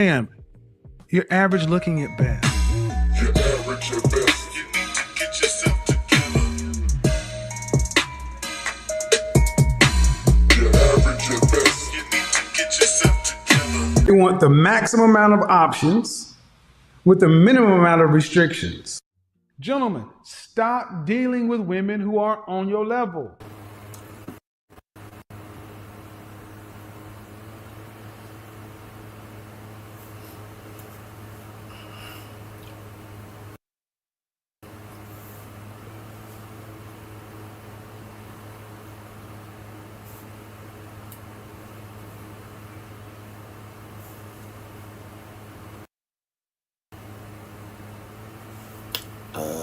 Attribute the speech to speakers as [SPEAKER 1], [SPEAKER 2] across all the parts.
[SPEAKER 1] Damn, you're average looking at best.
[SPEAKER 2] You're average at best. You need to get yourself together. You're average at best. You need to get yourself together.
[SPEAKER 1] You want the maximum amount of options with the minimum amount of restrictions. Gentlemen, stop dealing with women who are on your level.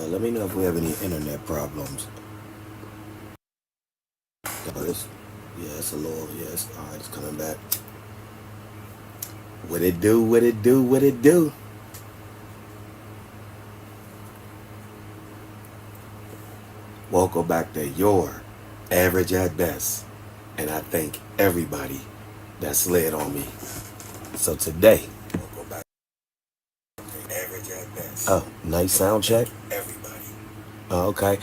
[SPEAKER 3] Let me know if we have any internet problems. It's a little, yes, all right, it's coming back. What it do, what it do, what it do? Welcome back to your average at best. And I thank everybody that slid on me. So today, welcome back to average at best. Oh, nice sound check. Everybody. Oh, okay.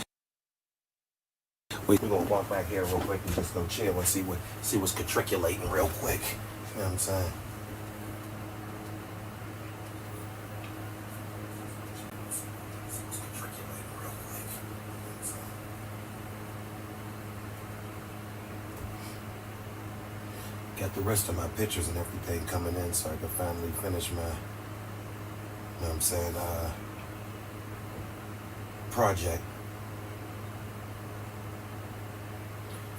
[SPEAKER 3] We're gonna walk back here real quick and just go chill and see what's contriculating real quick. You know what I'm saying? Got the rest of my pictures and everything coming in so I can finally finish my, you know what I'm saying, project.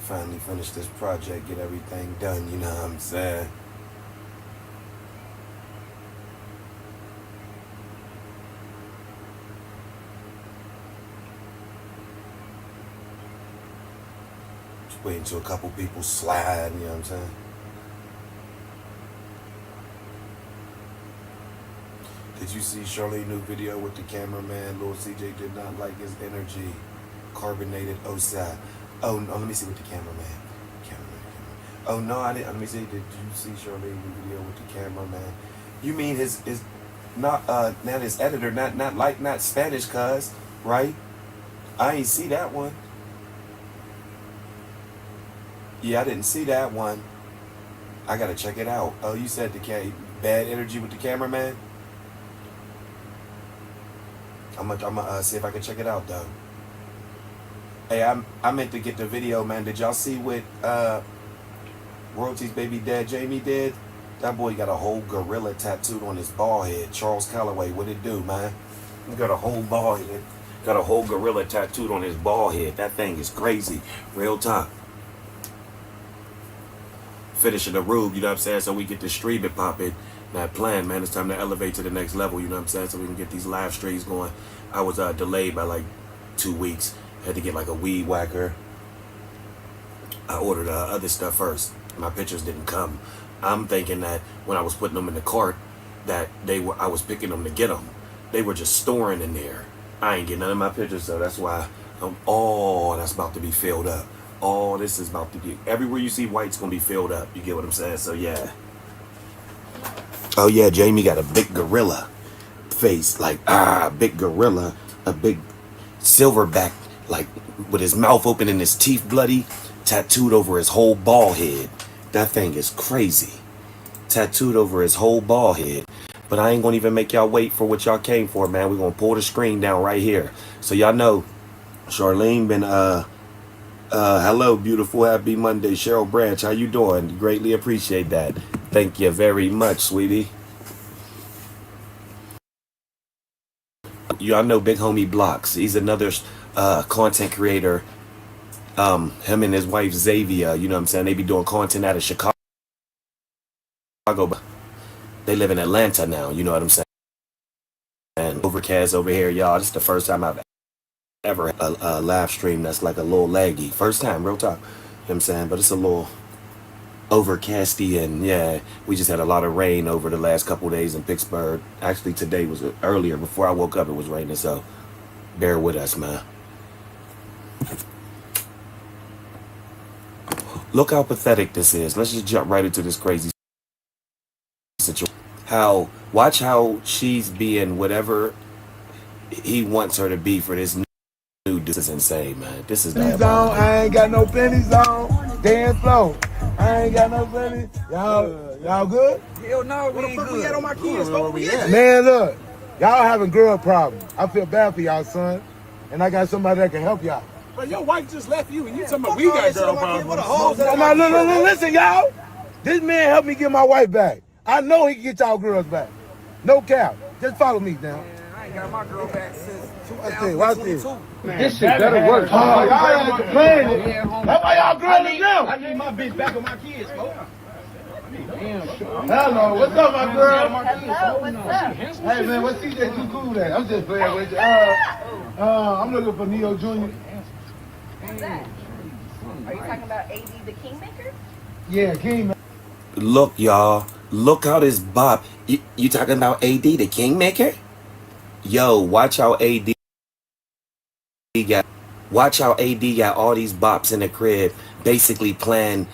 [SPEAKER 3] Finally finish this project, get everything done, you know what I'm saying? Just waiting till a couple people slide, you know what I'm saying? Did you see Charlene new video with the cameraman? Lil CJ did not like his energy. Carbonated Osai. Oh, no, let me see with the cameraman. Oh, no, I didn't. Let me see. Did you see Charlene new video with the cameraman? You mean his not his editor, not Spanish, cuz, right? I ain't see that one. Yeah, I didn't see that one. I gotta check it out. Oh, you said bad energy with the cameraman? I'm gonna see if I can check it out, though. Hey, I meant to get the video, man. Did y'all see what Royalty's baby dad Jamie did? That boy got a whole gorilla tattooed on his bald head. Charles Calloway, what it do, man? He got a whole bald head. Got a whole gorilla tattooed on his bald head. That thing is crazy. Real time. Finishing the rube, you know what I'm saying? So we get the streaming popping. That plan, man, it's time to elevate to the next level, you know what I'm saying? So we can get these live streams going. I was delayed by like 2 weeks. Had to get like a weed whacker. I ordered other stuff first. My pictures didn't come. I'm thinking that when I was putting them in the cart, that I was picking them to get them. They were just storing in there. I ain't getting none of my pictures, so that's why that's about to be filled up. All this is about to be, everywhere you see white's gonna be filled up. You get what I'm saying? So yeah. Oh yeah, Jamie got a big gorilla face, like big gorilla, a big silverback, like with his mouth open and his teeth bloody, tattooed over his whole bald head. That thing is crazy. Tattooed over his whole bald head. But I ain't gonna even make y'all wait for what y'all came for, man. We're gonna pull the screen down right here. So y'all know Charlene been hello, beautiful, happy Monday. Cheryl Branch, how you doing? Greatly appreciate that. Thank you very much, sweetie. Y'all know Big Homie Blocks. He's another content creator. Him and his wife Xavier, you know what I'm saying? They be doing content out of Chicago. They live in Atlanta now, you know what I'm saying? And overcast over here, y'all. This is the first time I've ever a live stream that's like a little laggy. First time, real talk. You know what I'm saying? But it's a little overcasty, and yeah, we just had a lot of rain over the last couple days in Pittsburgh. Actually, today was earlier. Before I woke up, it was raining, so bear with us, man. Look how pathetic this is. Let's just jump right into this crazy situation. Watch how she's being whatever he wants her to be for this new. This is insane, man. This is
[SPEAKER 4] Pennies on,
[SPEAKER 3] diabolical.
[SPEAKER 4] I ain't got no pennies on. Dance flow, I ain't got no pennies. Y'all good?
[SPEAKER 5] Hell no, we ain't good. We had on my kids, folks.
[SPEAKER 4] Man, look, y'all having girl problems. I feel bad for y'all, son. And I got somebody that can help y'all.
[SPEAKER 5] But your wife just left you, and you talking about we got girl problems.
[SPEAKER 4] Now, look, listen, y'all. This man helped me get my wife back. I know he can get y'all girls back. No cap. Just follow me now.
[SPEAKER 5] I ain't got my girl back since
[SPEAKER 4] Watch this.
[SPEAKER 5] 2022.
[SPEAKER 4] This shit better work. Oh, y'all ain't complaining. That's why y'all girls now.
[SPEAKER 5] I need my bitch back with my kids, folks.
[SPEAKER 4] Hello, what's up, my girl?
[SPEAKER 6] Hello, what's up?
[SPEAKER 4] Hey, man, what's CJ too cool at? I'm just playing with you. I'm looking for Neo Jr.
[SPEAKER 6] What's that? Are you talking about AD the kingmaker?
[SPEAKER 4] Yeah, King.
[SPEAKER 3] Look, y'all. Look how this bop. You talking about AD, the kingmaker? Yo, watch how AD got. Watch how AD got all these bops in the crib, basically playing.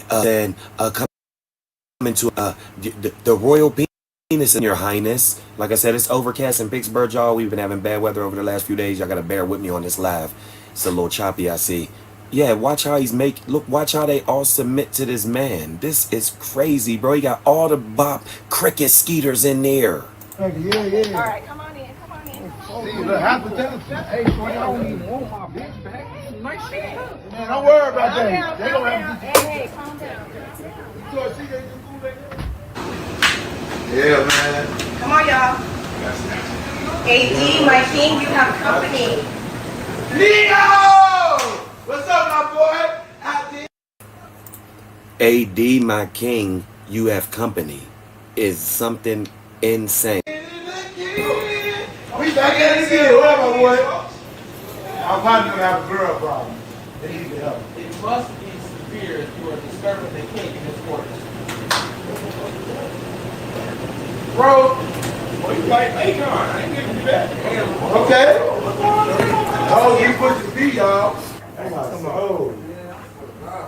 [SPEAKER 3] Then coming to the royal penis in your highness. Like I said, it's overcast in Pittsburgh, y'all. We've been having bad weather over the last few days. Y'all gotta bear with me on this live. It's a little choppy, I see. Yeah, watch how watch how they all submit to this man. This is crazy, bro. He got all the bop cricket skeeters in there.
[SPEAKER 4] Yeah.
[SPEAKER 6] All right, come on in.
[SPEAKER 4] See, look, half the time.
[SPEAKER 5] Hey, boy, I don't even want my bitch back. Some nice shit.
[SPEAKER 4] Man, don't worry about that. They gonna have to.
[SPEAKER 6] Hey, calm down.
[SPEAKER 4] Yeah, man.
[SPEAKER 6] Come on, y'all. AD, my king, you have company.
[SPEAKER 4] Neo! What's up, my boy? Out there.
[SPEAKER 3] AD, my king, you have company, is something insane.
[SPEAKER 4] We back at it again. What up, my boy? I'm probably gonna have a girl problem. They need help.
[SPEAKER 5] It must be severe if you are disturbing the king in this quarters. Bro, you like Akon. I ain't giving you that.
[SPEAKER 4] Okay. Oh, you put the beat, y'all. Oh.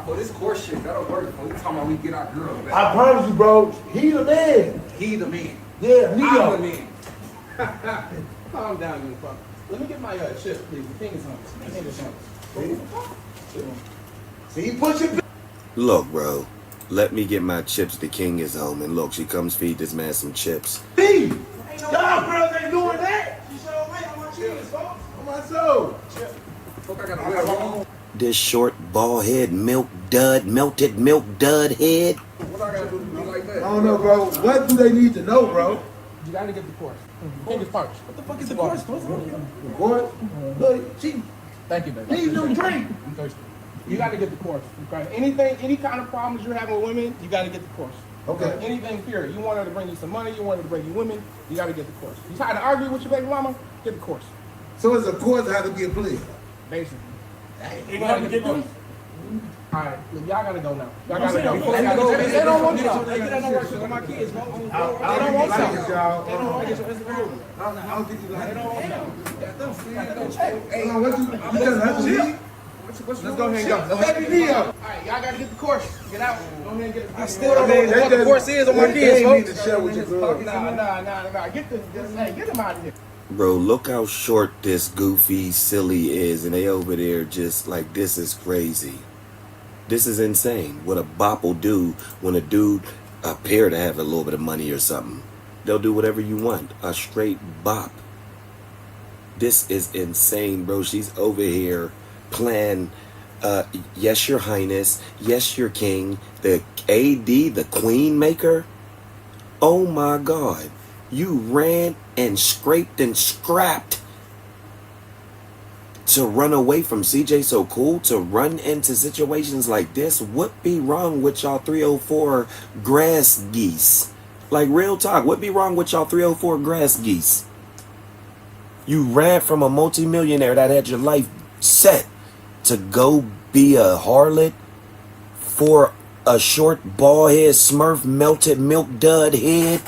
[SPEAKER 5] But this course shit, that'll work. We talking about we get our girl back.
[SPEAKER 4] I promise you, bro. He the man.
[SPEAKER 5] He the man.
[SPEAKER 4] Yeah,
[SPEAKER 5] I'm
[SPEAKER 4] Neo.
[SPEAKER 5] the man. Calm down, you fuck. Let me get my chip, please. The king is on. The king is on.
[SPEAKER 4] See, he pushing.
[SPEAKER 3] Look, bro, let me get my chips. The king is home, and look, she comes feed this man some chips.
[SPEAKER 4] B. Y'all girls ain't doing that. You show me on my kids, folks. On my soul.
[SPEAKER 5] Fuck, I got
[SPEAKER 3] This short, bald head, melted milk dud head.
[SPEAKER 5] what I gotta do to be like
[SPEAKER 4] I
[SPEAKER 5] that?
[SPEAKER 4] don't know, bro. What do they need to know, bro?
[SPEAKER 5] You gotta get the course. The king is first. What the fuck is the course?
[SPEAKER 4] What? Look, she
[SPEAKER 5] Thank you, baby.
[SPEAKER 4] needs no drink.
[SPEAKER 5] I'm thirsty. You gotta get the course. Okay? Anything, any kind of problems you're having with women, you gotta get the course.
[SPEAKER 4] Okay.
[SPEAKER 5] Anything here, you want her to bring you some money, you want her to bring you women, you gotta get the course. You trying to argue with your baby mama, get the course.
[SPEAKER 4] So it's a course how to get played.
[SPEAKER 5] Basically. You gotta get the course. Alright, y'all gotta go now. Y'all gotta go. They don't want y'all. They don't want you. My kids, bro. They don't want y'all. They don't want y'all.
[SPEAKER 4] I don't think you like
[SPEAKER 5] They don't want y'all.
[SPEAKER 4] Hey, what you just let me?
[SPEAKER 5] Let's go ahead and go.
[SPEAKER 4] Let me Neo.
[SPEAKER 5] Alright, y'all gotta get the course. Get out. Go ahead and get the
[SPEAKER 4] I still don't know what the course is on my kids, folks. To share with your girl.
[SPEAKER 5] Nah. Get them out of here.
[SPEAKER 3] Bro, look how short this goofy silly is, and they over there just like, this is crazy. This is insane. What a bop will do when a dude appear to have a little bit of money or something. They'll do whatever you want. A straight bop. This is insane, bro. She's over here playing, yes, your highness, yes, your king, the AD, the queen maker. Oh my God. You ran and scraped and scrapped to run away from CJ So Cool, to run into situations like this. What be wrong with y'all 304 grass geese? Like, real talk, what be wrong with y'all 304 grass geese? You ran from a multimillionaire that had your life set to go be a harlot for a short bald head smurf melted milk dud head?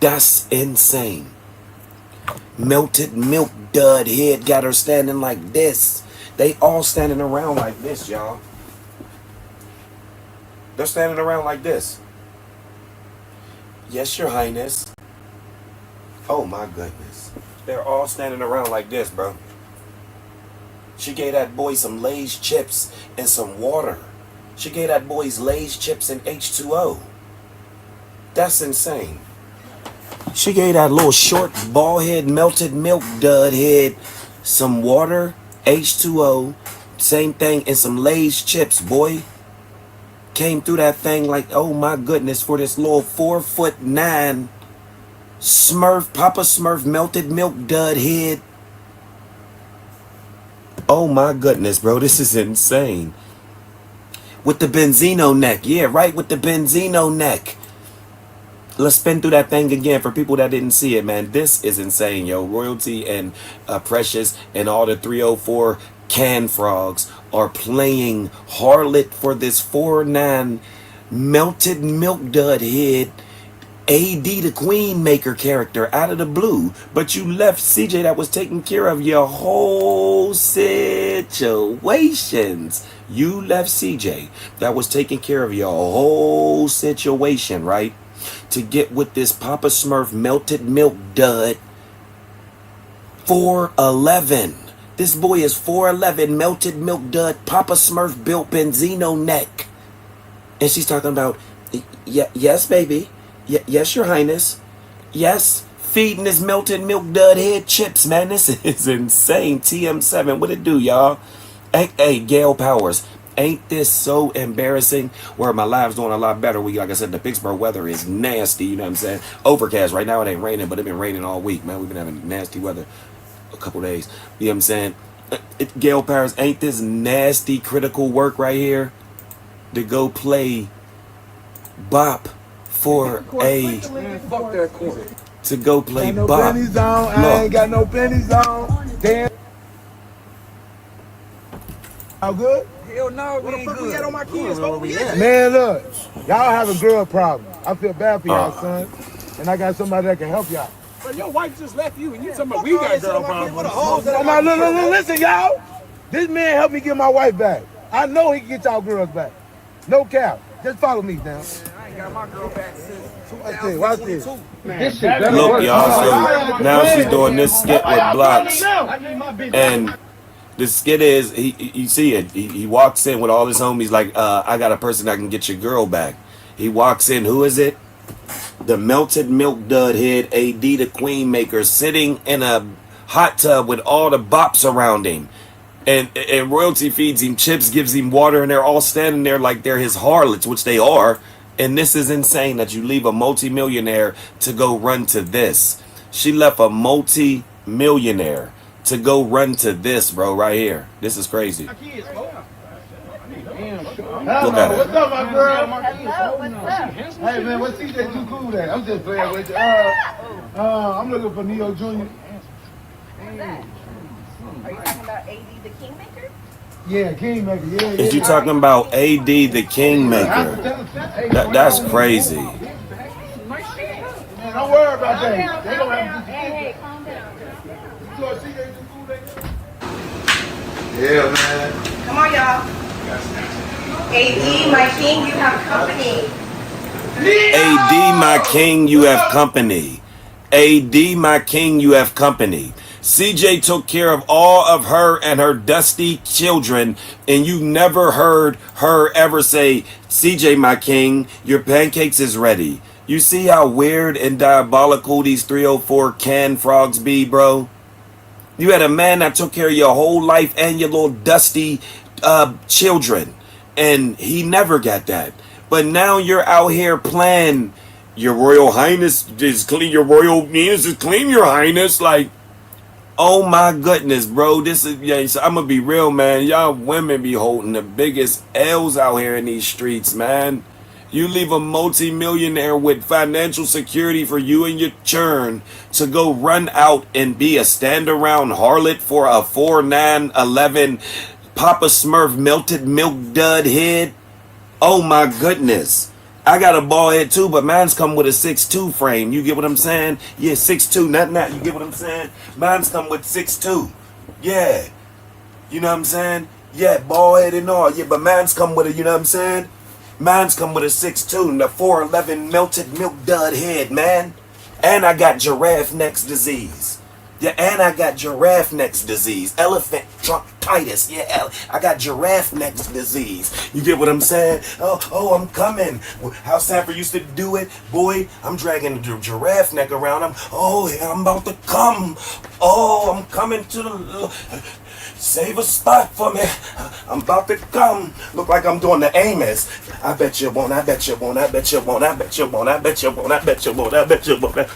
[SPEAKER 3] That's insane. Melted milk dud head got her standing like this. They all standing around like this, y'all. They're standing around like this. Yes, Your Highness. Oh my goodness. They're all standing around like this, bro. She gave that boy some Lay's chips and some water. She gave that boy's Lay's chips and H2O. That's insane. She gave that little short bald head melted milk dud head some water, H2O, same thing, and some Lay's chips, boy. Came through that thing like, oh my goodness, for this little 4'9" Smurf, Papa Smurf melted milk dud head. Oh my goodness, bro, this is insane. With the Benzino neck, yeah, right, with the Benzino neck. Let's spin through that thing again for people that didn't see it, man. This is insane, yo. Royalty and Precious and all the 304 can frogs are playing harlot for this 4'9" melted milk dud head AD the Queenmaker character out of the blue. But you left CJ that was taking care of your whole situations. You left CJ that was taking care of your whole situation, right? To get with this Papa Smurf melted milk dud 4'11". This boy is 4'11", melted milk dud, Papa Smurf built Benzino neck. And she's talking about, yes, baby. Yes, Your Highness. Yes, feeding this melted milk dud head chips, man. This is insane. TM7, what it do, y'all? Hey, Gail Powers. Ain't this so embarrassing? Where my live's doing a lot better. Like I said, the Pittsburgh weather is nasty. You know what I'm saying? Overcast. Right now it ain't raining, but it been raining all week, man. We've been having nasty weather a couple days. You know what I'm saying? Gail Powers, ain't this nasty critical work right here to go play bop for a
[SPEAKER 5] Fuck that court.
[SPEAKER 3] to go play
[SPEAKER 4] Ain't no
[SPEAKER 3] bop.
[SPEAKER 4] pennies on. I ain't got no pennies on. Damn. All good?
[SPEAKER 5] Hell no, we ain't good. We got on my kids. Where we at?
[SPEAKER 4] Man, look, y'all have a girl problem. I feel bad for y'all, son. And I got somebody that can help y'all.
[SPEAKER 5] Bro, your wife just left you, and you talking about we got girl problems.
[SPEAKER 4] Oh, my, look, listen, y'all. This man helped me get my wife back. I know he can get y'all girls back. No cap. Just follow me, down.
[SPEAKER 5] I ain't got my girl back since
[SPEAKER 4] Watch this.
[SPEAKER 3] Look, y'all, so now she's doing this skit with blocks. And the skit is, you see it, he walks in with all his homies like, I got a person that can get your girl back. He walks in, who is it? The melted milk dud head, AD the Queenmaker, sitting in a hot tub with all the bops around him. And Royalty feeds him chips, gives him water, and they're all standing there like they're his harlots, which they are. And this is insane that you leave a multi-millionaire to go run to this. She left a multi-millionaire to go run to this, bro, right here. This is crazy. Look at it.
[SPEAKER 4] What's up, my girl?
[SPEAKER 6] Hello, what's up?
[SPEAKER 4] Hey, man, what's CJ too cool at? I'm just playing with you. I'm looking for Neo Jr.
[SPEAKER 6] Who's that? Are you talking about AD the Kingmaker?
[SPEAKER 4] Yeah, Kingmaker. Yeah.
[SPEAKER 3] Is you talking about AD the Kingmaker? That's crazy.
[SPEAKER 4] Man, don't worry about that. They don't have to.
[SPEAKER 6] Hey, calm down.
[SPEAKER 4] Yeah, man.
[SPEAKER 6] Come on, y'all. AD, my king, you have company.
[SPEAKER 3] AD, my king, you have company. AD, my king, you have company. CJ took care of all of her and her dusty children, and you never heard her ever say, CJ, my king, your pancakes is ready. You see how weird and diabolical these 304 can frogs be, bro? You had a man that took care of your whole life and your little dusty children, and he never got that. But now you're out here playing, your Royal Highness is clean, your Royal Highness is clean, your Highness, like, oh my goodness, bro. This is, yeah, so I'm gonna be real, man. Y'all women be holding the biggest L's out here in these streets, man. You leave a multi-millionaire with financial security for you and your churn to go run out and be a stand-around harlot for a 4'9", Papa Smurf melted milk dud head. Oh my goodness. I got a bald head too, but mine's come with a 6'2" frame. You get what I'm saying? Yeah, 6'2", not. You get what I'm saying? Mine's come with 6'2". Yeah. You know what I'm saying? Yeah, bald head and all. Yeah, but mine's come with a, you know what I'm saying? Mine's come with a 6'2" and a 4'11" melted milk dud head, man. And I got giraffe neck disease. Yeah, and I got giraffe neck disease. Elephant trunkitis. Yeah, I got giraffe neck disease. You get what I'm saying? Oh, I'm coming. How Sanford used to do it, boy. I'm dragging the giraffe neck around. I'm about to come. Oh, I'm coming to the. Save a spot for me. I'm about to come. Look like I'm doing the Amos. I bet you won't. I bet you won't. I bet you won't. I bet you won't. I bet you won't. I bet you won't. I bet you won't.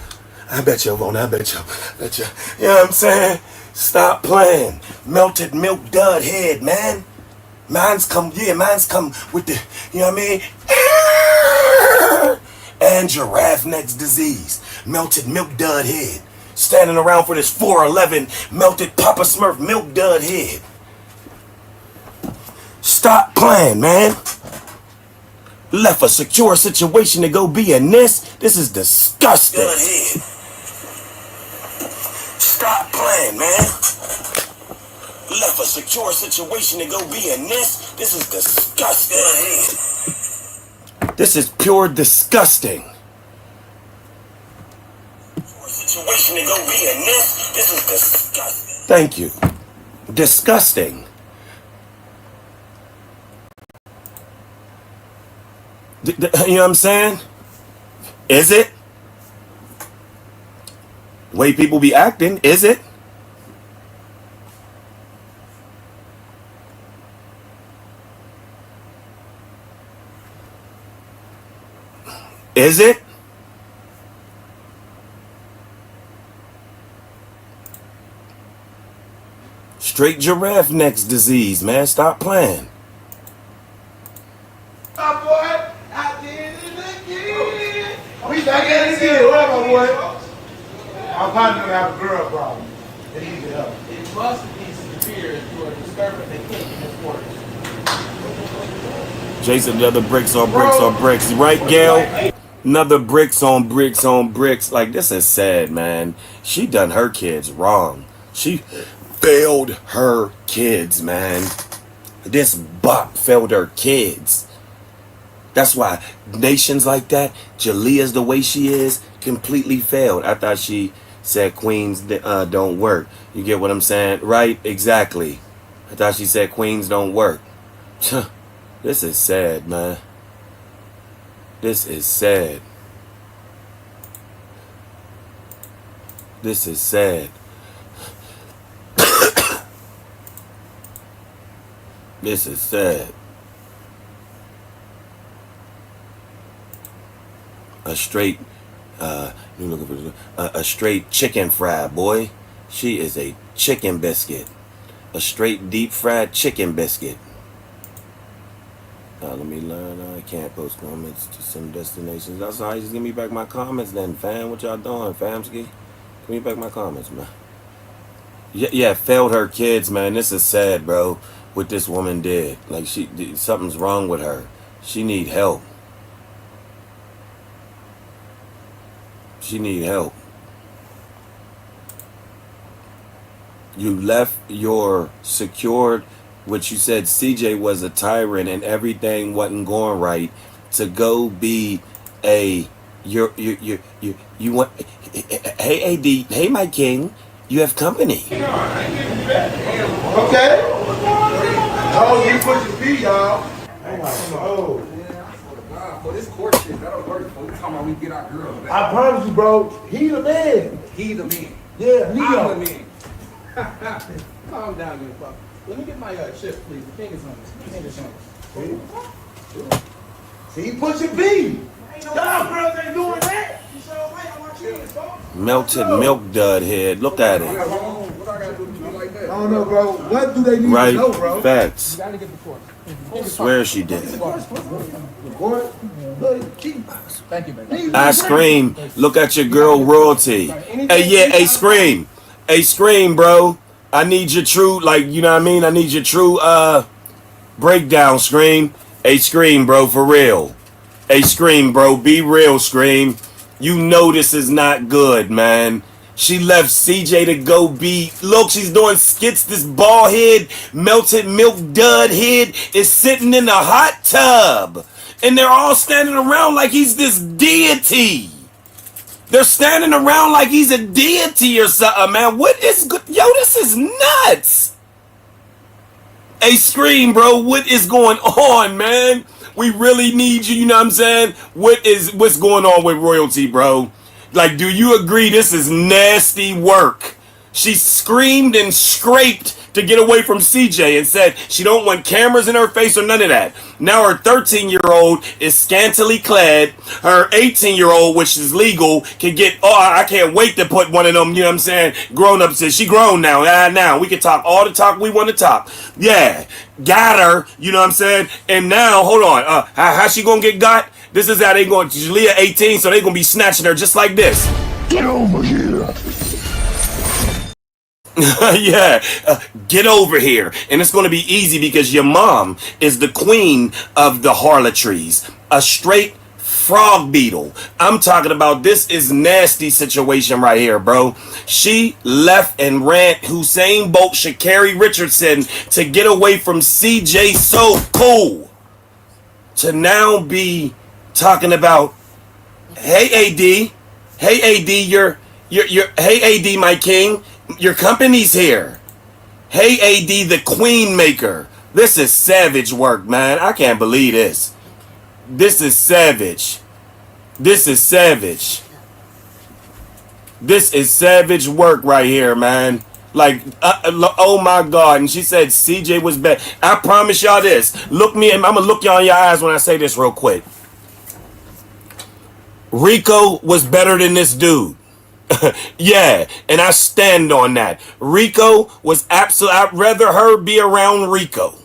[SPEAKER 3] I bet you won't. I bet you. Bet you. You know what I'm saying? Stop playing. Melted milk dud head, man. Mine's come with the, you know what I mean? And giraffe neck disease. Melted milk dud head. Standing around for this 4'11" melted Papa Smurf milk dud head. Stop playing, man. Left a secure situation to go be in this. This is disgusting. Dud head. Stop playing, man. Left a secure situation to go be in this. This is disgusting. This is pure disgusting. Situation to go be in this. This is disgusting. Thank you. Disgusting. You know what I'm saying? Is it? The way people be acting, is it? Is it? Straight giraffe neck disease, man. Stop playing.
[SPEAKER 4] My boy, I did it again. We back at it again. What up, my boy? I'm probably gonna have a girl problem. It easy up.
[SPEAKER 5] It must be severe if you are disturbing the king in his quarters.
[SPEAKER 3] Jason, another bricks on bricks on bricks. Right, Gail? Another bricks on bricks on bricks. Like, this is sad, man. She done her kids wrong. She failed her kids, man. This bop failed her kids. That's why nations like that, Jalea's the way she is, completely failed. I thought she said queens don't work. You get what I'm saying? Right? Exactly. I thought she said queens don't work. This is sad, man. This is sad. This is sad. This is sad. A straight, you looking for a straight chicken fry, boy. She is a chicken biscuit. A straight deep fried chicken biscuit. Let me learn. I can't post comments to some destinations. That's all right. Just give me back my comments then, fam. What y'all doing, famski? Give me back my comments, man. Yeah, failed her kids, man. This is sad, bro. What this woman did. Like, something's wrong with her. She need help. She need help. You left your secured, which you said CJ was a tyrant and everything wasn't going right, to go be a you want. Hey AD, hey my king, you have company.
[SPEAKER 4] Okay. Oh, you put your feet, y'all. Oh.
[SPEAKER 7] For this court shit, that don't work. We talking about we get our girls back.
[SPEAKER 4] I promise you, bro. He the man.
[SPEAKER 7] He the man.
[SPEAKER 4] Yeah,
[SPEAKER 7] I'm
[SPEAKER 4] Leo.
[SPEAKER 7] the man.
[SPEAKER 5] Calm down, you fuck. Let me get my chip, please. The king is on this. The king is on this.
[SPEAKER 4] See, he pushing B. Y'all girls ain't doing that.
[SPEAKER 3] Melted milk dud head. Look at it.
[SPEAKER 7] What I gotta do to you like that?
[SPEAKER 4] I don't know, bro. What do they need
[SPEAKER 3] Right.
[SPEAKER 4] to know, bro?
[SPEAKER 3] Facts.
[SPEAKER 5] You gotta get the court.
[SPEAKER 3] Swear she did.
[SPEAKER 4] What?
[SPEAKER 5] Thank you, baby.
[SPEAKER 3] I scream. Look at your girl royalty. Hey, yeah, hey, scream. Hey, scream, bro. I need your true, like, you know what I mean? I need your true breakdown, scream. Hey, scream, bro, for real. Hey, scream, bro. Be real, scream. You know this is not good, man. She left CJ to go be. Look, she's doing skits. This bald head, melted milk dud head is sitting in a hot tub. And they're all standing around like he's this deity. They're standing around like he's a deity or something, man. What is good? Yo, this is nuts. Hey, Scream, bro, what is going on, man? We really need you, you know what I'm saying? What's going on with royalty, bro? Like, do you agree this is nasty work? She screamed and scraped to get away from CJ and said she don't want cameras in her face or none of that. Now her 13-year-old is scantily clad. Her 18-year-old, which is legal, can get, oh, I can't wait to put one of them, you know what I'm saying, grown-ups in. She grown now. Now we can talk all the talk we want to talk. Yeah, got her, you know what I'm saying? And now, hold on, how she gonna get got? This is how they going to Jalea 18, so they gonna be snatching her just like this.
[SPEAKER 2] Get over here.
[SPEAKER 3] Yeah, get over here. And it's going to be easy because your mom is the queen of the harlotries. A straight frog beetle. I'm talking about this is nasty situation right here, bro. She left and ran Usain Bolt, Sha'Carri Richardson to get away from CJ So Cool. To now be talking about, hey AD, hey AD, you're hey AD, my king. Your company's here. Hey, AD, the queenmaker. This is savage work, man. I can't believe this. This is savage. This is savage. This is savage work right here, man. Like, oh my God. And she said CJ was bad. I promise y'all this. Look me, I'm going to look y'all in your eyes when I say this real quick. Rico was better than this dude. Yeah, and I stand on that. Rico was absolutely, I'd rather her be around Rico.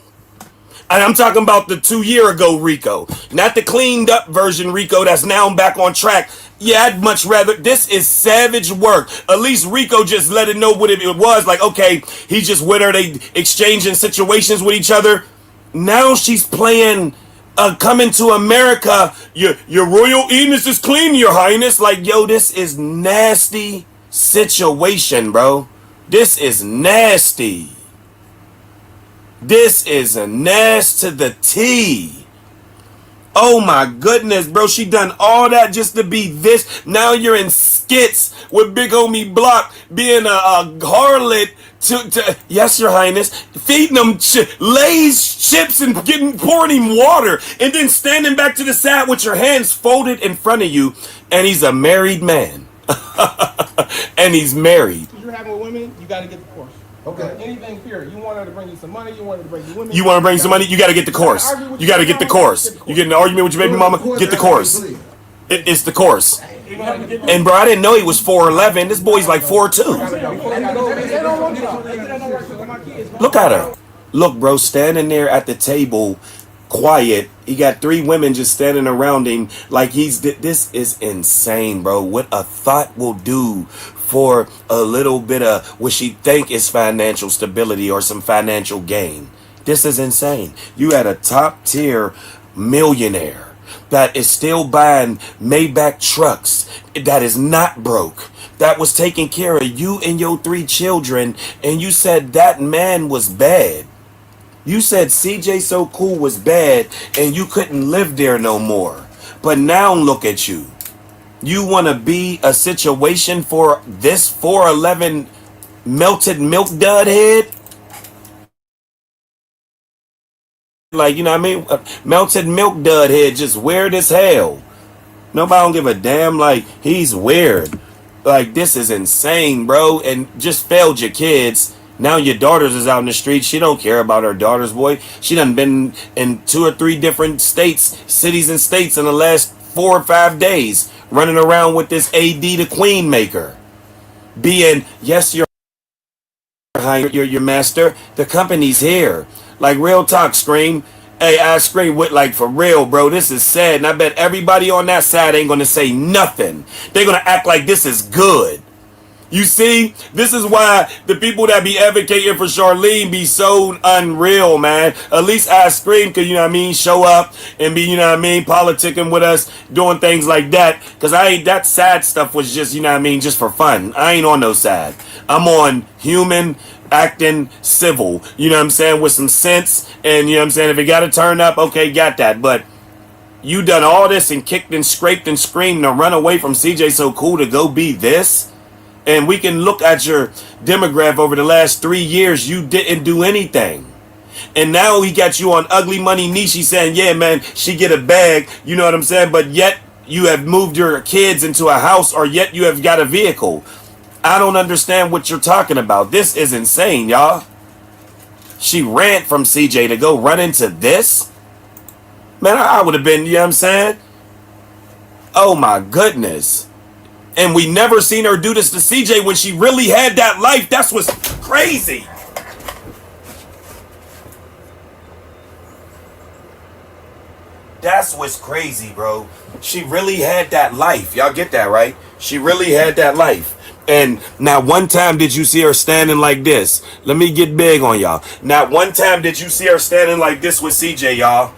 [SPEAKER 3] And I'm talking about the 2 year ago Rico, not the cleaned up version Rico that's now back on track. Yeah, I'd much rather, this is savage work. At least Rico just let it know what it was. Like, okay, he just with her, they exchanging situations with each other. Now she's playing coming to America, your royal highness is clean, your highness. Like, yo, this is nasty situation, bro. This is nasty. This is a nasty to the T. Oh my goodness, bro. She done all that just to be this. Now you're in skits with Big Homie Block being a harlot to yes, your highness, feeding them Lay's chips and pouring him water, and then standing back to the side with your hands folded in front of you, and he's a married man. And he's married.
[SPEAKER 5] You're having with women, you got to get the course. Okay. Anything here, you want her to bring you some money, you want her to bring you women.
[SPEAKER 3] You want to bring some money, you got to get the course. You got to get the course. You get in an argument with your baby mama, get the course. It's the course. And bro, I didn't know he was 4'11". This boy's like 4'2". Look at her. Look, bro, standing there at the table, quiet. He got 3 women just standing around him like he's... This is insane, bro. What a thought will do for a little bit of what she think is financial stability or some financial gain. This is insane. You had a top tier millionaire that is still buying Maybach trucks, that is not broke, that was taking care of you and your 3 children, and you said that man was bad. You said CJ So Cool was bad and you couldn't live there no more. But now look at you. You want to be a situation for this 4'11" melted milk dud head? Like, you know what I mean? Melted milk dud head, just weird as hell. Nobody don't give a damn. Like, he's weird. Like, this is insane, bro. And just failed your kids. Now your daughters is out in the street. She don't care about her daughters, boy. She done been in 2 or 3 different states, cities and states in the last 4 or 5 days, running around with this AD the queenmaker. Being, yes, your master. The company's here. Like, real talk, Scream. Hey, I Scream with, like, for real, bro. This is sad. And I bet everybody on that side ain't going to say nothing. They're going to act like this is good. You see, this is why the people that be advocating for Charlene be so unreal, man. At least I Scream could, you know what I mean, show up and be, you know what I mean, politicking with us, doing things like that. Because that sad stuff was just, you know what I mean, just for fun. I ain't on no side. I'm on human, acting civil, you know what I'm saying, with some sense. And, you know what I'm saying, if it got to turn up, okay, got that. But You done all this and kicked and scraped and screamed to run away from CJ So Cool to go be this? And we can look at your demographic over the last 3 years. You didn't do anything. And now he got you on Ugly Money Nishi saying, yeah, man, she get a bag. You know what I'm saying? But yet you have moved your kids into a house, or yet you have got a vehicle. I don't understand what you're talking about. This is insane, y'all. She ran from CJ to go run into this? Man, I would have been, you know what I'm saying? Oh my goodness. And we never seen her do this to CJ when she really had that life. That's what's crazy. That's what's crazy, bro. She really had that life. Y'all get that, right? She really had that life. And not one time did you see her standing like this. Let me get big on y'all. Not one time did you see her standing like this with CJ, y'all.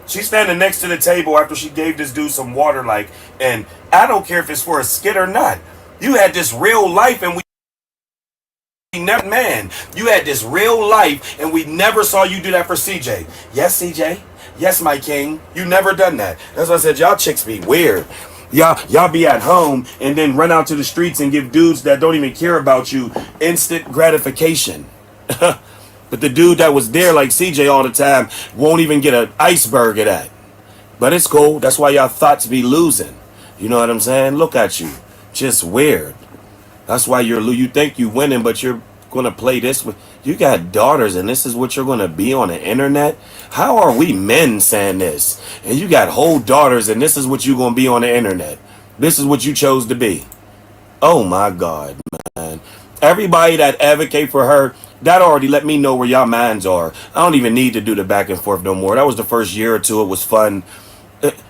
[SPEAKER 3] She's standing next to the table after she gave this dude some water, like, and I don't care if it's for a skit or not. You had this real life, and we never, man, you had this real life, and we never saw you do that for CJ. Yes, CJ. Yes, my king. You never done that. That's why I said y'all chicks be weird. Y'all be at home and then run out to the streets and give dudes that don't even care about you instant gratification. But the dude that was there like CJ all the time won't even get an iceberg of that. But it's cool. That's why y'all thoughts be losing. You know what I'm saying? Look at you. Just weird. That's why you think you winning, but you're going to play this with. You got daughters and this is what you're going to be on the internet? How are we men saying this? And you got whole daughters and this is what you're going to be on the internet. This is what you chose to be. Oh my God, man. Everybody that advocate for her, that already let me know where y'all minds are. I don't even need to do the back and forth no more. That was the first year or two. It was fun.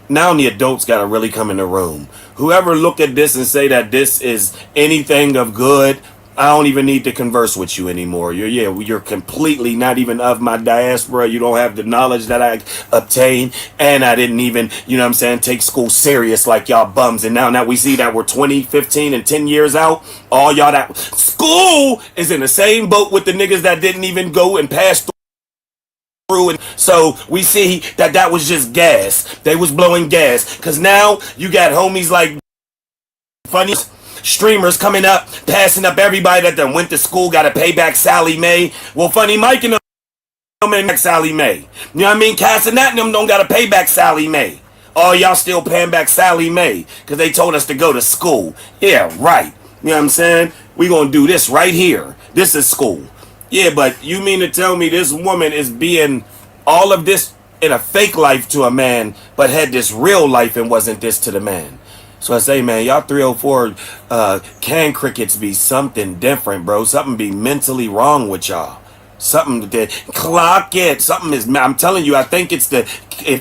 [SPEAKER 3] Now the adults got to really come in the room. Whoever look at this and say that this is anything of good, I don't even need to converse with you anymore. You're completely not even of my diaspora. You don't have the knowledge that I obtained. And I didn't even, you know what I'm saying, take school serious like y'all bums. And now we see that we're 20, 15, and 10 years out. All y'all that school is in the same boat with the niggas that didn't even go and pass through. And so we see that was just gas. They was blowing gas. Because now you got homies like funny streamers coming up, passing up everybody that done went to school, got to pay back Sally Mae. Well, Funny Mike and them and Sally Mae. You know what I mean? Cass and them don't got to pay back Sally Mae. All y'all still paying back Sally Mae because they told us to go to school. Yeah, right. You know what I'm saying? We going to do this right here. This is school. Yeah, but you mean to tell me this woman is being all of this in a fake life to a man, but had this real life and wasn't this to the man? So I say, man, y'all 304 can crickets be something different, bro. Something be mentally wrong with y'all. Something that clock it. Something is. I'm telling you, I think it's the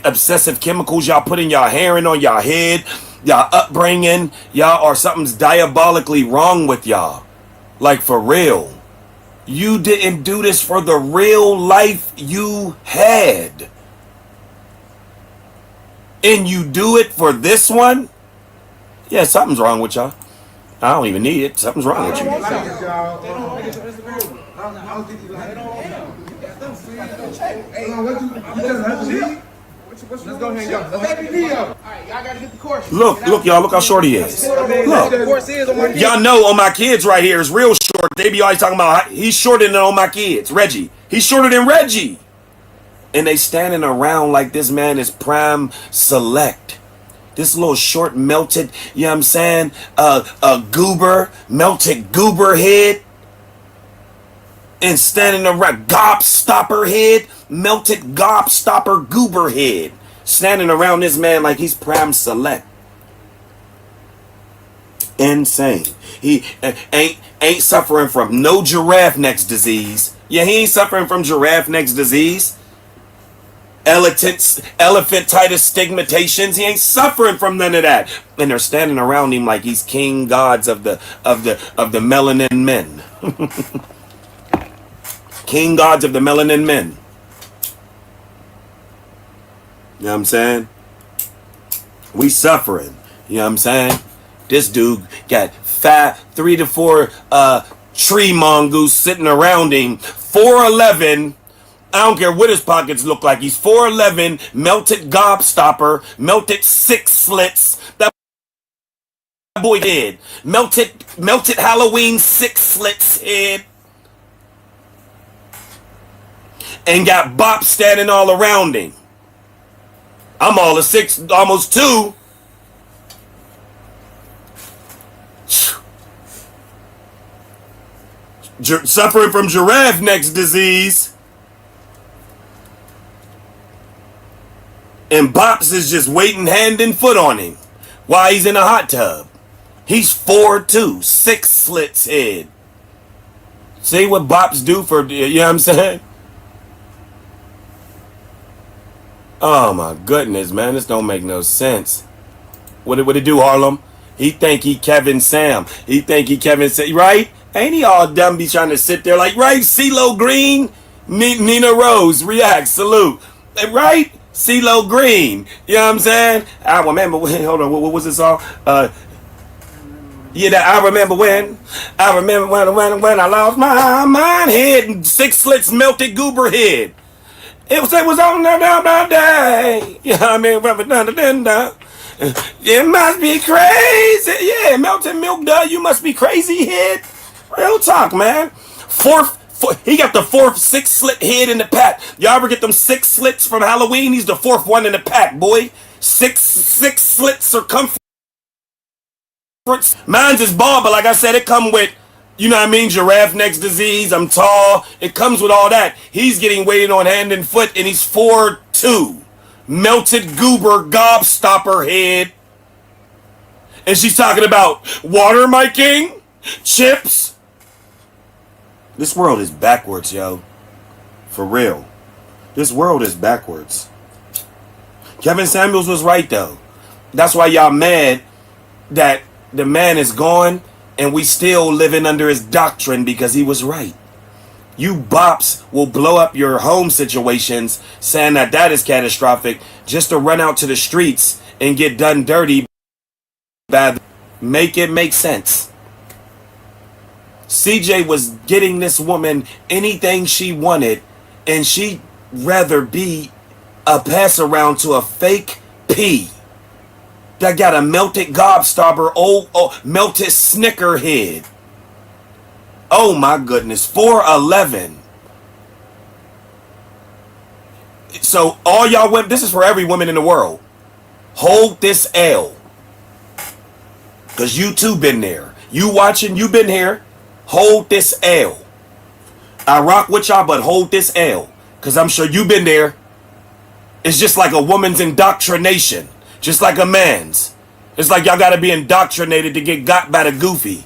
[SPEAKER 3] obsessive chemicals y'all put in y'all hair and on y'all head, y'all upbringing, y'all, or something's diabolically wrong with y'all. Like for real. You didn't do this for the real life you had. And you do it for this one? Yeah, something's wrong with y'all. I don't even need it. Something's wrong with you.
[SPEAKER 5] Let's go ahead and go. Alright, y'all gotta get the course.
[SPEAKER 3] Look, y'all. Look how short he is. Look. Y'all know on my kids right here is real short. They be always talking about he's shorter than on my kids. Reggie. He's shorter than Reggie. And they standing around like this man is prime select. This little short melted, you know what I'm saying? Melted goober head. And standing around, gobstopper head, melted gobstopper goober head. Standing around this man like he's prime select. Insane. He ain't suffering from no giraffe neck disease. Yeah, he ain't suffering from giraffe neck disease. Elephantitis stigmatations. He ain't suffering from none of that. And they're standing around him like he's king gods of the melanin men. King gods of the melanin men. You know what I'm saying? We suffering. You know what I'm saying? This dude got 3 to 4 tree mongoose sitting around him. 4'11", I don't care what his pockets look like. He's 4'11", melted gobstopper, melted six slits. That boy head. Melted Halloween six slits head. And got Bop standing all around him. I'm all of 6, almost 2. Suffering from giraffe neck disease. And Bops is just waiting hand and foot on him while he's in a hot tub. He's 4'2", 6 slits head. See what Bops do for, you know what I'm saying? Oh my goodness, man, this don't make no sense. What it do, Harlem? He think he Kevin Sam. He think he Kevin Sam, right? Ain't he all dumb be trying to sit there like, right? CeeLo Green? Nina Rose, react, salute. Right? CeeLo Green. You know what I'm saying? I remember when, hold on, what was this song? Yeah, that I remember when I lost my mind head, 6 slits melted goober head. It was on the day. Yeah, I mean, it must be crazy. Yeah, melted milk, duh. You must be crazy head. Real talk, man. He got the 4th 6 slit head in the pack. Y'all ever get them 6 slits from Halloween? He's the 4th one in the pack, boy. 6 slits circumference. Mine's is bald, but like I said, it come with, you know what I mean, giraffe neck disease. I'm tall. It comes with all that. He's getting weighted on hand and foot, and he's 4'2". Melted goober gobstopper head. And she's talking about water, my king, chips. This world is backwards, yo. For real. This world is backwards. Kevin Samuels was right, though. That's why y'all mad that the man is gone and we still living under his doctrine, because he was right. You bops will blow up your home situations saying that is catastrophic just to run out to the streets and get done dirty. Make it make sense. CJ was getting this woman anything she wanted, and she'd rather be a pass around to a fake P that got a melted gobstopper, melted snicker head. Oh my goodness, 4'11". So all y'all women, this is for every woman in the world. Hold this L. Because you too been there. You watching, you been here. Hold this L. I rock with y'all, but hold this L. Because I'm sure you been there. It's just like a woman's indoctrination. Just like a man's. It's like y'all gotta be indoctrinated to get got by the goofy.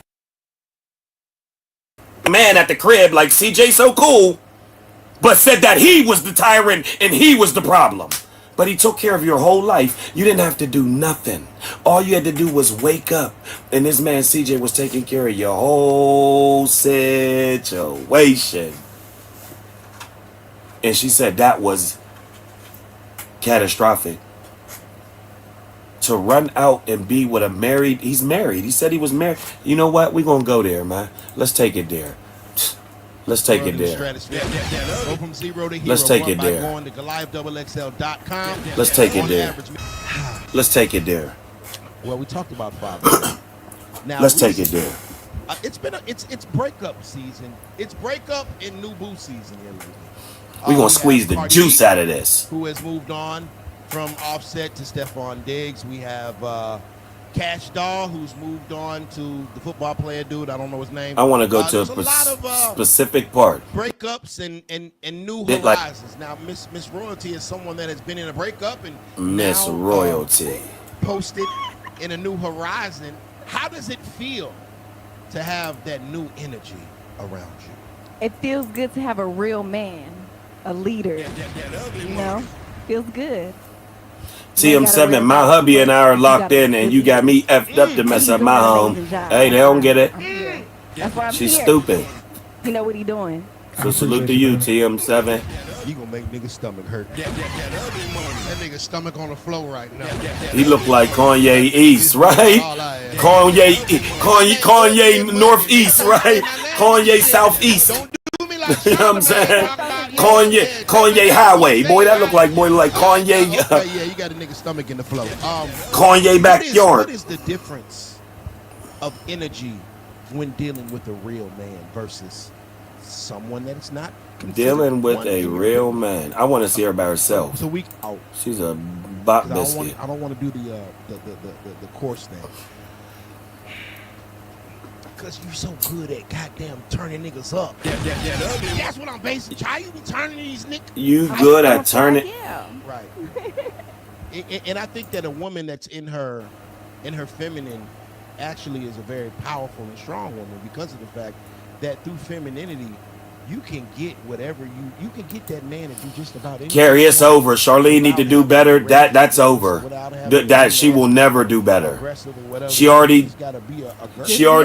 [SPEAKER 3] Man at the crib like CJ so cool, but said that he was the tyrant and he was the problem. But he took care of your whole life. You didn't have to do nothing. All you had to do was wake up, and this man CJ was taking care of your whole situation. And she said that was catastrophic. To run out and be with he's married. He said he was married. You know what? We're going to go there, man. Let's take it there. Let's take it there.
[SPEAKER 8] Go from 0 to hero.
[SPEAKER 3] Let's take it there.
[SPEAKER 8] Going to GoliathXXL.com.
[SPEAKER 3] Let's take it there. Let's take it there.
[SPEAKER 8] Well, we talked about fathers. Now
[SPEAKER 3] let's take it there.
[SPEAKER 8] It's breakup season. It's breakup and new boo season here lately.
[SPEAKER 3] We're going to squeeze the juice out of this.
[SPEAKER 8] Who has moved on from Offset to Stephon Diggs. We have Cash Doll, who's moved on to the football player dude. I don't know his name.
[SPEAKER 3] I want to go to a specific part.
[SPEAKER 8] Breakups and new horizons. Now, Miss Royalty is someone that has been in a breakup and
[SPEAKER 3] Miss Royalty
[SPEAKER 8] posted in a new horizon. How does it feel to have that new energy around you?
[SPEAKER 6] It feels good to have a real man, a leader. You know, feels good.
[SPEAKER 3] TM7, my hubby and I are locked in, and you got me effed up to mess up my home. Hey, they don't get it.
[SPEAKER 6] That's why I'm
[SPEAKER 3] She's
[SPEAKER 6] here.
[SPEAKER 3] stupid.
[SPEAKER 6] You know what he doing.
[SPEAKER 3] So salute to you, TM7.
[SPEAKER 8] You gonna make nigga's stomach hurt. That nigga's stomach on the floor right now.
[SPEAKER 3] He look like Kanye East, right? Kanye Northeast, right? Kanye Southeast.
[SPEAKER 8] Don't do me like
[SPEAKER 3] You know what I'm saying? Kanye Highway. Boy, that look like Kanye.
[SPEAKER 8] Okay, yeah, you got a nigga stomach in the flow.
[SPEAKER 3] Kanye backyard.
[SPEAKER 8] What is the difference of energy when dealing with a real man versus someone that's not
[SPEAKER 3] Dealing with a real man? I want to see her by herself.
[SPEAKER 8] So we out.
[SPEAKER 3] She's a bop biscuit.
[SPEAKER 8] I don't want to do the course thing. Because you so good at goddamn turning niggas up. That's what I'm basing. How you be turning these niggas?
[SPEAKER 3] You good at turning?
[SPEAKER 6] Yeah.
[SPEAKER 8] Right. and I think that a woman that's in her feminine actually is a very powerful and strong woman because of the fact that through femininity, you can get whatever you can get that man to do just about anything.
[SPEAKER 3] Carrie, it's over. Charlene need to do better. That's over. That she will never do better. She already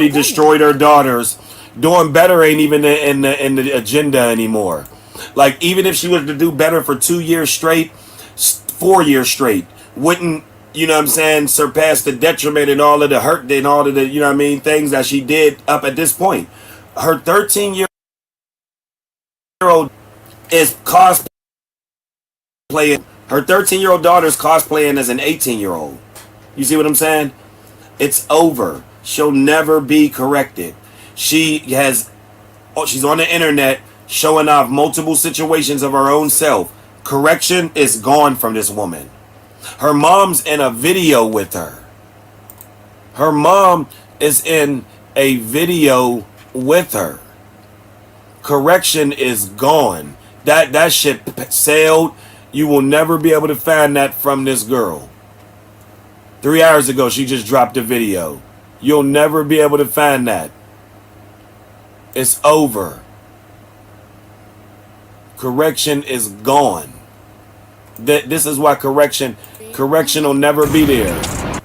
[SPEAKER 3] destroyed her daughters. Doing better ain't even in the agenda anymore. Like, even if she was to do better for 2 years straight, 4 years straight, wouldn't, you know what I'm saying, surpass the detriment and all of the hurt and all of the, you know what I mean, things that she did up at this point. Her 13-year-old is cosplaying. Her 13-year-old daughter is cosplaying as an 18-year-old. You see what I'm saying? It's over. She'll never be corrected. She's on the internet showing off multiple situations of her own self. Correction is gone from this woman. Her mom's in a video with her. Her mom is in a video with her. Correction is gone. That shit sailed. You will never be able to find that from this girl. 3 hours ago, she just dropped a video. You'll never be able to find that. It's over. Correction is gone. This is why correction will never be there.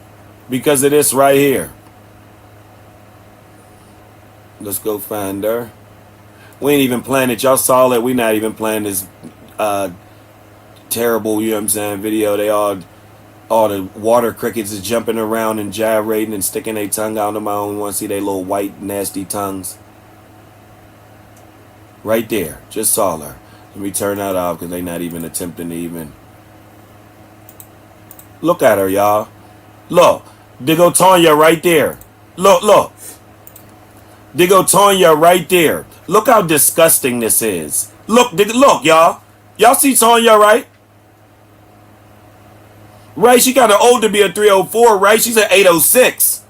[SPEAKER 3] Because of this right here. Let's go find her. We ain't even playing it. Y'all saw it. We not even playing this terrible, you know what I'm saying, video. They all the water crickets is jumping around and gyrating and sticking their tongue out of my own. Want to see their little white nasty tongues. Right there. Just saw her. Let me turn that off because they not even attempting to even. Look at her, y'all. Look. Diggo Tonya right there. Look. Diggo Tonya right there. Look how disgusting this is. Look, y'all. Y'all see Tonya, right? Right, she got an old to be a 304, right? She's an 806.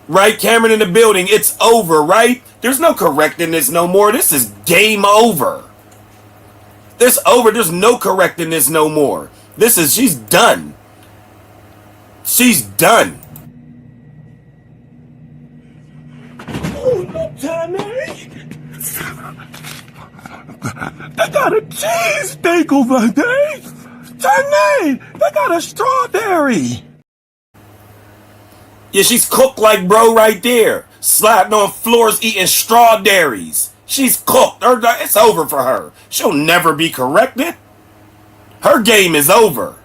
[SPEAKER 3] Right, Cameron in the building. It's over, right? There's no correcting this no more. This is game over. It's over. There's no correcting this no more. She's done. She's done.
[SPEAKER 5] Oh, look, Tommy. They got a cheesesteak over there. Tommy, they got a strawberry.
[SPEAKER 3] Yeah, she's cooked like bro right there. Slapping on floors eating strawberries. She's cooked. It's over for her. She'll never be corrected. Her game is over.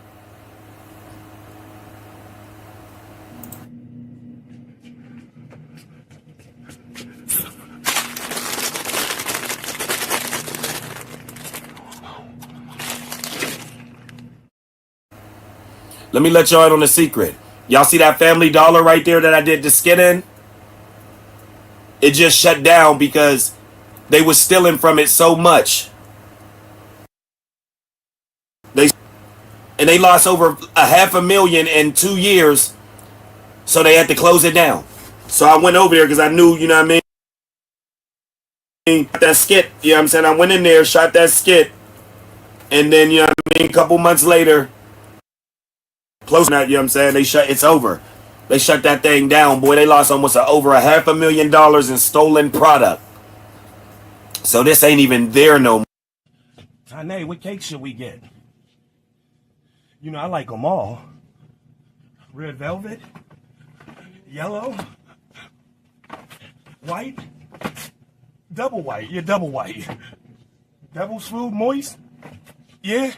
[SPEAKER 3] Let me let y'all in on a secret. Y'all see that Family Dollar right there that I did the skit in? It just shut down because they was stealing from it so much. They lost over $500,000 in 2 years, so they had to close it down. So I went over there because I knew, you know what I mean? That skit, you know what I'm saying? I went in there, shot that skit, and then, you know what I mean, a couple months later, closing that, you know what I'm saying? It's over. They shut that thing down, boy. They lost almost over $500,000 in stolen product. So this ain't even there no more.
[SPEAKER 5] Tane, what cake should we get? You know, I like them all. Red velvet, yellow, white, double white. Yeah, double white. Double smooth, moist. Yeah?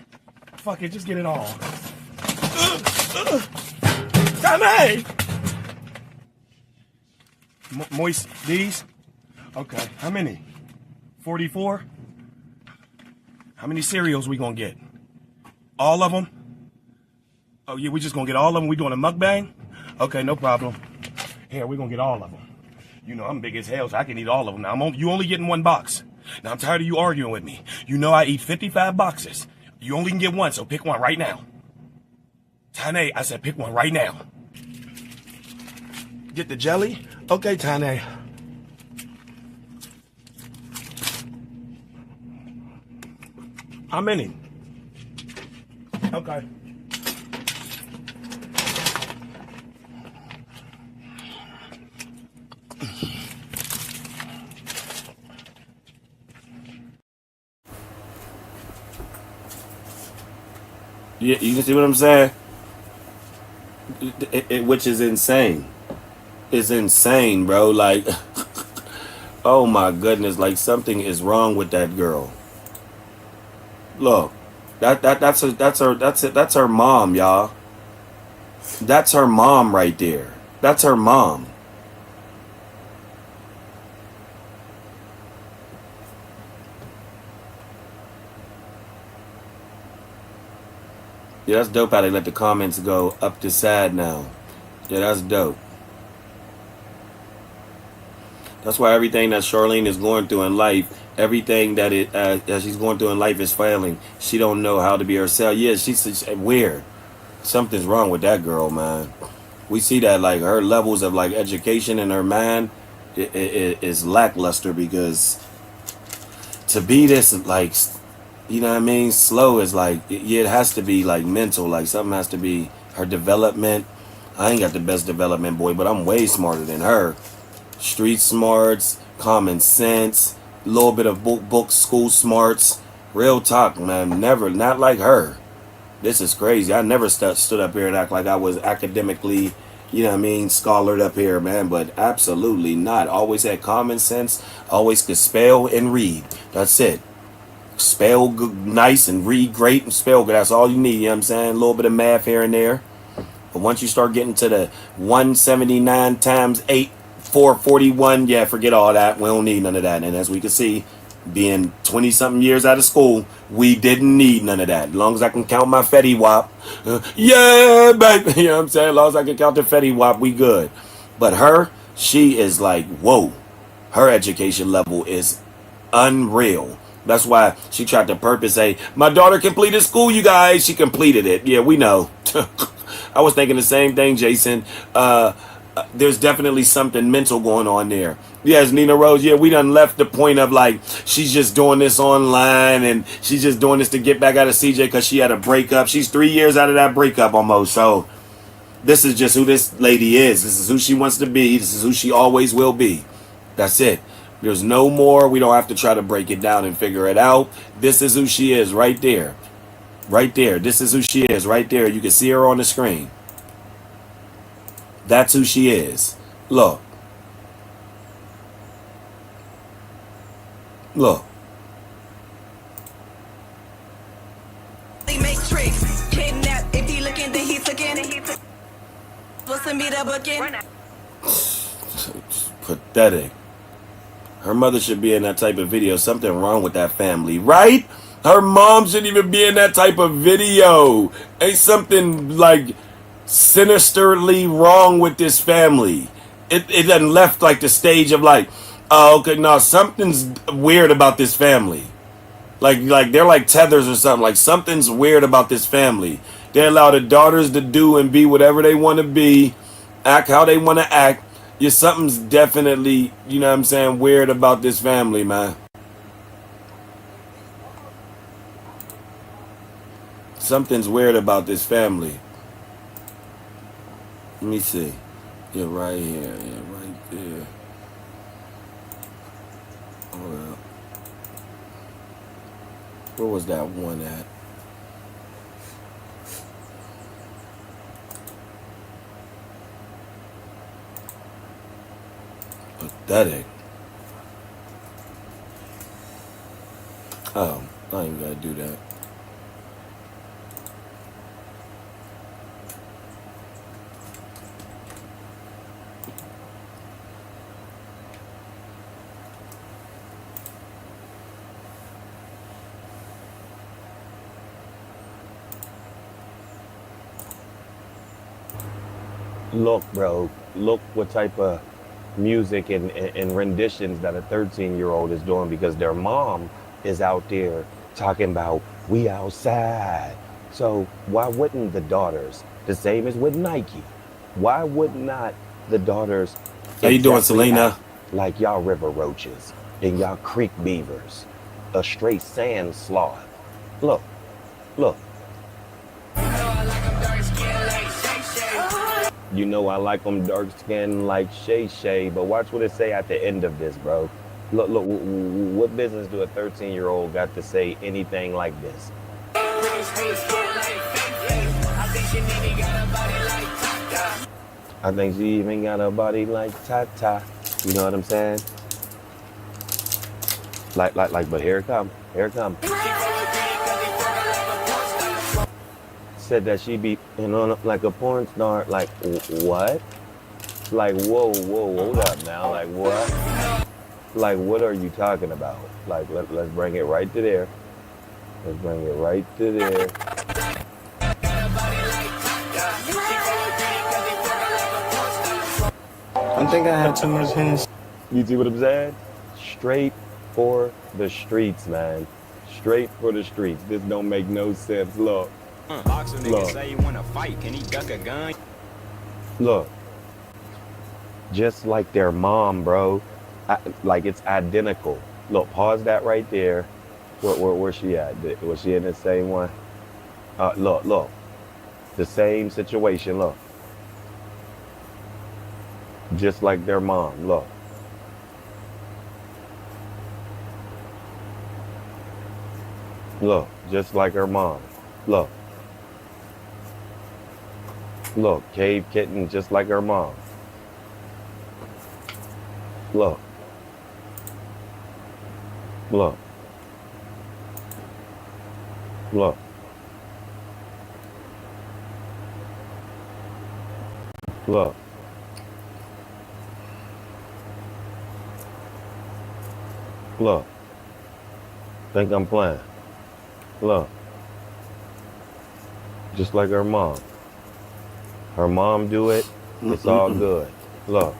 [SPEAKER 5] Fuck it, just get it all. Tane! Moist, these? Okay, how many? 44?
[SPEAKER 3] How many cereals we gonna get? All of them? Oh yeah, we just gonna get all of them. We doing a mukbang? Okay, no problem. Here, we gonna get all of them. You know I'm big as hell, so I can eat all of them. Now you only getting one box. Now I'm tired of you arguing with me. You know I eat 55 boxes. You only can get one, so pick one right now. Tane, I said pick one right now. Get the jelly? Okay, Tane. How many? Okay. Yeah, you can see what I'm saying? Which is insane. It's insane, bro. Like, oh my goodness, like something is wrong with that girl. Look, that's her mom, y'all. That's her mom right there. That's her mom. Yeah, that's dope how they let the comments go up to sad now. Yeah, that's dope. That's why everything that Charlene is going through in life, everything that she's going through in life is failing. She don't know how to be herself. Yeah, she's weird. Something's wrong with that girl, man. We see that like her levels of like education in her mind is lackluster, because to be this like, you know what I mean, slow is like, yeah, it has to be like mental, like something has to be her development. I ain't got the best development, boy, but I'm way smarter than her. Street smarts, common sense, a little bit of book school smarts. Real talk, man. Never, not like her. This is crazy. I never stood up here and act like I was academically, you know what I mean, scholared up here, man. But absolutely not. Always had common sense. Always could spell and read. That's it. Spell good, nice, and read great and spell good. That's all you need, you know what I'm saying? A little bit of math here and there. But once you start getting to the 179 times 8, 441, yeah, forget all that. We don't need none of that. And as we can see, being 20-something years out of school, we didn't need none of that. As long as I can count my Fetty Wap, yeah, baby, you know what I'm saying? As long as I can count the Fetty Wap, we good. But her, she is like, whoa. Her education level is unreal. That's why she tried to purpose say, my daughter completed school, you guys. She completed it. Yeah, we know. I was thinking the same thing, Jason. There's definitely something mental going on there. Yes, Nina Rose, yeah, we done left the point of like, she's just doing this online and she's just doing this to get back out of CJ because she had a breakup. She's 3 years out of that breakup almost. So this is just who this lady is. This is who she wants to be. This is who she always will be. That's it. There's no more. We don't have to try to break it down and figure it out. This is who she is right there. Right there. This is who she is right there. You can see her on the screen. That's who she is. Look. Look.
[SPEAKER 9] Matrix, kidnap. If he looking, then he's looking. What's to me the booking?
[SPEAKER 3] Pathetic. Her mother should be in that type of video. Something wrong with that family, right? Her mom shouldn't even be in that type of video. Ain't something like sinisterly wrong with this family. It done left like the stage of like, oh, okay, no, something's weird about this family. Like they're like tethers or something. Like something's weird about this family. They allow the daughters to do and be whatever they want to be, act how they want to act. Yeah, something's definitely, you know what I'm saying, weird about this family, man. Something's weird about this family. Let me see. Yeah, right here. Yeah, right there. Hold up. Where was that one at? Pathetic. Oh, I ain't gotta do that. Look, bro, look what type of music and renditions that a 13-year-old is doing because their mom is out there talking about we outside. So why wouldn't the daughters, the same as with Nike, why would not the daughters How you doing, exactly Selena? act like y'all river roaches and y'all creek beavers, a straight sand sloth? Look, look. You know I like them dark skinned like Shay Shay, but watch what it say at the end of this, bro. Look, look, what business do a 13-year-old got to say anything like this? I think she even got a body like Tata. You know what I'm saying? But here it come, here it come. Said that she be, you know, like a porn star. Like what? Like whoa, hold up now. Like what? Like what are you talking about? Like let's bring it right to there. Let's bring it right to there.
[SPEAKER 10] I think I had too much Hennessy.
[SPEAKER 3] You see what I'm saying? Straight for the streets, man. Straight for the streets. This don't make no sense. Look.
[SPEAKER 10] Boxer nigga
[SPEAKER 3] Look.
[SPEAKER 10] say he wanna fight. Can he duck a gun?
[SPEAKER 3] Look. Just like their mom, bro. Like it's identical. Look, pause that right there. Where's she at? Was she in the same one? Look. The same situation, look. Just like their mom, look. Look, just like her mom. Look. Look, cave kitten just like her mom. Look. Look. Look. Look. Look. Think I'm playing. Look. Just like her mom. Her mom do it, it's all good. Look.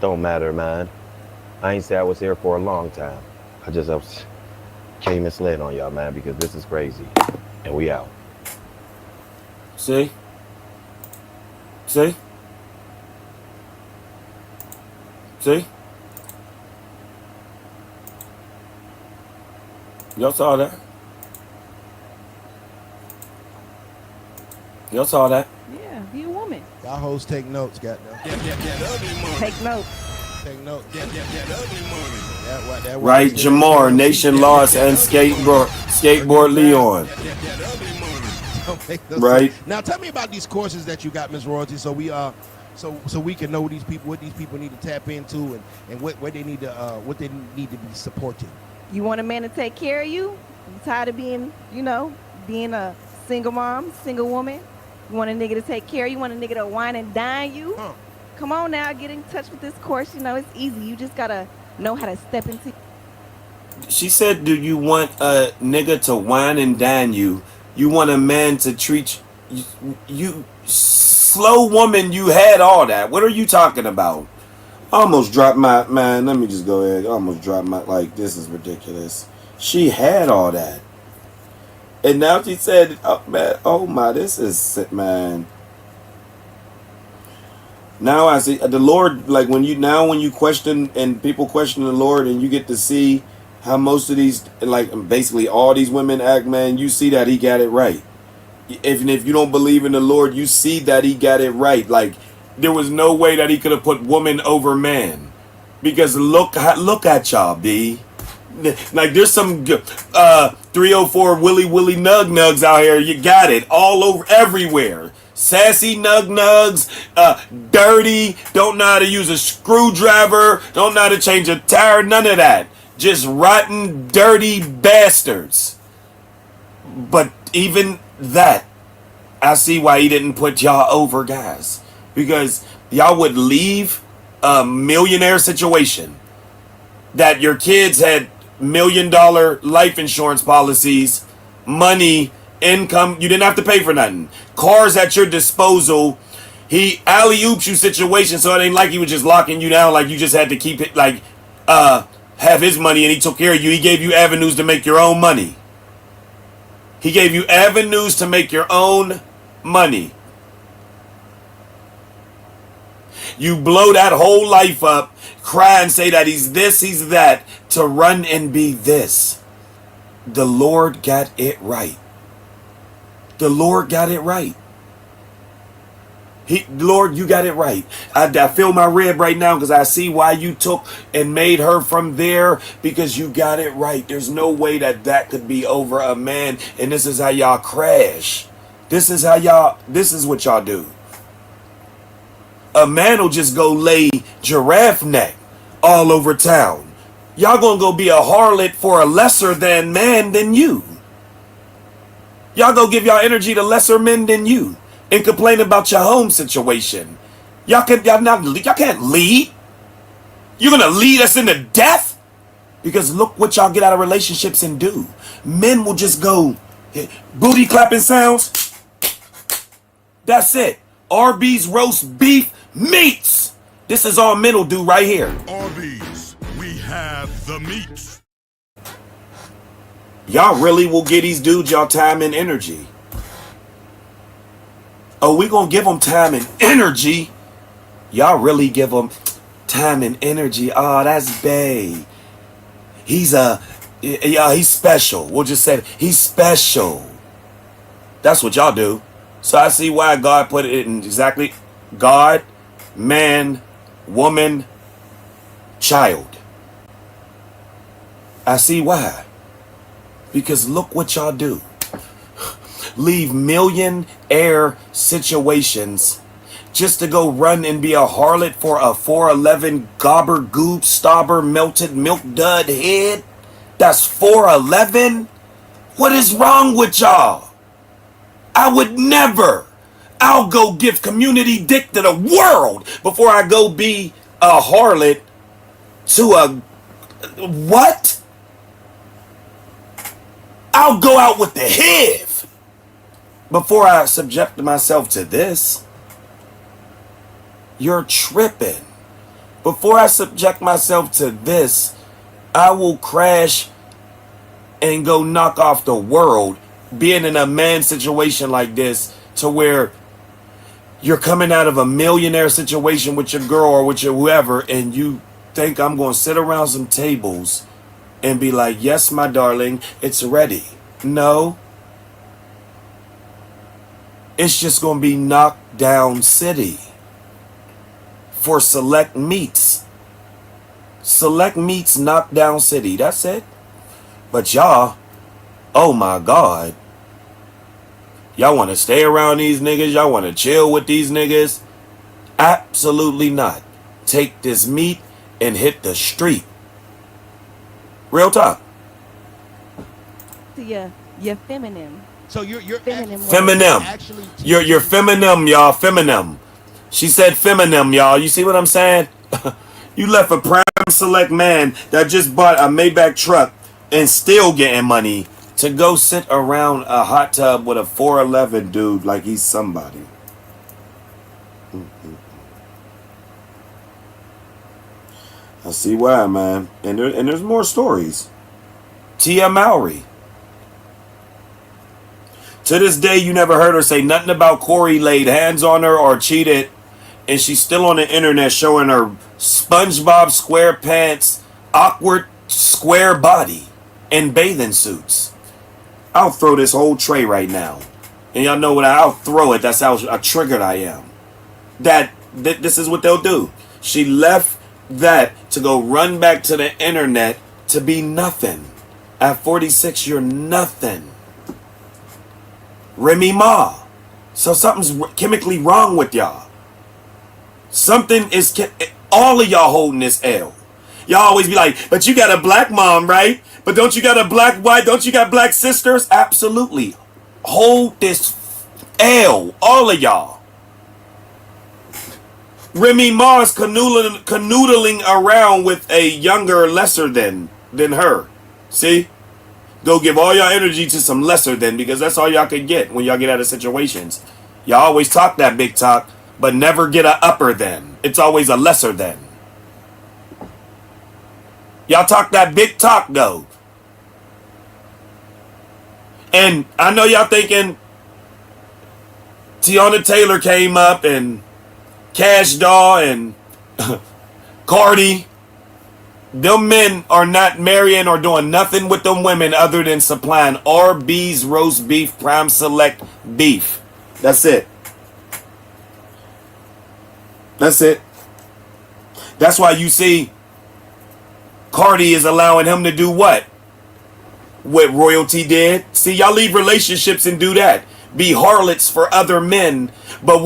[SPEAKER 3] Don't matter, man. I ain't say I was here for a long time. I came and slid on y'all, man, because this is crazy. And we out. See? See? See? Y'all saw that? Y'all saw that?
[SPEAKER 6] Yeah, be a woman.
[SPEAKER 8] Y'all hoes take notes, goddamn.
[SPEAKER 6] Take notes.
[SPEAKER 8] Take notes.
[SPEAKER 3] Right, Jamar, Nation Lost, and Skateboard Leon. Right.
[SPEAKER 8] Now tell me about these courses that you got, Miss Royalty, so we can know these people, what these people need to tap into, and what they need to be supported.
[SPEAKER 6] You want a man to take care of you? You tired of being a single mom, single woman? You want a nigga to take care of you? You want a nigga to wine and dine you? Come on now, get in touch with this course. You know, it's easy. You just gotta know how to step into.
[SPEAKER 3] She said, do you want a nigga to wine and dine you? You want a man to treat you slow woman, you had all that. What are you talking about? I almost dropped my, man, let me just go ahead. I almost dropped my, like, this is ridiculous. She had all that. And now she said, oh, man, oh my, this is, man. Now I see, the Lord, like when you question, and people question the Lord, and you get to see how most of these, like basically all these women act, man, you see that he got it right. If you don't believe in the Lord, you see that he got it right. Like, there was no way that he could have put woman over man, because look at y'all, B. Like there's some 304 willy nugs out here. You got it all over everywhere. Sassy nugs, dirty, don't know how to use a screwdriver, don't know how to change a tire, none of that. Just rotten, dirty bastards. But even that, I see why he didn't put y'all over, guys. Because y'all would leave a millionaire situation that your kids had $1 million life insurance policies, money income. You didn't have to pay for nothing. Cars at your disposal. He alley-oops you situation, so it ain't like he was just locking you down, like you just had to keep it, like, have his money and he took care of you. He gave you avenues to make your own money. He gave you avenues to make your own money. You blow that whole life up, cry and say that he's this, he's that, to run and be this. The Lord got it right. The Lord got it right. Lord, you got it right. I feel my rib right now because I see why you took and made her from there, because you got it right. There's no way that could be over a man, and this is how y'all crash. This is what y'all do. A man will just go lay giraffe neck all over town. Y'all gonna go be a harlot for a lesser than man than you. Y'all go give y'all energy to lesser men than you and complain about your home situation. Y'all can't lead. You're gonna lead us into death? Because look what y'all get out of relationships and do. Men will just go booty clapping sounds. That's it. Arby's roast beef meats. This is all men will do right here.
[SPEAKER 2] Arby's, we have the meats.
[SPEAKER 3] Y'all really will give these dudes y'all time and energy. Oh, we gonna give them time and energy. Y'all really give them time and energy. Oh, that's bae. He's special. We'll just say he's special. That's what y'all do. So I see why God put it in exactly God, man, woman, child. I see why. Because look what y'all do. Leave millionaire situations just to go run and be a harlot for a 4'11" gobber goop stobber melted milk dud head. That's 4'11". What is wrong with y'all? I would never. I'll go give community dick to the world before I go be a harlot to a what? I'll go out with the HIV before I subject myself to this. You're tripping. Before I subject myself to this, I will crash and go knock off the world being in a man situation like this, to where you're coming out of a millionaire situation with your girl or with your whoever, and you think I'm going to sit around some tables and be like, yes, my darling, it's ready. No. It's just going to be knockdown city for select meats. Select meats, knockdown city. That's it. But y'all, oh my God. Y'all want to stay around these niggas? Y'all want to chill with these niggas? Absolutely not. Take this meat and hit the street. Real talk.
[SPEAKER 6] You're feminine.
[SPEAKER 8] So you're
[SPEAKER 3] feminine.
[SPEAKER 8] Actually
[SPEAKER 3] you're feminine, y'all. Feminine. She said feminine, y'all. You see what I'm saying? You left a prime select man that just bought a Maybach truck and still getting money to go sit around a hot tub with a 4'11" dude like he's somebody. I see why, man. And there's more stories. Tia Mowry. To this day, you never heard her say nothing about Corey laid hands on her or cheated, and she's still on the internet showing her SpongeBob SquarePants awkward square body in bathing suits. I'll throw this whole tray right now, and y'all know what I'll throw it. That's how triggered I am. This is what they'll do. She left that to go run back to the internet to be nothing. At 46, you're nothing. Remy Ma. So something's chemically wrong with y'all. Something is... all of y'all holding this L. Y'all always be like, but you got a black mom, right? But don't you got a black wife? Don't you got black sisters? Absolutely. Hold this L. All of y'all. Remy Ma's canoodling around with a younger, lesser than her. See? go give all your energy to some lesser than, because that's all y'all can get when y'all get out of situations. Y'all always talk that big talk, but never get a upper than. It's always a lesser than. Y'all talk that big talk though. And I know y'all thinking Tiana Taylor came up and Cash Doll and Cardi. Them men are not marrying or doing nothing with them women other than supplying Arby's roast beef, prime select beef. That's it. That's it. That's why you see Cardi is allowing him to do what Royalty did. See, y'all leave relationships and do that. Be harlots for other men, but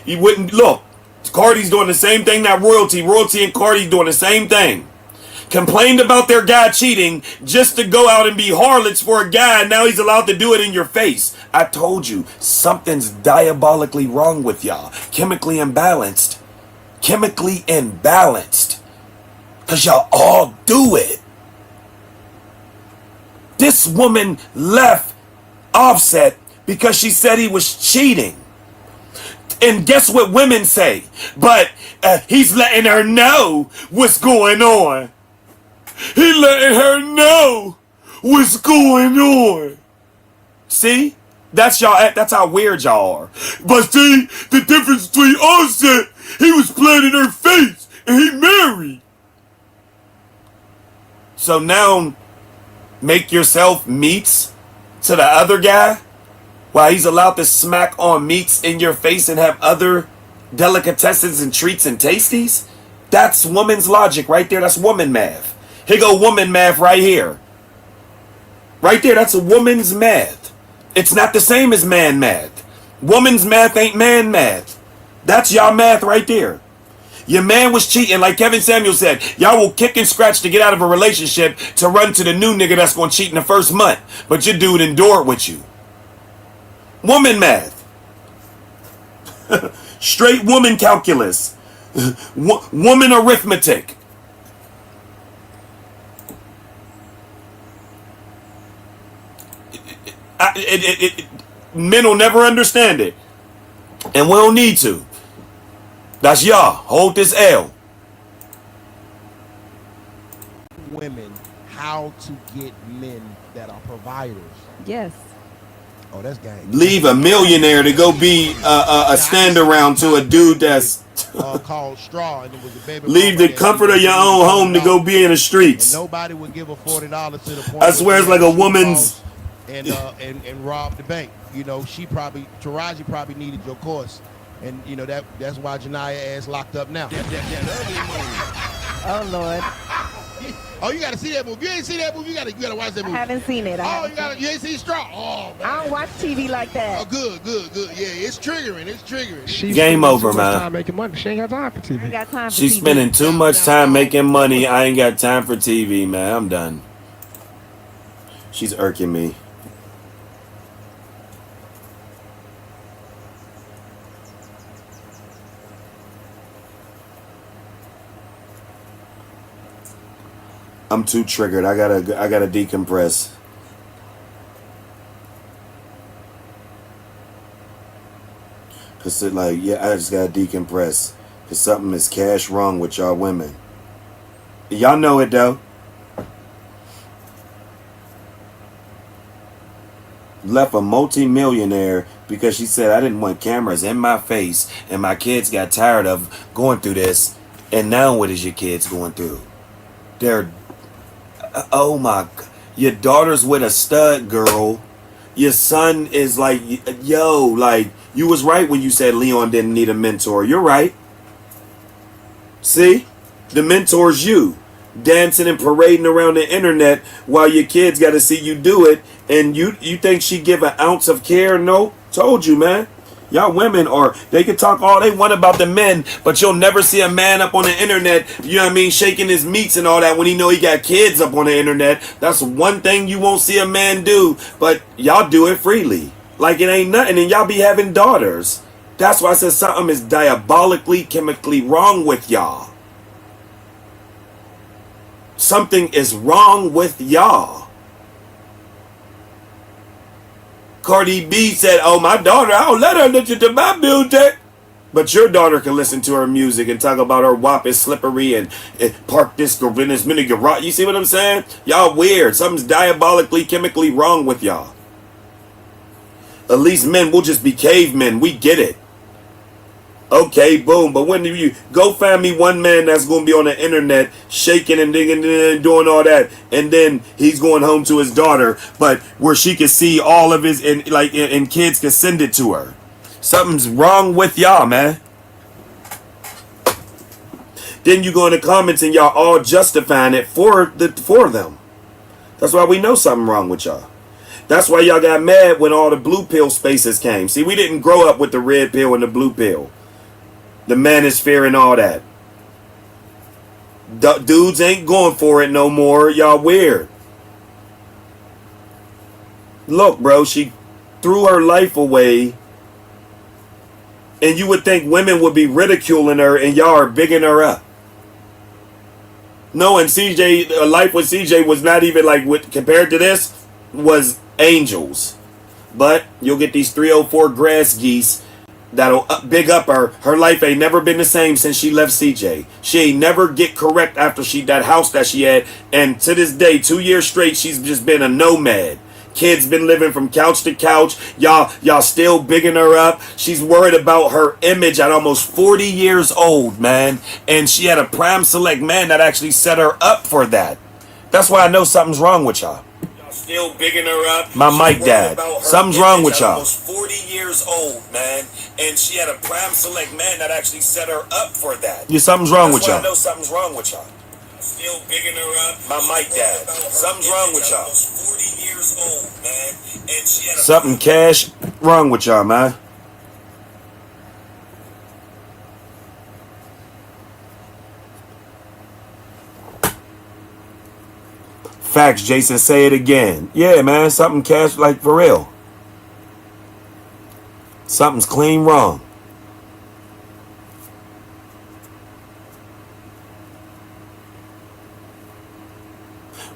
[SPEAKER 3] you wouldn't look. Cardi's doing the same thing that Royalty and Cardi doing the same thing. Complained about their guy cheating just to go out and be harlots for a guy, and now he's allowed to do it in your face. I told you, something's diabolically wrong with y'all. Chemically imbalanced. Chemically imbalanced. Because y'all all do it. This woman left Offset because she said he was cheating. And guess what women say? But he's letting her know what's going on. He letting her know what's going on. See? That's y'all. That's how weird y'all are. But see, the difference between Offset, he was playing in her face and he married. So now make yourself meats to the other guy while he's allowed to smack on meats in your face and have other delicatessens and treats and tasties? That's woman's logic right there. That's woman math. Here go woman math right here. Right there, that's a woman's math. It's not the same as man math. Woman's math ain't man math. That's y'all math right there. Your man was cheating, like Kevin Samuel said. Y'all will kick and scratch to get out of a relationship to run to the new nigga that's going to cheat in the first month. But your dude endured with you. Woman math. Straight woman calculus. Woman arithmetic. Men will never understand it. And we don't need to. That's y'all. Hold this L.
[SPEAKER 8] Women how to get men that are providers.
[SPEAKER 6] Yes.
[SPEAKER 8] Oh, that's gang.
[SPEAKER 3] Leave a millionaire to go be a stand around to a dude that's
[SPEAKER 8] called Straw, and it was a baby.
[SPEAKER 3] Leave the comfort of your own home to go be in the streets.
[SPEAKER 8] And nobody would give her $40 to the point.
[SPEAKER 3] I swear it's like a woman's.
[SPEAKER 8] And rob the bank. You know, Taraji probably needed your course. And you know that's why Janiyah ass locked up now.
[SPEAKER 6] Oh Lord.
[SPEAKER 8] Oh, you gotta see that movie. You ain't see that movie. You gotta watch that movie.
[SPEAKER 6] I haven't seen it.
[SPEAKER 8] You ain't seen Straw. Oh man.
[SPEAKER 6] I don't watch TV like that.
[SPEAKER 8] Oh, good. Yeah, it's triggering.
[SPEAKER 5] She's
[SPEAKER 3] Game over,
[SPEAKER 5] too much
[SPEAKER 3] man.
[SPEAKER 5] time making money. She ain't got time for TV.
[SPEAKER 6] I ain't got time for
[SPEAKER 3] She's
[SPEAKER 6] TV.
[SPEAKER 3] spending too much time making money. I ain't got time for TV, man. I'm done. She's irking me. I'm too triggered. I gotta decompress. Cause I just gotta decompress. Cause something is cash wrong with y'all women. Y'all know it though. Left a multi-millionaire because she said I didn't want cameras in my face, and my kids got tired of going through this. And now what is your kids going through? They're oh my, your daughter's with a stud girl. Your son is like, yo, like, you was right when you said Leon didn't need a mentor. You're right. See? The mentor's you. Dancing and parading around the internet while your kids got to see you do it. And you think she give an ounce of care? No. Told you, man. Y'all women they can talk all they want about the men, but you'll never see a man up on the internet, you know what I mean, shaking his meats and all that when he know he got kids up on the internet. That's one thing you won't see a man do, but y'all do it freely. Like it ain't nothing, and y'all be having daughters. That's why I said something is diabolically, chemically wrong with y'all. Something is wrong with y'all. Cardi B said, oh, my daughter, I don't let her listen to my music. But your daughter can listen to her music and talk about her WAP is slippery and park this in this mini garage. You see what I'm saying? Y'all weird. Something's diabolically, chemically wrong with y'all. At least men will just be cavemen. We get it. Okay, boom. But when do you go find me one man that's going to be on the internet shaking and digging and doing all that, and then he's going home to his daughter, but where she can see all of his and kids can send it to her. Something's wrong with y'all, man. Then you go in the comments and y'all all justifying it for them. That's why we know something wrong with y'all. That's why y'all got mad when all the blue pill spaces came. See, we didn't grow up with the red pill and the blue pill. The manosphere and all that. Dudes ain't going for it no more. Y'all weird. Look, bro, she threw her life away. And you would think women would be ridiculing her, and y'all are bigging her up. No, and CJ, a life with CJ was not even like, compared to this, was angels. But you'll get these 304 grass geese that'll big up her. Her life ain't never been the same since she left CJ. She ain't never get correct after that house that she had. And to this day, 2 years straight, she's just been a nomad. Kids been living from couch to couch. Y'all still bigging her up. She's worried about her image at almost 40 years old, man. And she had a prime select man that actually set her up for that. That's why I know something's wrong with y'all. Y'all still bigging her up. My mic dad. Something's wrong with y'all. Almost 40 years old, man. And she had a prime select man that actually set her up for that. Yeah, something's wrong with y'all. I know something's wrong with y'all. Still bigging her up. My mic dad. Something's wrong with y'all. 40 years old, man. And she had something cash wrong with y'all, man. Facts, Jason. Say it again. Yeah, man. Something cash, like for real. Something's clean wrong.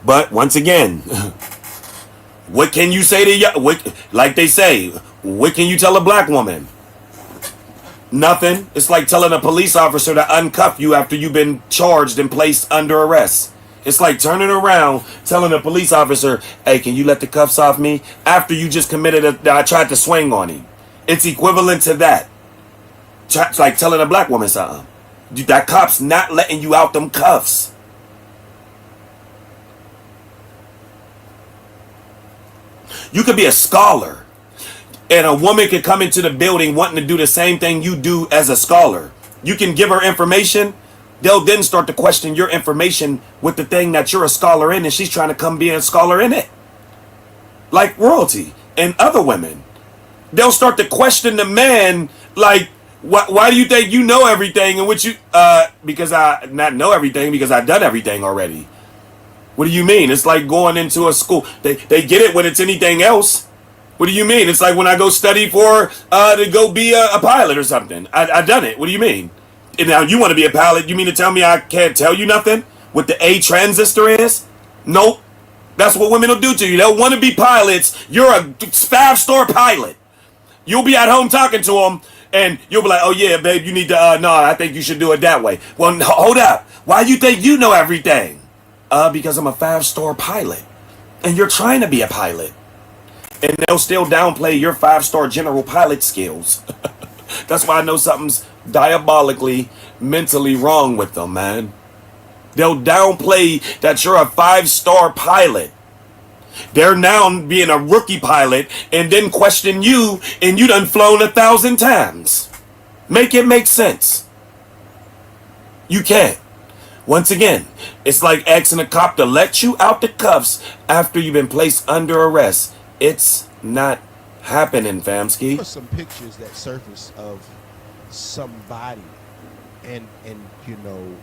[SPEAKER 3] But once again, what can you say to like they say, what can you tell a black woman? Nothing. It's like telling a police officer to uncuff you after you've been charged and placed under arrest. It's like turning around, telling a police officer, hey, can you let the cuffs off me? After you just committed I tried to swing on him. It's equivalent to that. It's like telling a black woman something. That cop's not letting you out them cuffs. You could be a scholar, and a woman could come into the building wanting to do the same thing you do as a scholar. You can give her information. They'll then start to question your information with the thing that you're a scholar in, and she's trying to come be a scholar in it. Like royalty and other women. They'll start to question the man, like, why do you think you know everything? And what you, because I not know everything, because I've done everything already. What do you mean? It's like going into a school. They get it when it's anything else. What do you mean? It's like when I go study for, to go be a pilot or something. I done it. What do you mean? And now you want to be a pilot. You mean to tell me I can't tell you nothing? What the A transistor is? Nope. That's what women will do to you. They'll want to be pilots. You're a 5-star pilot. You'll be at home talking to them, and you'll be like, oh yeah, babe, you need to, no, I think you should do it that way. Well, no, hold up. Why do you think you know everything? Because I'm a 5-star pilot. And you're trying to be a pilot. And they'll still downplay your 5-star general pilot skills. That's why I know something's diabolically, mentally wrong with them, man. They'll downplay that you're a 5-star pilot. They're now being a rookie pilot and then question you, and you done flown 1,000 times. Make it make sense. You can't. Once again, it's like asking a cop to let you out the cuffs after you've been placed under arrest. It's not happening, famski.
[SPEAKER 8] There were some pictures that surfaced of somebody, and you know,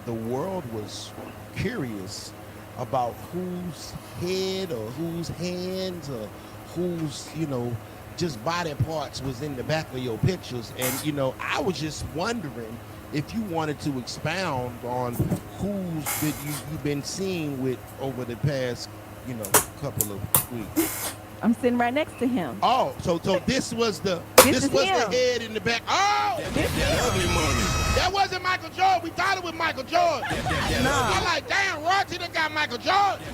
[SPEAKER 8] the world was curious about whose head or whose hands or whose, you know, just body parts was in the back of your pictures. And, you know, I was just wondering if you wanted to expound on who's that you've been seeing with over the past, you know, couple of weeks.
[SPEAKER 6] I'm sitting right next to him.
[SPEAKER 8] Oh, so this was the
[SPEAKER 6] This is
[SPEAKER 8] was
[SPEAKER 6] him.
[SPEAKER 8] the head in the back. Oh, that wasn't Michael Jordan. We thought it was Michael Jordan. I'm like, damn, Roger done got Michael Jordan.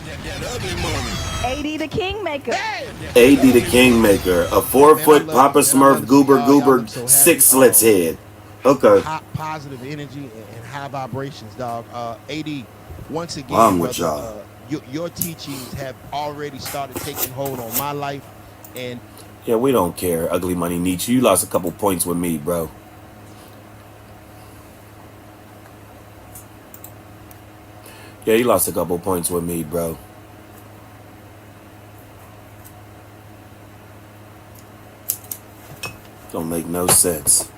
[SPEAKER 6] AD the kingmaker.
[SPEAKER 8] Hey.
[SPEAKER 3] AD the kingmaker, a 4-foot Papa Smurf goober 6 slits head. Okay.
[SPEAKER 8] Hot, positive energy and high vibrations, dog. AD, once again,
[SPEAKER 3] Wrong with y'all.
[SPEAKER 8] Your teachings have already started taking hold on my life, and
[SPEAKER 3] Yeah, we don't care, Ugly Money Nietzsche. You lost a couple points with me, bro. Yeah, you lost a couple points with me, bro. Don't make no sense.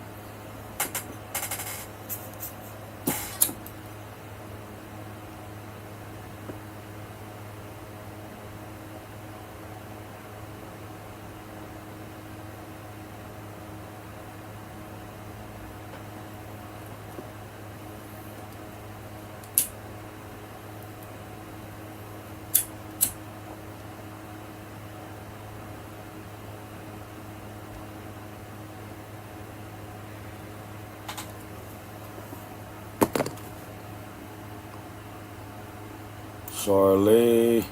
[SPEAKER 3] Charlie.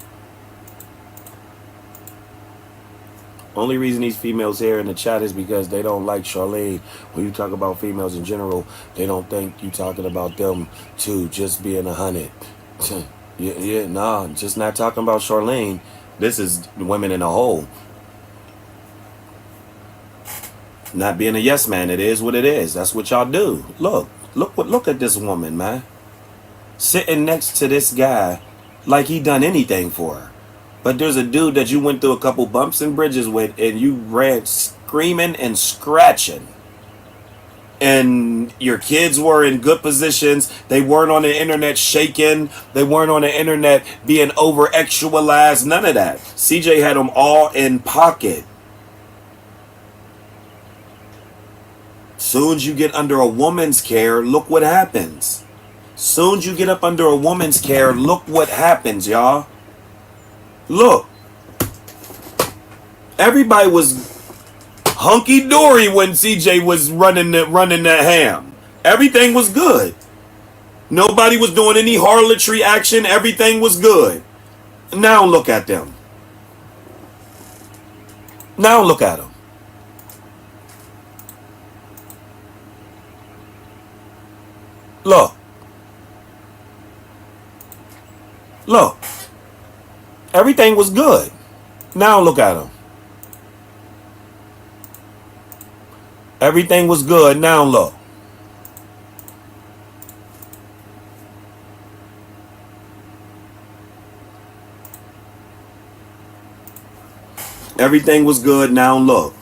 [SPEAKER 3] Only reason these females here in the chat is because they don't like Charlene. When you talk about females in general, they don't think you talking about them too, just being 100. Nah, just not talking about Charlene. This is women in a whole. Not being a yes man, it is what it is. That's what y'all do. Look at this woman, man. Sitting next to this guy like he done anything for her. But there's a dude that you went through a couple bumps and bridges with, and you ran screaming and scratching. And your kids were in good positions. They weren't on the internet shaking. They weren't on the internet being over-actualized. None of that. CJ had them all in pocket. Soon as you get under a woman's care, look what happens. Soon as you get up under a woman's care, look what happens, y'all. Look. Everybody was hunky-dory when CJ was running that ham. Everything was good. Nobody was doing any harlotry action. Everything was good. Now look at them. Now look at them. Look. Look. Everything was good. Now look at them. Everything was good. Now look. Everything was good. Now look.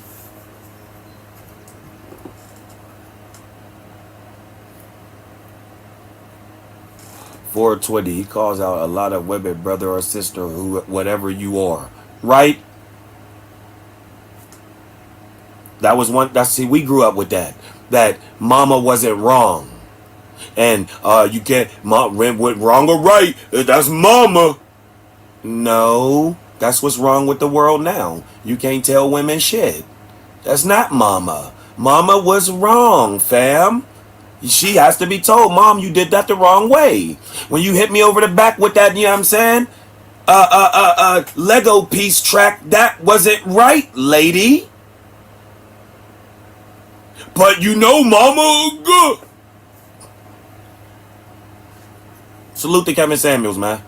[SPEAKER 3] .420. He calls out a lot of women, brother or sister, who, whatever you are, right? That was one. See, we grew up with that. That mama wasn't wrong, and you can't. Mom went wrong or right. That's mama. No, that's what's wrong with the world now. You can't tell women shit. That's not mama. Mama was wrong, fam. She has to be told, Mom, you did that the wrong way. When you hit me over the back with that, you know what I'm saying? Lego piece track, that wasn't right, lady. But you know, Mama, good. Salute to Kevin Samuels, man.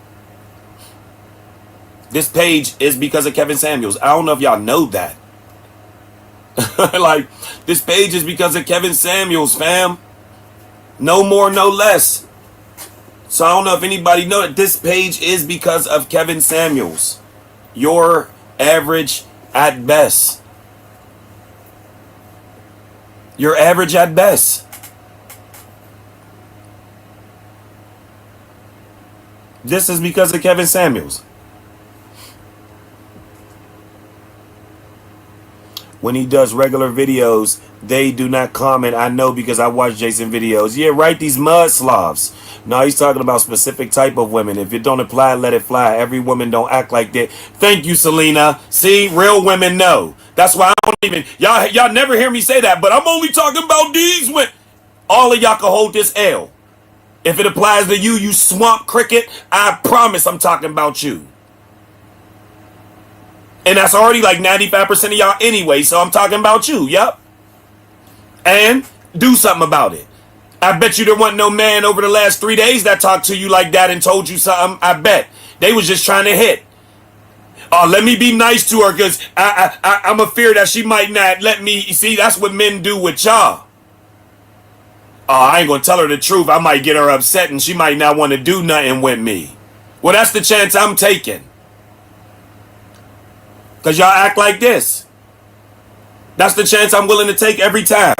[SPEAKER 3] This page is because of Kevin Samuels. I don't know if y'all know that. Like, this page is because of Kevin Samuels, fam. No more, no less. So I don't know if anybody know that this page is because of Kevin Samuels. Your average at best. You're average at best. This is because of Kevin Samuels. when he does regular videos, they do not comment. I know because I watch Jason videos. Yeah, right, these mud slobs. No, he's talking about specific type of women. If it don't apply, let it fly. Every woman don't act like that. Thank you, Selena. See, real women know. That's why I don't even, y'all never hear me say that, but I'm only talking about these women. All of y'all can hold this L. If it applies to you, you swamp cricket, I promise I'm talking about you. And that's already like 95% of y'all anyway, so I'm talking about you, yep. And do something about it. I bet you there wasn't no man over the last 3 days that talked to you like that and told you something. I bet. They was just trying to hit. Oh, let me be nice to her because I'm a fear that she might not let me. See, that's what men do with y'all. Oh, I ain't going to tell her the truth. I might get her upset and she might not want to do nothing with me. Well, that's the chance I'm taking. Because y'all act like this. That's the chance I'm willing to take every time.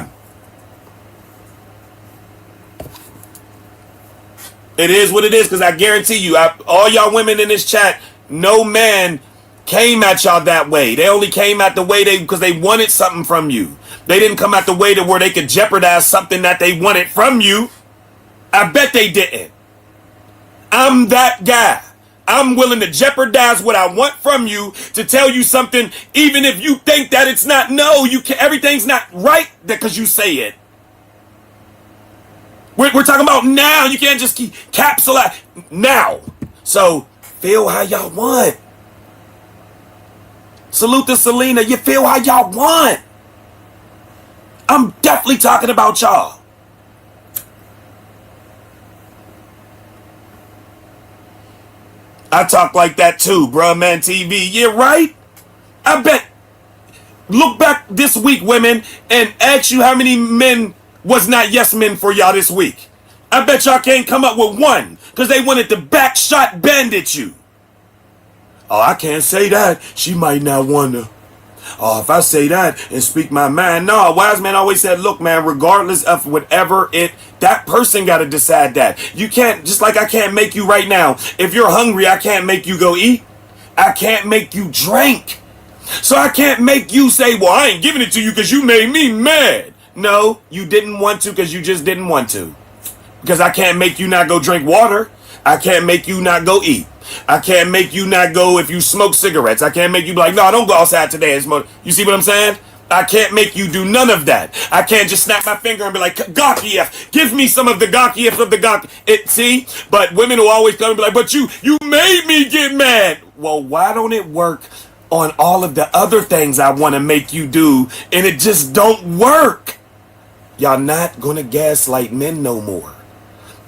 [SPEAKER 3] It is what it is, because I guarantee you, all y'all women in this chat, no man came at y'all that way. They only came at the way because they wanted something from you. They didn't come at the way to where they could jeopardize something that they wanted from you. I bet they didn't. I'm that guy. I'm willing to jeopardize what I want from you to tell you something, even if you think that it's not. No, you can. Everything's not right because you say it. We're talking about now. You can't just keep capsule now. So feel how y'all want. Salute to Selena. You feel how y'all want. I'm definitely talking about y'all. I talk like that too, bruh, man. TV. Yeah, right? I bet. Look back this week, women, and ask you how many men was not yes men for y'all this week. I bet y'all can't come up with one because they wanted to back shot bandit you. Oh, I can't say that. She might not want to. Oh, if I say that and speak my mind. No, wise man always said, look, man, regardless of whatever that person got to decide that. You can't, just like I can't make you right now. If you're hungry, I can't make you go eat. I can't make you drink. So I can't make you say, well, I ain't giving it to you because you made me mad. No, you didn't want to because you just didn't want to. Because I can't make you not go drink water. I can't make you not go eat. I can't make you not go if you smoke cigarettes. I can't make you be like, no, don't go outside today and smoke. You see what I'm saying? I can't make you do none of that. I can't just snap my finger and be like, Gakiev, give me some of the Gakiev of the Gakiev. See? But women will always come and be like, but you made me get mad. Well, why don't it work on all of the other things I want to make you do and it just don't work? Y'all not gonna gaslight men no more.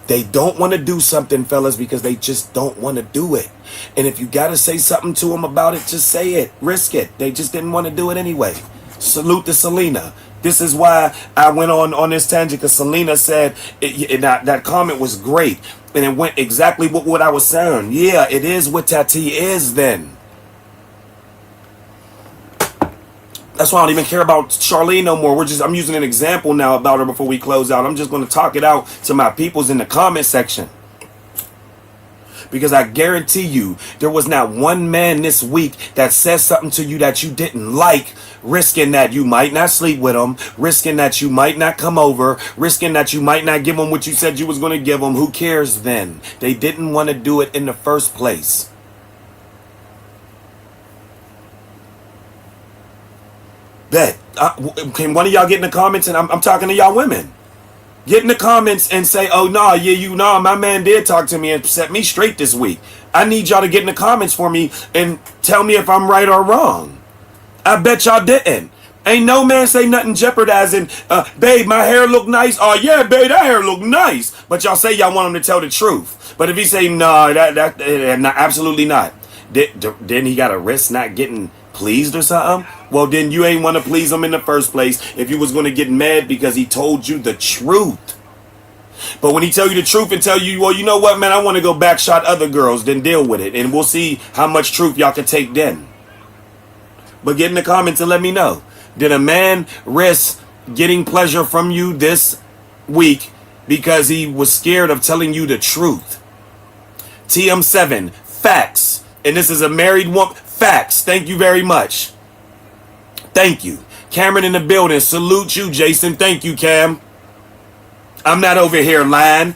[SPEAKER 3] They don't want to do something, fellas, because they just don't want to do it. And if you got to say something to them about it, just say it. Risk it. They just didn't want to do it anyway. Salute to Selena. This is why I went on this tangent, because Selena said that comment was great. And it went exactly with what I was saying. Yeah, it is what Tati is then. That's why I don't even care about Charlene no more. I'm using an example now about her before we close out. I'm just going to talk it out to my peoples in the comment section. Because I guarantee you, there was not one man this week that says something to you that you didn't like, risking that you might not sleep with them, risking that you might not come over, risking that you might not give them what you said you was going to give them. Who cares then? They didn't want to do it in the first place. Bet. Can one of y'all get in the comments, and I'm talking to y'all women. Get in the comments and say, oh, no, yeah, my man did talk to me and set me straight this week. I need y'all to get in the comments for me and tell me if I'm right or wrong. I bet y'all didn't. Ain't no man say nothing jeopardizing, babe, my hair look nice. Oh, yeah, babe, that hair look nice. But y'all say y'all want him to tell the truth. But if he say, no, absolutely not. Then he got a risk not getting pleased or something? Well, then you ain't want to please him in the first place if you was going to get mad because he told you the truth. But when he tell you the truth and tell you, well, you know what, man, I want to go backshot other girls, then deal with it. And we'll see how much truth y'all can take then. But get in the comments and let me know. Did a man risk getting pleasure from you this week because he was scared of telling you the truth? TM7, facts. And this is a married woman. Facts. Thank you very much. Thank you. Cameron in the building. Salute you, Jason. Thank you, Cam. I'm not over here lying.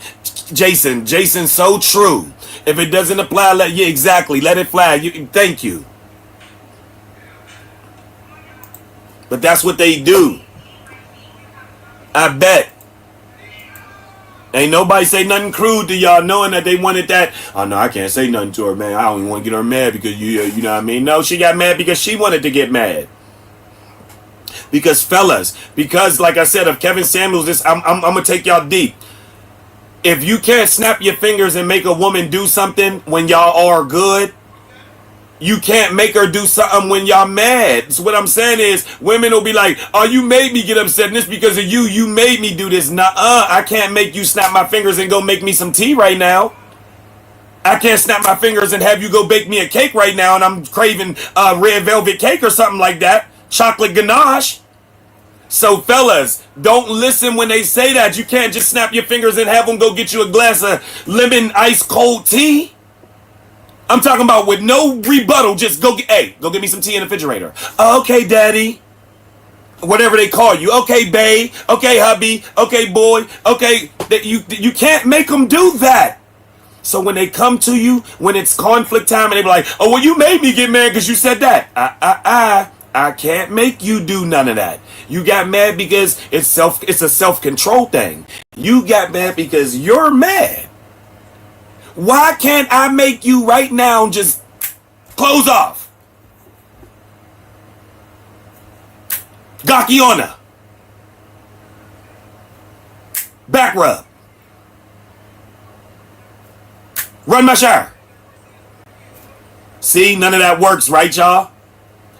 [SPEAKER 3] Jason's so true. If it doesn't apply, exactly. Let it fly. Thank you. But that's what they do. I bet. Ain't nobody say nothing crude to y'all knowing that they wanted that. Oh, no, I can't say nothing to her, man. I don't even want to get her mad because you know what I mean? No, she got mad because she wanted to get mad. Because fellas, like I said, if Kevin Samuels, I'm going to take y'all deep. If you can't snap your fingers and make a woman do something when y'all are good, you can't make her do something when y'all mad. So what I'm saying is, women will be like, oh, you made me get upset, and it's because of you. You made me do this. Nuh-uh, I can't make you snap my fingers and go make me some tea right now. I can't snap my fingers and have you go bake me a cake right now, and I'm craving red velvet cake or something like that. Chocolate ganache. So fellas, don't listen when they say that. You can't just snap your fingers and have them go get you a glass of lemon ice cold tea. I'm talking about with no rebuttal. Just go get me some tea in the refrigerator. Okay, daddy. Whatever they call you. Okay, babe. Okay, hubby. Okay, boy. Okay. You can't make them do that. So when they come to you, when it's conflict time and they be like, oh, well, you made me get mad because you said that. I can't make you do none of that. You got mad because it's a self-control thing. You got mad because you're mad. Why can't I make you right now just close off? Gakiona. Back rub. Run my shower. See, none of that works, right, y'all?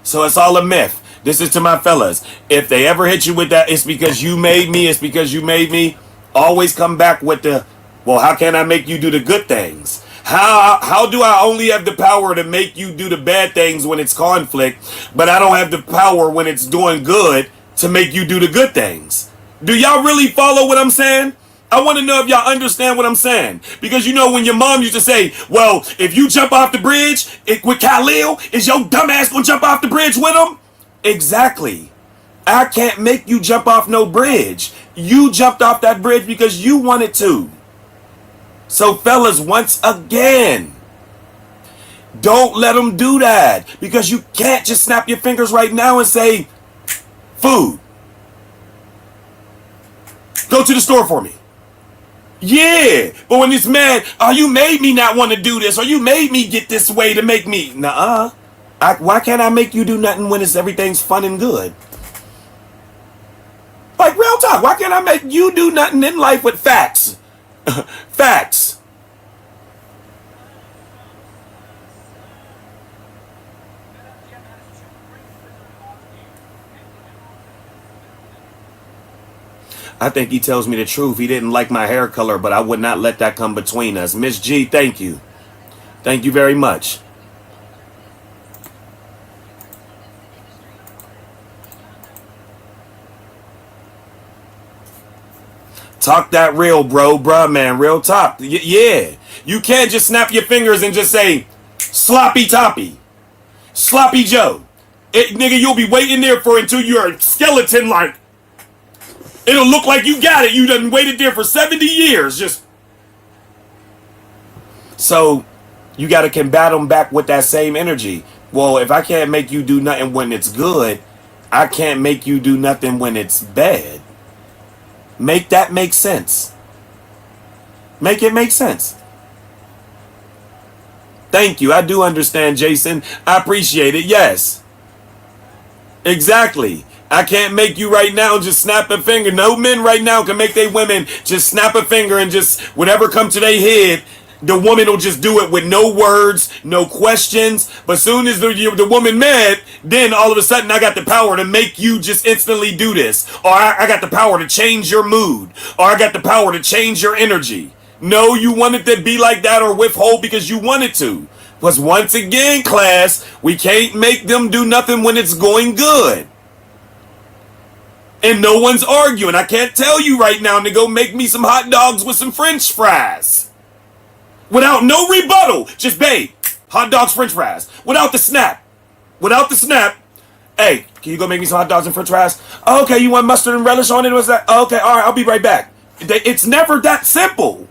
[SPEAKER 3] So it's all a myth. This is to my fellas. If they ever hit you with that, it's because you made me. It's because you made me. Always come back with the, well, how can I make you do the good things? How do I only have the power to make you do the bad things when it's conflict, but I don't have the power when it's doing good to make you do the good things? Do y'all really follow what I'm saying? I want to know if y'all understand what I'm saying. Because you know when your mom used to say, well, if you jump off the bridge with Khalil, is your dumb ass going to jump off the bridge with him? Exactly. I can't make you jump off no bridge. You jumped off that bridge because you wanted to. So fellas, once again, don't let them do that. Because you can't just snap your fingers right now and say, food. Go to the store for me. Yeah, but when it's mad, oh, you made me not want to do this, or you made me get this way to make me. Nuh-uh. Why can't I make you do nothing when everything's fun and good? Like, real talk, why can't I make you do nothing in life with facts? Facts. I think he tells me the truth. He didn't like my hair color, but I would not let that come between us. Miss G, thank you. Thank you very much. Talk that real, bro. Bruh, man. Real talk. Yeah. You can't just snap your fingers and just say, sloppy toppy. Sloppy Joe. Nigga, you'll be waiting there until you're a skeleton like. It'll look like you got it. You done waited there for 70 years. Just. So, you got to combat them back with that same energy. Well, if I can't make you do nothing when it's good, I can't make you do nothing when it's bad. Make that make sense. Make it make sense. Thank you. I do understand, Jason. I appreciate it. Yes. Exactly. I can't make you right now just snap a finger. No men right now can make their women just snap a finger and just whatever come to their head, the woman will just do it with no words, no questions. But soon as the woman mad, then all of a sudden I got the power to make you just instantly do this. Or I got the power to change your mood. Or I got the power to change your energy. No, you wanted to be like that or withhold because you wanted to. Because once again, class, we can't make them do nothing when it's going good. And no one's arguing. I can't tell you right now to go make me some hot dogs with some French fries. Without no rebuttal. Just, babe, hot dogs, French fries. Without the snap. Without the snap. Hey, can you go make me some hot dogs and french fries? Oh, okay, you want mustard and relish on it? What's that? Oh, okay, all right, I'll be right back. It's never that simple.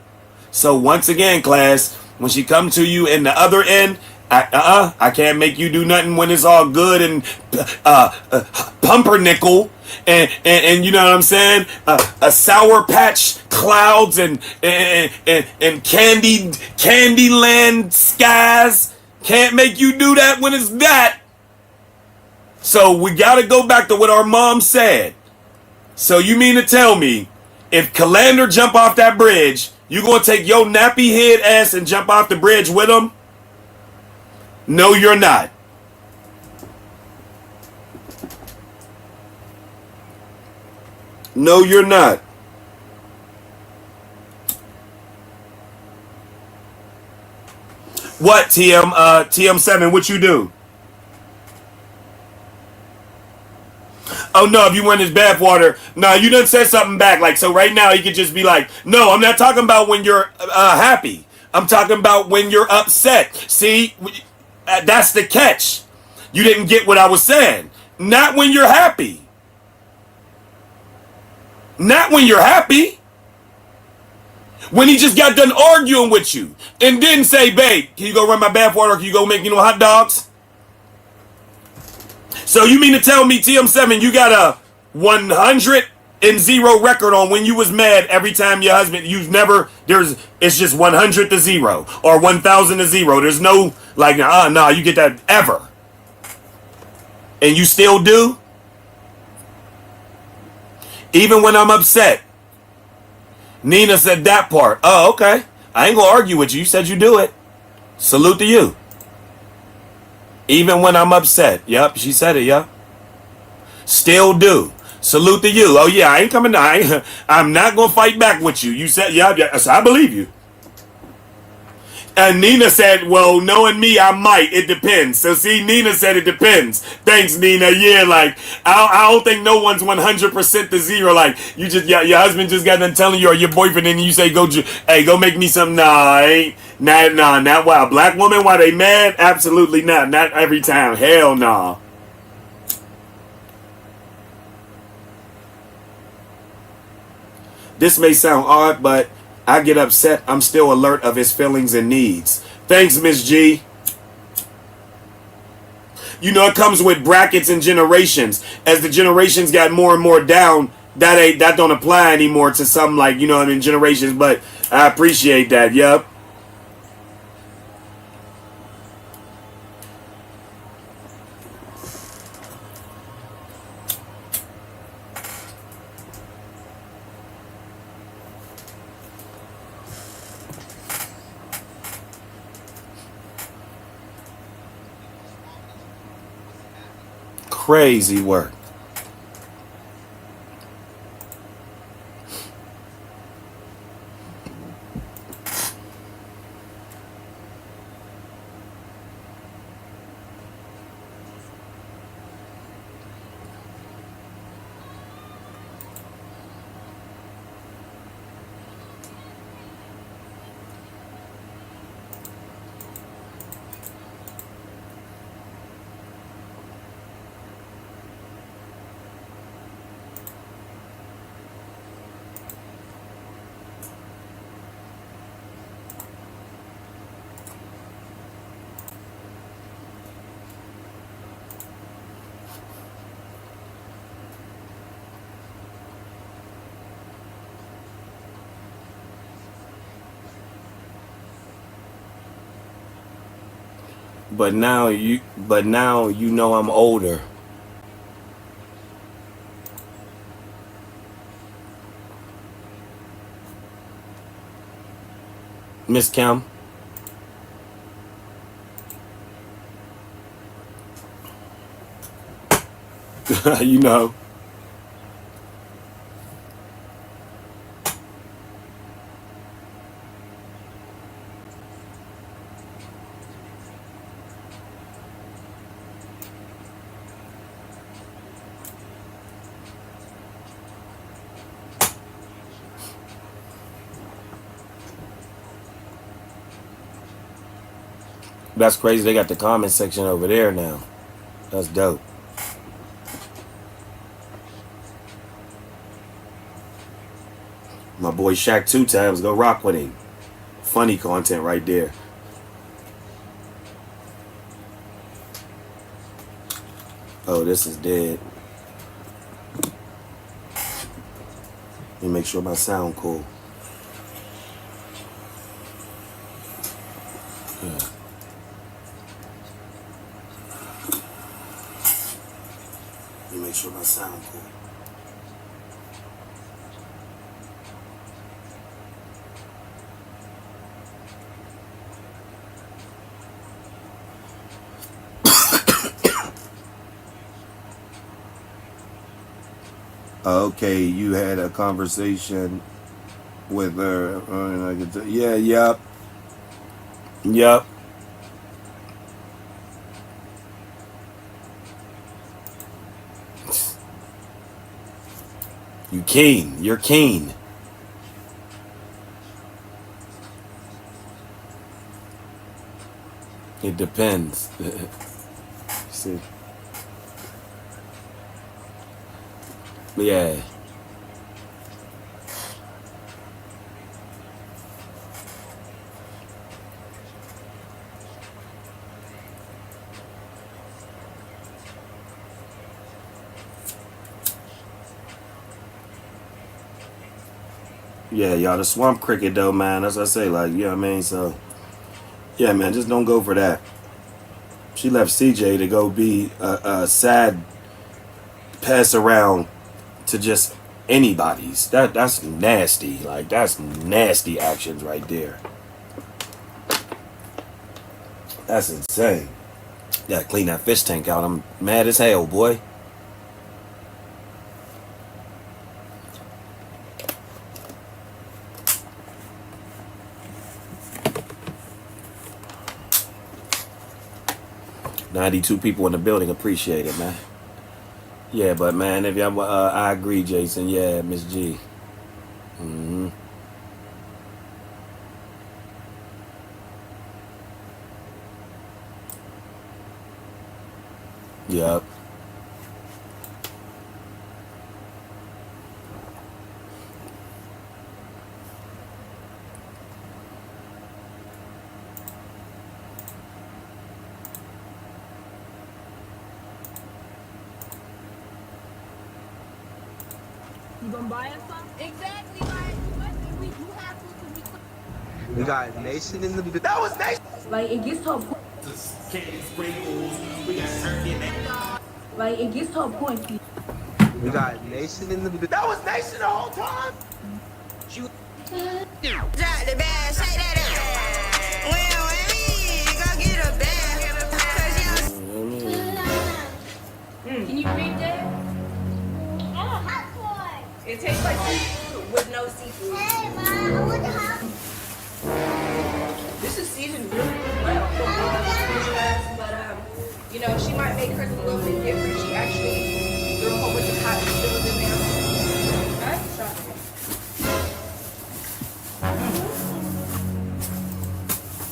[SPEAKER 3] So once again, class, when she comes to you in the other end, I can't make you do nothing when it's all good and pumpernickel and you know what I'm saying? A sour patch clouds and candyland skies. Can't make you do that when it's that. So we gotta go back to what our mom said. So you mean to tell me, if Calander jump off that bridge, you gonna take your nappy head ass and jump off the bridge with him? No, you're not. No, you're not. What, TM7, what you do? Oh no, if you want his bathwater, no, you done said something back. Like, so right now he could just be like, no, I'm not talking about when you're happy. I'm talking about when you're upset. See, that's the catch. You didn't get what I was saying. Not when you're happy. Not when you're happy. When he just got done arguing with you and didn't say, babe, can you go run my bathwater or can you go make hot dogs? So you mean to tell me, TM7, you got a 100-0 record on when you was mad every time your husband, it's just 100-0 or 1,000-0. There's no, like, nah, you get that ever. And you still do? Even when I'm upset. Nina said that part. Oh, okay. I ain't gonna argue with you. You said you do it. Salute to you. Even when I'm upset. Yep, she said it, yep. Still do. Salute to you. Oh, yeah, I ain't coming down. I'm not going to fight back with you. You said, yeah, so I believe you. And Nina said, well, knowing me, I might. It depends. So, see, Nina said it depends. Thanks, Nina. Yeah, like, I don't think no one's 100%-0. Like, you just, your husband just got done telling you or your boyfriend, and you say, hey, go make me some. Nah, I ain't. Nah, not why. Black woman, why they mad? Absolutely not. Not every time. Hell nah. This may sound odd, but I get upset. I'm still alert of his feelings and needs. Thanks, Miss G. You know, it comes with brackets and generations. As the generations got more and more down, that don't apply anymore to some, like, you know what I mean, generations. But I appreciate that. Yep. Crazy work. But now you know I'm older. Miss Kim. You know. That's crazy. They got the comment section over there now. That's dope. My boy Shaq 2 times, go rock with him. Funny content right there. Oh, this is dead. Let me make sure my sound cool. Yeah. Let me make sure my sound cool. Okay, you had a conversation with her. Yeah, yep. Yep. You keen. You're keen. It depends. See. Yeah. Yeah, y'all, the swamp cricket though, man. That's what I say, like, you know what I mean? So, yeah, man, just don't go for that. She left CJ to go be a sad pass around to just anybody's. That's nasty. Like, that's nasty actions right there. That's insane. Gotta clean that fish tank out. I'm mad as hell, boy. $92 people in the building. Appreciate it, man. Yeah, but man, if y'all, I agree, Jason. Yeah, Miss G. Mm-hmm. Yep.
[SPEAKER 11] You gonna buy us something? Exactly, like, we do have to,
[SPEAKER 12] We got Nation in the... That was Nation!
[SPEAKER 11] like, it gets to a point. Like, it gets to a point.
[SPEAKER 12] We got Nation in the... That was Nation the whole time!
[SPEAKER 9] Drop the bag, shake that ass. When go get a bag.
[SPEAKER 11] Can you read that?
[SPEAKER 9] It tastes like seafood with no seafood. Hey, Mom, I want the hot. This is seasoned really well. But, you know, she might make hers a little bit different. She actually threw a whole bunch of hot vegetables in there.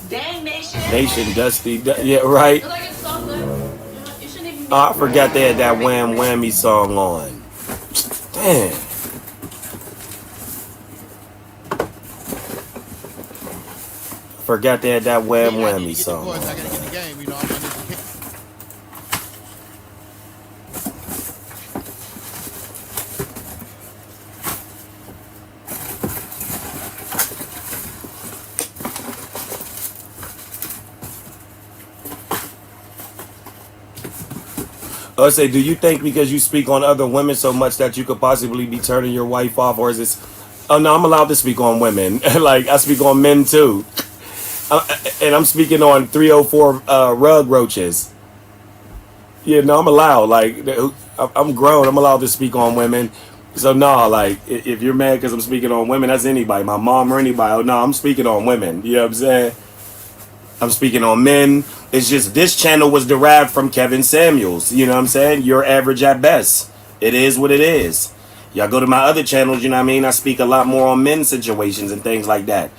[SPEAKER 9] Dang, Nation.
[SPEAKER 3] Dusty. Yeah, right.
[SPEAKER 11] Like it's so good. You shouldn't even
[SPEAKER 3] Oh, I forgot they had that Wham Whammy song on. Damn. Forgot they had that Wham Whammy song.
[SPEAKER 8] I gotta get the game, you know. I'm gonna
[SPEAKER 3] I say, do you think because you speak on other women so much that you could possibly be turning your wife off, or is this? Oh no, I'm allowed to speak on women. Like I speak on men too, and I'm speaking on 304 rug roaches. Yeah, no, I'm allowed. Like I'm grown. I'm allowed to speak on women. So no, like if you're mad because I'm speaking on women, that's anybody, my mom or anybody. Oh, no, I'm speaking on women. You know what I'm saying? I'm speaking on men. It's just this channel was derived from Kevin Samuels. You know what I'm saying? You're average at best. It is what it is. Y'all go to my other channels, you know what I mean? I speak a lot more on men's situations and things like that.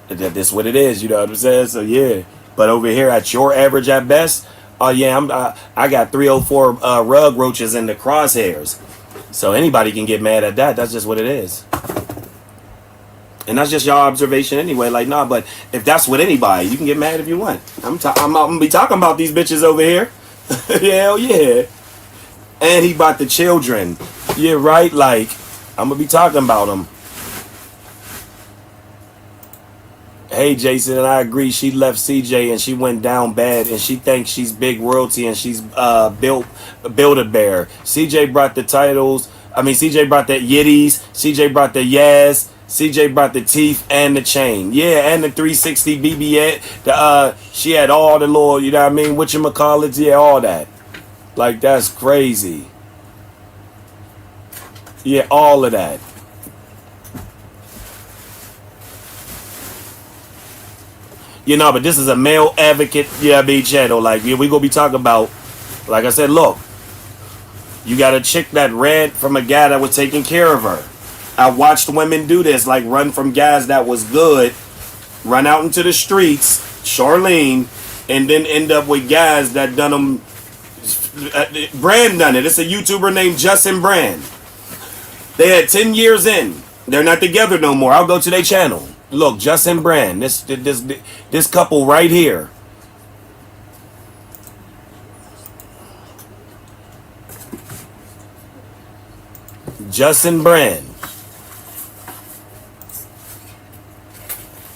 [SPEAKER 3] That's what it is, you know what I'm saying? So yeah. But over here at your average at best, oh yeah, I got 304 rug roaches in the crosshairs. So anybody can get mad at that. That's just what it is. And that's just your observation anyway. Like, nah, but if that's with anybody, you can get mad if you want. I'm gonna be talking about these bitches over here. Hell yeah. And he brought the children. Yeah, right? Like, I'm gonna be talking about them. Hey, Jason, and I agree. She left CJ and she went down bad, and she thinks she's big royalty and she's Build-A-Bear. CJ brought the titles. I mean, CJ brought the Yitties. CJ brought the Yaz. CJ brought the teeth and the chain. Yeah, and the 360 BB. She had all the little, you know what I mean? Whatchamacallits, yeah, all that. Like, that's crazy. Yeah, all of that. You know, but this is a male advocate, yeah, B channel. Like, yeah, we gonna be talking about, like I said, look, you got a chick that ran from a guy that was taking care of her. I watched women do this, like run from guys that was good, run out into the streets, Charlene, and then end up with guys that done them. Brand done it. It's a YouTuber named Justin Brand. They had 10 years in. They're not together no more. I'll go to their channel. Look, Justin Brand. This couple right here. Justin Brand.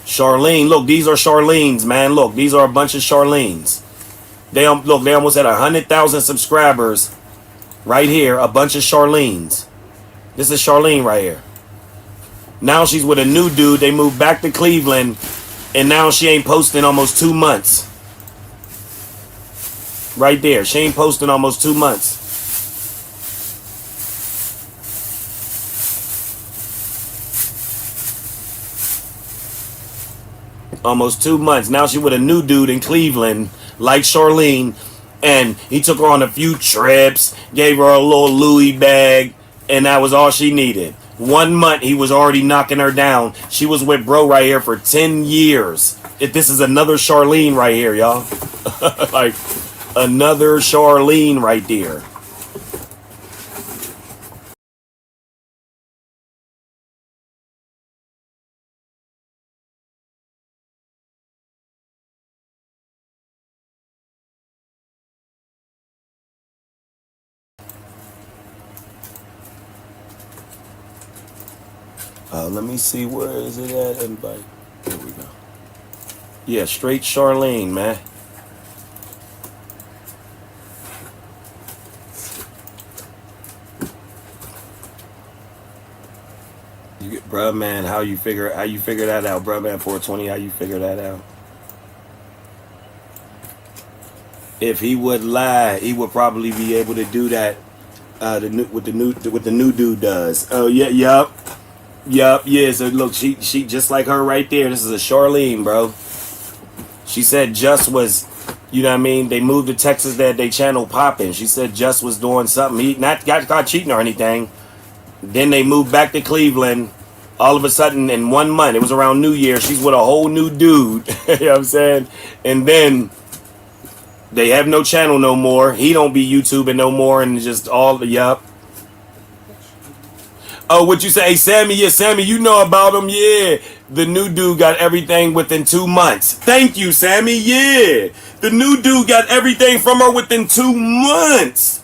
[SPEAKER 3] Charlene. Look, these are Charlene's, man. Look, these are a bunch of Charlene's. They almost had 100,000 subscribers. Right here, a bunch of Charlene's. This is Charlene right here. Now she's with a new dude. They moved back to Cleveland, and now she ain't posting almost 2 months. Right there, she ain't posting almost 2 months. Almost 2 months. Now she with a new dude in Cleveland, like Charlene, and he took her on a few trips, gave her a little Louis bag, and that was all she needed. 1 month, he was already knocking her down. She was with bro right here for 10 years. This is another Charlene right here, y'all. Like, another Charlene right there. Let me see, where is it at? Everybody, here we go. Yeah, straight Charlene, man. Bruh, man, how you figure that out, bruh, man? 420, how you figure that out? If he would lie, he would probably be able to do that. What the new dude does. Oh yeah, yup. Yeah. So look, she just like her right there. This is a Charlene, bro. She said Just was, you know what I mean? They moved to Texas, that they channel popping. She said Just was doing something. He not got caught cheating or anything. Then they moved back to Cleveland. All of a sudden, in 1 month, it was around New Year, she's with a whole new dude. You know what I'm saying? And then they have no channel no more. He don't be YouTubing no more, and just all, yup. Oh, what you say? Hey, Sammy, yeah, Sammy, you know about him, yeah. The new dude got everything within 2 months. Thank you, Sammy, yeah. The new dude got everything from her within 2 months.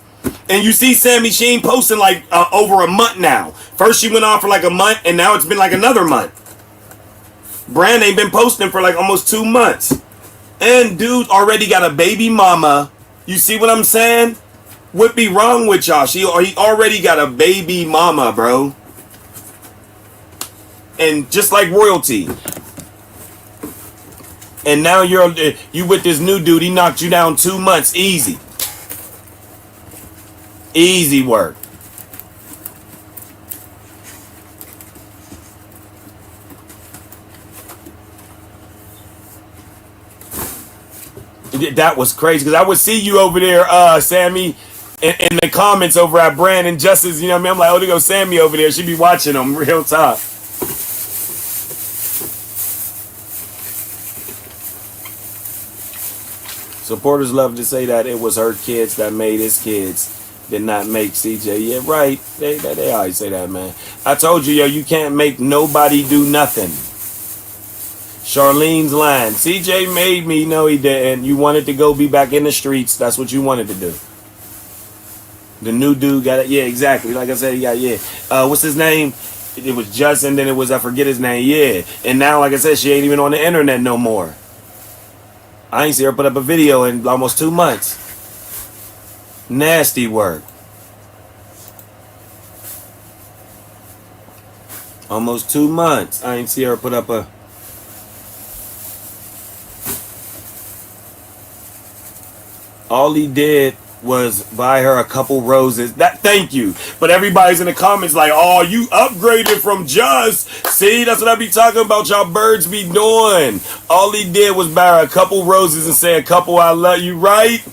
[SPEAKER 3] And you see, Sammy, she ain't posting like over a month now. First she went on for like a month, and now it's been like another month. Brand ain't been posting for like almost 2 months. And dude already got a baby mama. You see what I'm saying? What be wrong with y'all? He already got a baby mama, bro. And just like royalty. And now you with this new dude. He knocked you down 2 months. Easy. Easy work. That was crazy, because I would see you over there, Sammy, in the comments over at Brandon Justice. You know what I mean? I'm like, oh, there goes Sammy over there. She be watching them real time. Supporters love to say that it was her kids that made his kids. Did not make CJ. Yeah, right. They always say that, man. I told you, yo, you can't make nobody do nothing. Charlene's line. CJ made me. No, he didn't. You wanted to go be back in the streets. That's what you wanted to do. The new dude got it. Yeah, exactly. Like I said, he got, yeah. What's his name? It was Justin, then it was, I forget his name. Yeah. And now, like I said, she ain't even on the internet no more. I ain't see her put up a video in almost 2 months. Nasty work. Almost 2 months. I ain't see her put up a... All he did was buy her a couple roses. Thank you. But everybody's in the comments like, oh, you upgraded from just. See, that's what I be talking about. Y'all birds be doing. All he did was buy her a couple roses and say a couple I love you, right?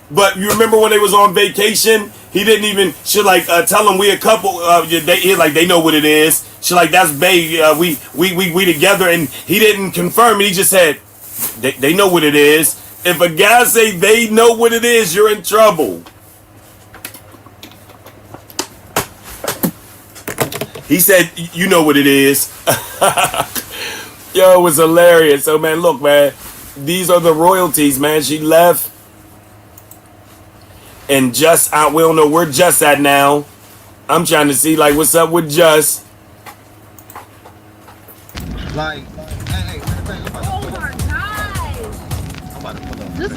[SPEAKER 3] But you remember when they was on vacation? He didn't even, she like, tell them we a couple, they know what it is. She like, that's babe, we together, and he didn't confirm it. He just said, they know what it is. If a guy say they know what it is, you're in trouble. He said, you know what it is. Yo, it was hilarious. So, man, look, man, these are the royalties, man. She left. And Just, we don't know where Just at now. I'm trying to see, like, what's up with Just.
[SPEAKER 12] Like, hey,
[SPEAKER 11] Oh my god!
[SPEAKER 12] I'm about to pull up.
[SPEAKER 11] Just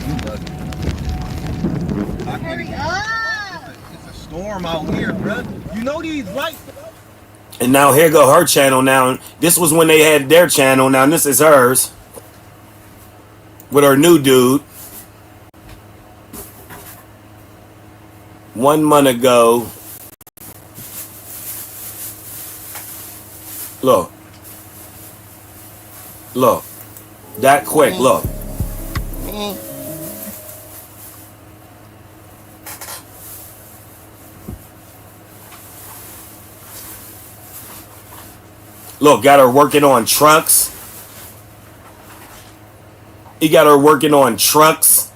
[SPEAKER 11] hurry up!
[SPEAKER 12] It's a storm out here, bro. You know these lights.
[SPEAKER 3] And now here go her channel now. This was when they had their channel. Now this is hers. With her new dude. 1 month ago. Look. Look. That quick, look. Look, got her working on trucks. He got her working on trucks.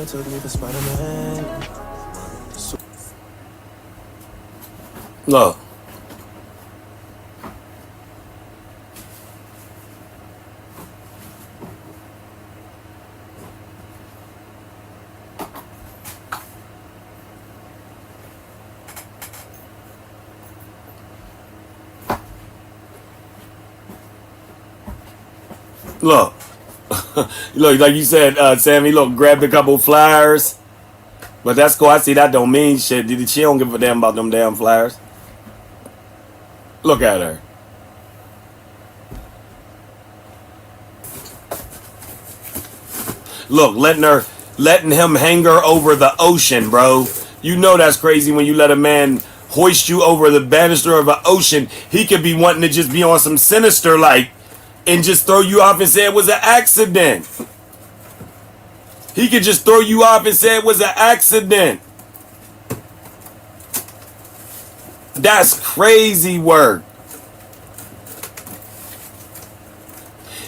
[SPEAKER 3] Took me for Spider-Man. Look. Look. Look, like you said, Sammy, look, grabbed a couple flyers. But that's cool. I see that don't mean shit. She don't give a damn about them damn flyers. Look at her. Look, letting him hang her over the ocean, bro. You know that's crazy when you let a man hoist you over the banister of an ocean. He could be wanting to just be on some sinister like and just throw you off and say it was an accident. He could just throw you off and say it was an accident. That's crazy work.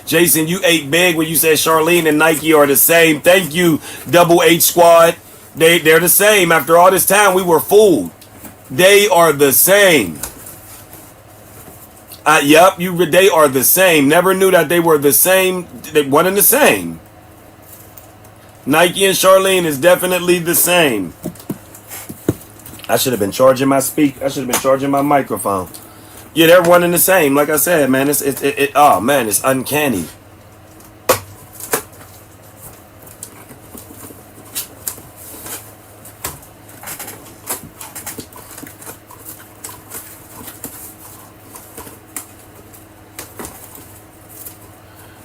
[SPEAKER 3] Jason, you ate big when you said Charlene and Nike are the same. Thank you, Double H Squad. They're the same. After all this time, we were fooled. They are the same. Yep, they are the same. Never knew that they were the same. They one and the same. Nike and Charlene is definitely the same. I should have been charging my I should have been charging my microphone. Yeah, they're one and the same. Like I said, man, oh man, it's uncanny.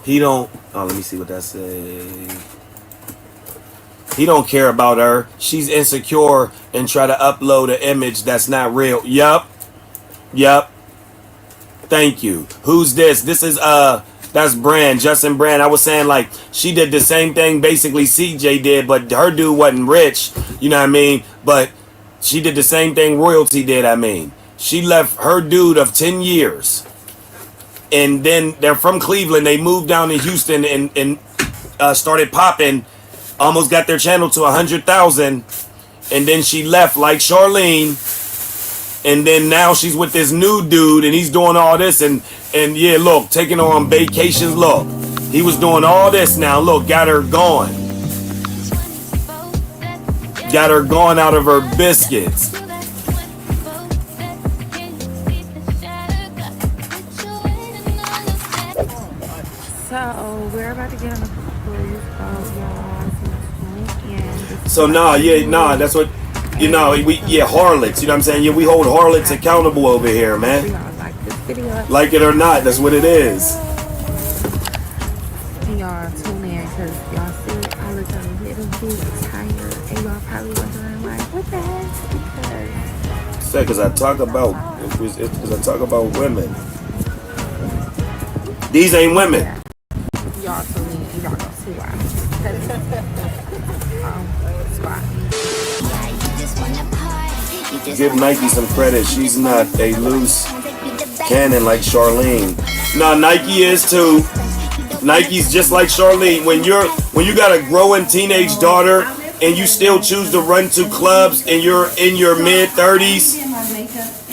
[SPEAKER 3] He don't, oh, let me see what that say. He don't care about her. She's insecure and try to upload an image that's not real. Yup. Yup. Thank you. Who's this? This is, that's Brand, Justin Brand. I was saying, like, she did the same thing basically CJ did, but her dude wasn't rich. You know what I mean? But she did the same thing Royalty did, I mean. She left her dude of 10 years. And then they're from Cleveland. They moved down to Houston and started popping. Almost got their channel to 100,000. And then she left like Charlene. And then now she's with this new dude and he's doing all this. And yeah, look, taking her on vacations. Look, he was doing all this now. Look, got her gone. Got her gone out of her biscuits.
[SPEAKER 6] So we're about to get on the cruise boat, y'all.
[SPEAKER 3] So that's what, harlots, you know what I'm saying? Yeah, we hold harlots accountable over here, man. Like it or not, that's what it is.
[SPEAKER 6] Y'all tune in because y'all see I look a little bit tired and y'all probably wondering like, what the heck?
[SPEAKER 3] Because I talk about women. These ain't women.
[SPEAKER 6] Y'all tune in and y'all gonna see why.
[SPEAKER 3] Give Nike some credit. She's not a loose cannon like Charlene. No, Nike is too. Nike's just like Charlene. When you got a growing teenage daughter and you still choose to run to clubs and you're in your mid-30s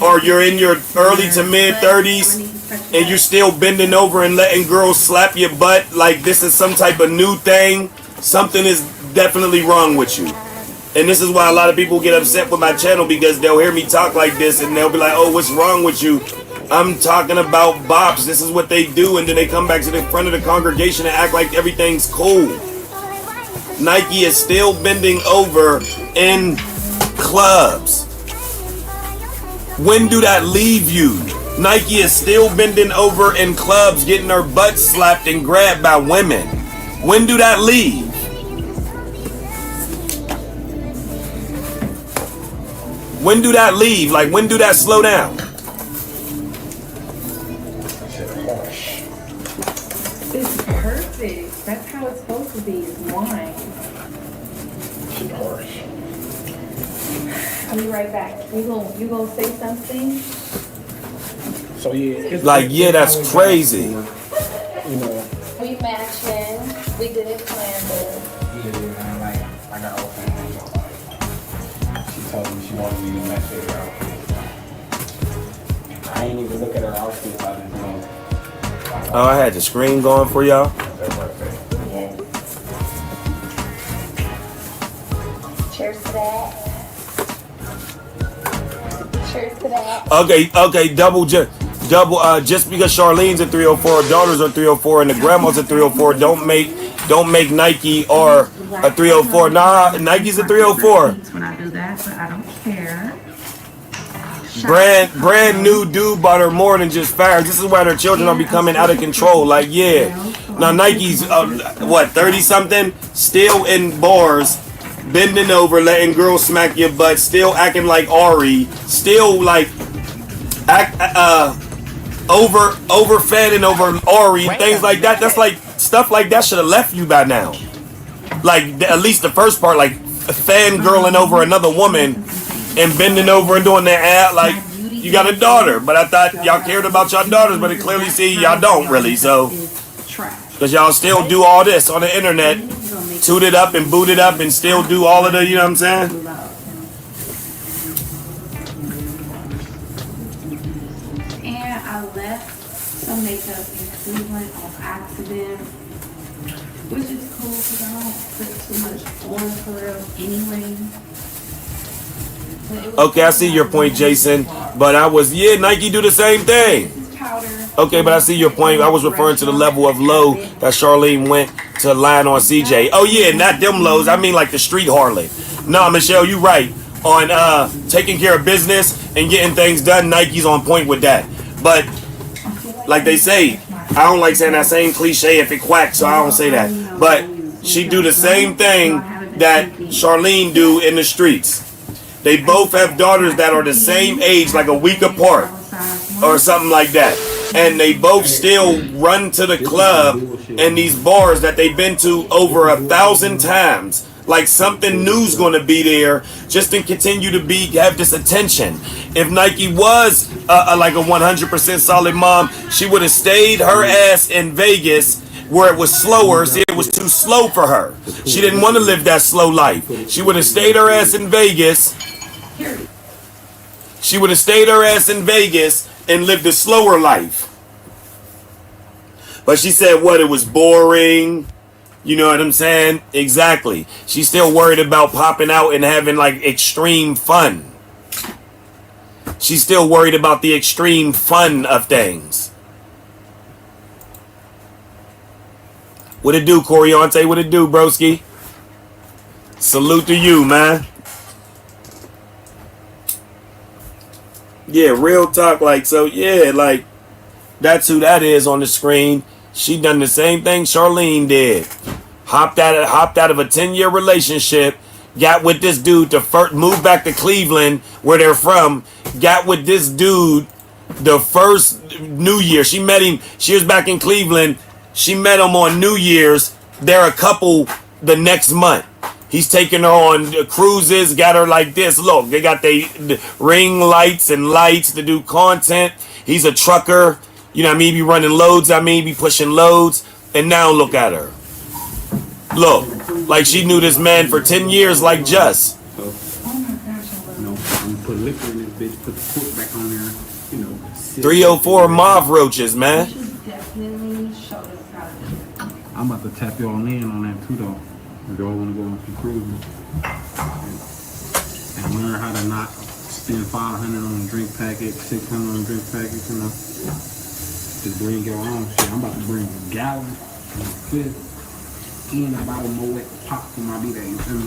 [SPEAKER 3] or you're in your early to mid-30s and you're still bending over and letting girls slap your butt like this is some type of new thing, something is definitely wrong with you. And this is why a lot of people get upset with my channel because they'll hear me talk like this and they'll be like, oh, what's wrong with you? I'm talking about bops. This is what they do. And then they come back to the front of the congregation and act like everything's cool. Nike is still bending over in clubs. When do that leave you? Nike is still bending over in clubs, getting her butt slapped and grabbed by women. When do that leave? When do that leave? Like, when do that slow down?
[SPEAKER 11] It's perfect. That's how it's supposed to be. It's wine. I'll be right back. You gonna say something?
[SPEAKER 5] So yeah,
[SPEAKER 3] like that's crazy.
[SPEAKER 11] You know. We matching. We didn't plan this.
[SPEAKER 7] Yeah, like I got open. She told me she wanted me to match her outfit. I ain't even look at her outfit. I didn't know.
[SPEAKER 3] Oh, I had the screen going for y'all.
[SPEAKER 11] Cheers to that. Cheers to that.
[SPEAKER 3] Okay, double, just because Charlene's a 304, her daughter's a 304, and the grandma's a 304, don't make Nike or a 304. Nah, Nike's a 304.
[SPEAKER 11] When I do that, but I don't care.
[SPEAKER 3] Brand new dude bought her more than just fires. This is why their children are becoming out of control. Like, yeah. Now Nike's, 30 something, still in bars, bending over, letting girls smack your butt, still acting like Ari, still like overfed and over Ari, things like that. That's like stuff like that should have left you by now. Like at least the first part, like fangirling over another woman and bending over and doing that ad like you got a daughter. But I thought y'all cared about y'all daughters, but it clearly see y'all don't really. So because y'all still do all this on the internet, toot it up and boot it up and still do all of the, you know what I'm saying?
[SPEAKER 11] And I left some makeup in Cleveland on accident, which is cool because I don't put too much on for real anyway.
[SPEAKER 3] Okay, I see your point, Jason. But Nike do the same thing. Okay, but I see your point. I was referring to the level of low that Charlene went to line on CJ. Oh yeah, not them lows. I mean like the street harlot. Nah, Michelle, you right. On taking care of business and getting things done, Nike's on point with that. But like they say, I don't like saying that same cliche if it quacks, so I don't say that. But she do the same thing that Charlene do in the streets. They both have daughters that are the same age, like a week apart or something like that. And they both still run to the club and these bars that they've been to over 1,000 times. like something new's gonna be there just to continue to have this attention. If Nike was like a 100% solid mom, she would have stayed her ass in Vegas where it was slower. See, it was too slow for her. She didn't want to live that slow life. She would have stayed her ass in Vegas. She would have stayed her ass in Vegas and lived a slower life. But she said what? It was boring. You know what I'm saying? Exactly. She's still worried about popping out and having like extreme fun. She's still worried about the extreme fun of things. What it do, Coriante? What it do, broski? Salute to you, man. Yeah, real talk. Like, so yeah, like that's who that is on the screen. She done the same thing Charlene did. Hopped out of a 10-year relationship, got with this dude to move back to Cleveland, where they're from. Got with this dude the first New Year. She met him. She was back in Cleveland. She met him on New Year's. They're a couple the next month. He's taking her on cruises, got her like this. Look, they got the ring lights and lights to do content. He's a trucker. You know what I mean? Be running loads. Be pushing loads. And now look at her. Look, like she knew this man for 10 years like Just.
[SPEAKER 7] You know, I'm put liquor in this bitch, put the cork back on there, you know.
[SPEAKER 3] 304 mauve roaches, man.
[SPEAKER 7] I'm about to tap y'all in on that too, though. If y'all want to go on some cruises and learn how to not spend $500 on a drink package, $600 on a drink package, you know. Just bring your own shit. I'm about to bring a gallon and a fifth and a bottle more wet pop for my B-Day, you feel me?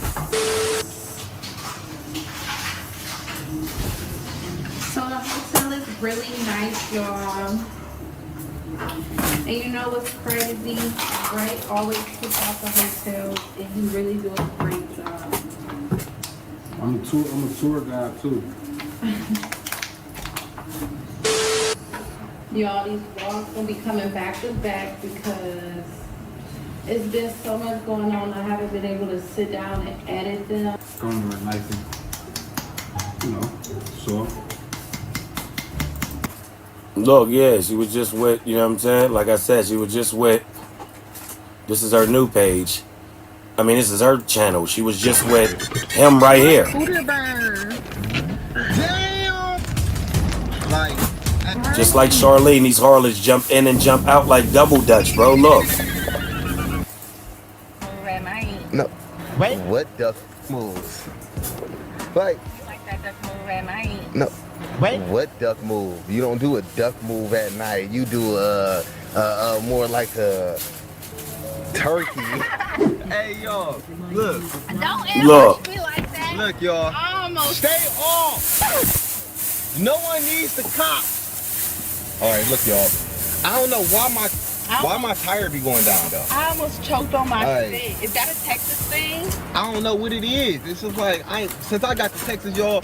[SPEAKER 11] So the hotel is really nice, y'all. And you know what's crazy? Ray always puts out the hotels, and he really does a great job.
[SPEAKER 7] I'm a tour guide too.
[SPEAKER 11] Y'all, these vlogs gonna be coming back to back because it's been so much going on. I haven't been able to sit down and edit them.
[SPEAKER 7] It's going to be nice and, you know, so.
[SPEAKER 3] Look, yeah, she was just with, you know what I'm saying? Like I said, she was just with, this is her new page. I mean, this is her channel. She was just with him right here.
[SPEAKER 12] Damn! Like,
[SPEAKER 3] Just like Charlene, these harlots jump in and jump out like double dutch, bro. Look.
[SPEAKER 12] no. Wait. What duck moves? Like, no. Wait. What duck move? You don't do a duck move at night. You do a more like a turkey. Hey, y'all. Look.
[SPEAKER 9] Don't
[SPEAKER 3] Look.
[SPEAKER 9] be like that.
[SPEAKER 12] Look, y'all.
[SPEAKER 9] Almost.
[SPEAKER 12] Stay off. No one needs the cop. All right, look, y'all. I don't know why my tire be going down though.
[SPEAKER 9] I almost choked on my
[SPEAKER 12] Right.
[SPEAKER 9] spit. Is that a Texas thing?
[SPEAKER 12] I don't know what it is. It's just like since I got to Texas, y'all.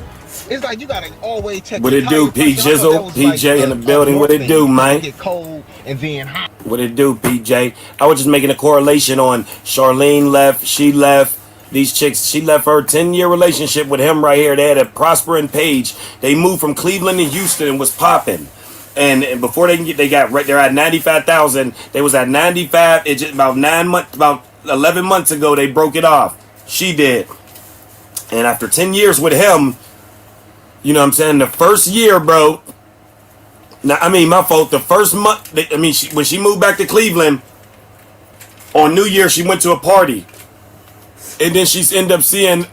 [SPEAKER 12] It's like you gotta always check.
[SPEAKER 3] What
[SPEAKER 12] the
[SPEAKER 3] it do,
[SPEAKER 12] tire
[SPEAKER 3] P
[SPEAKER 12] pressure. I thought
[SPEAKER 3] Jizzle?
[SPEAKER 12] that was
[SPEAKER 3] PJ
[SPEAKER 12] like
[SPEAKER 3] in the building. What it do, man?
[SPEAKER 12] Get cold and then hot.
[SPEAKER 3] What it do, PJ? I was just making a correlation on Charlene left, she left. These chicks, she left her 10-year relationship with him right here. They had a prospering page. They moved from Cleveland to Houston and was popping. And before they're at 95,000. They was at 95. It just about 11 months ago they broke it off. She did. And after 10 years with him, you know what I'm saying? The first year, bro. Now, I mean, my fault. The first month, when she moved back to Cleveland, on New Year, she went to a party. And then she ended up seeing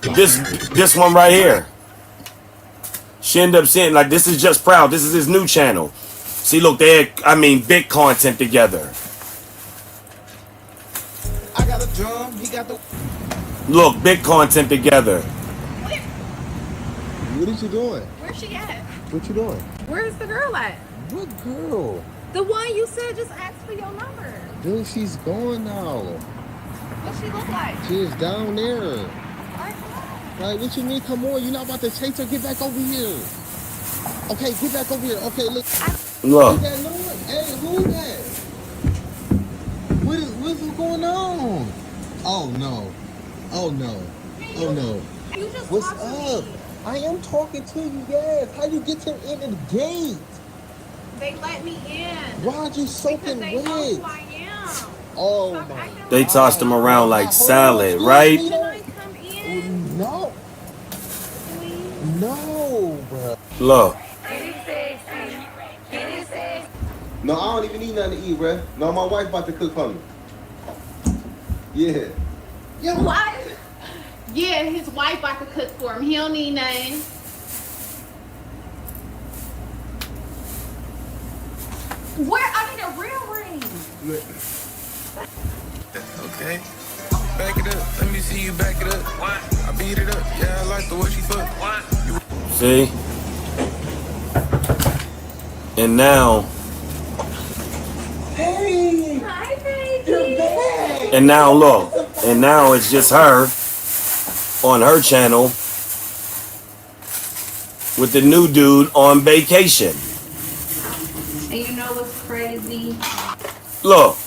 [SPEAKER 3] this one right here. She ended up seeing, like, this is Just Proud. This is his new channel. See, look, they had, big content together.
[SPEAKER 12] I got a drum. He got the.
[SPEAKER 3] Look, big content together.
[SPEAKER 12] What is you doing?
[SPEAKER 9] Where's she at?
[SPEAKER 12] What you doing?
[SPEAKER 9] Where's the girl at?
[SPEAKER 12] What girl?
[SPEAKER 9] The one you said just asked for your number.
[SPEAKER 12] Dude, she's gone now.
[SPEAKER 9] What she look like?
[SPEAKER 12] She is down there.
[SPEAKER 9] Alright, come on.
[SPEAKER 12] Like, what you mean? Come on, you're not about to chase her. Get back over here. Okay, get back over here. Okay, look.
[SPEAKER 3] Look.
[SPEAKER 12] Who's that noise? Hey, who's that? What's going on? Oh no. Oh no. Oh no.
[SPEAKER 9] You just
[SPEAKER 12] What's
[SPEAKER 9] talked to
[SPEAKER 12] up?
[SPEAKER 9] me.
[SPEAKER 12] I am talking to you, yes. How you get them in the gate?
[SPEAKER 9] They let me in.
[SPEAKER 12] Why'd you soaking
[SPEAKER 9] Because they know who
[SPEAKER 12] wet?
[SPEAKER 9] I am.
[SPEAKER 12] Oh
[SPEAKER 9] Stop
[SPEAKER 12] my.
[SPEAKER 9] acting
[SPEAKER 3] They
[SPEAKER 9] like
[SPEAKER 3] tossed him around like salad, right?
[SPEAKER 9] Can I come in?
[SPEAKER 12] No. No, bro.
[SPEAKER 3] Look,
[SPEAKER 12] No, I don't even need nothing to eat, bro. No, my wife about to cook for me. Yeah.
[SPEAKER 11] Your wife? Yeah, his wife about to cook for him. He don't need nothing.
[SPEAKER 9] Where? I need a real ring.
[SPEAKER 2] Okay. Back it up. Let me see you back it up. I beat it up. Yeah, I like the way she fuck.
[SPEAKER 3] see? And now,
[SPEAKER 12] Hey.
[SPEAKER 9] Hi, baby.
[SPEAKER 12] You're back.
[SPEAKER 3] and now look, and now it's just her on her channel with the new dude on vacation.
[SPEAKER 11] And you know what's crazy?
[SPEAKER 3] Look,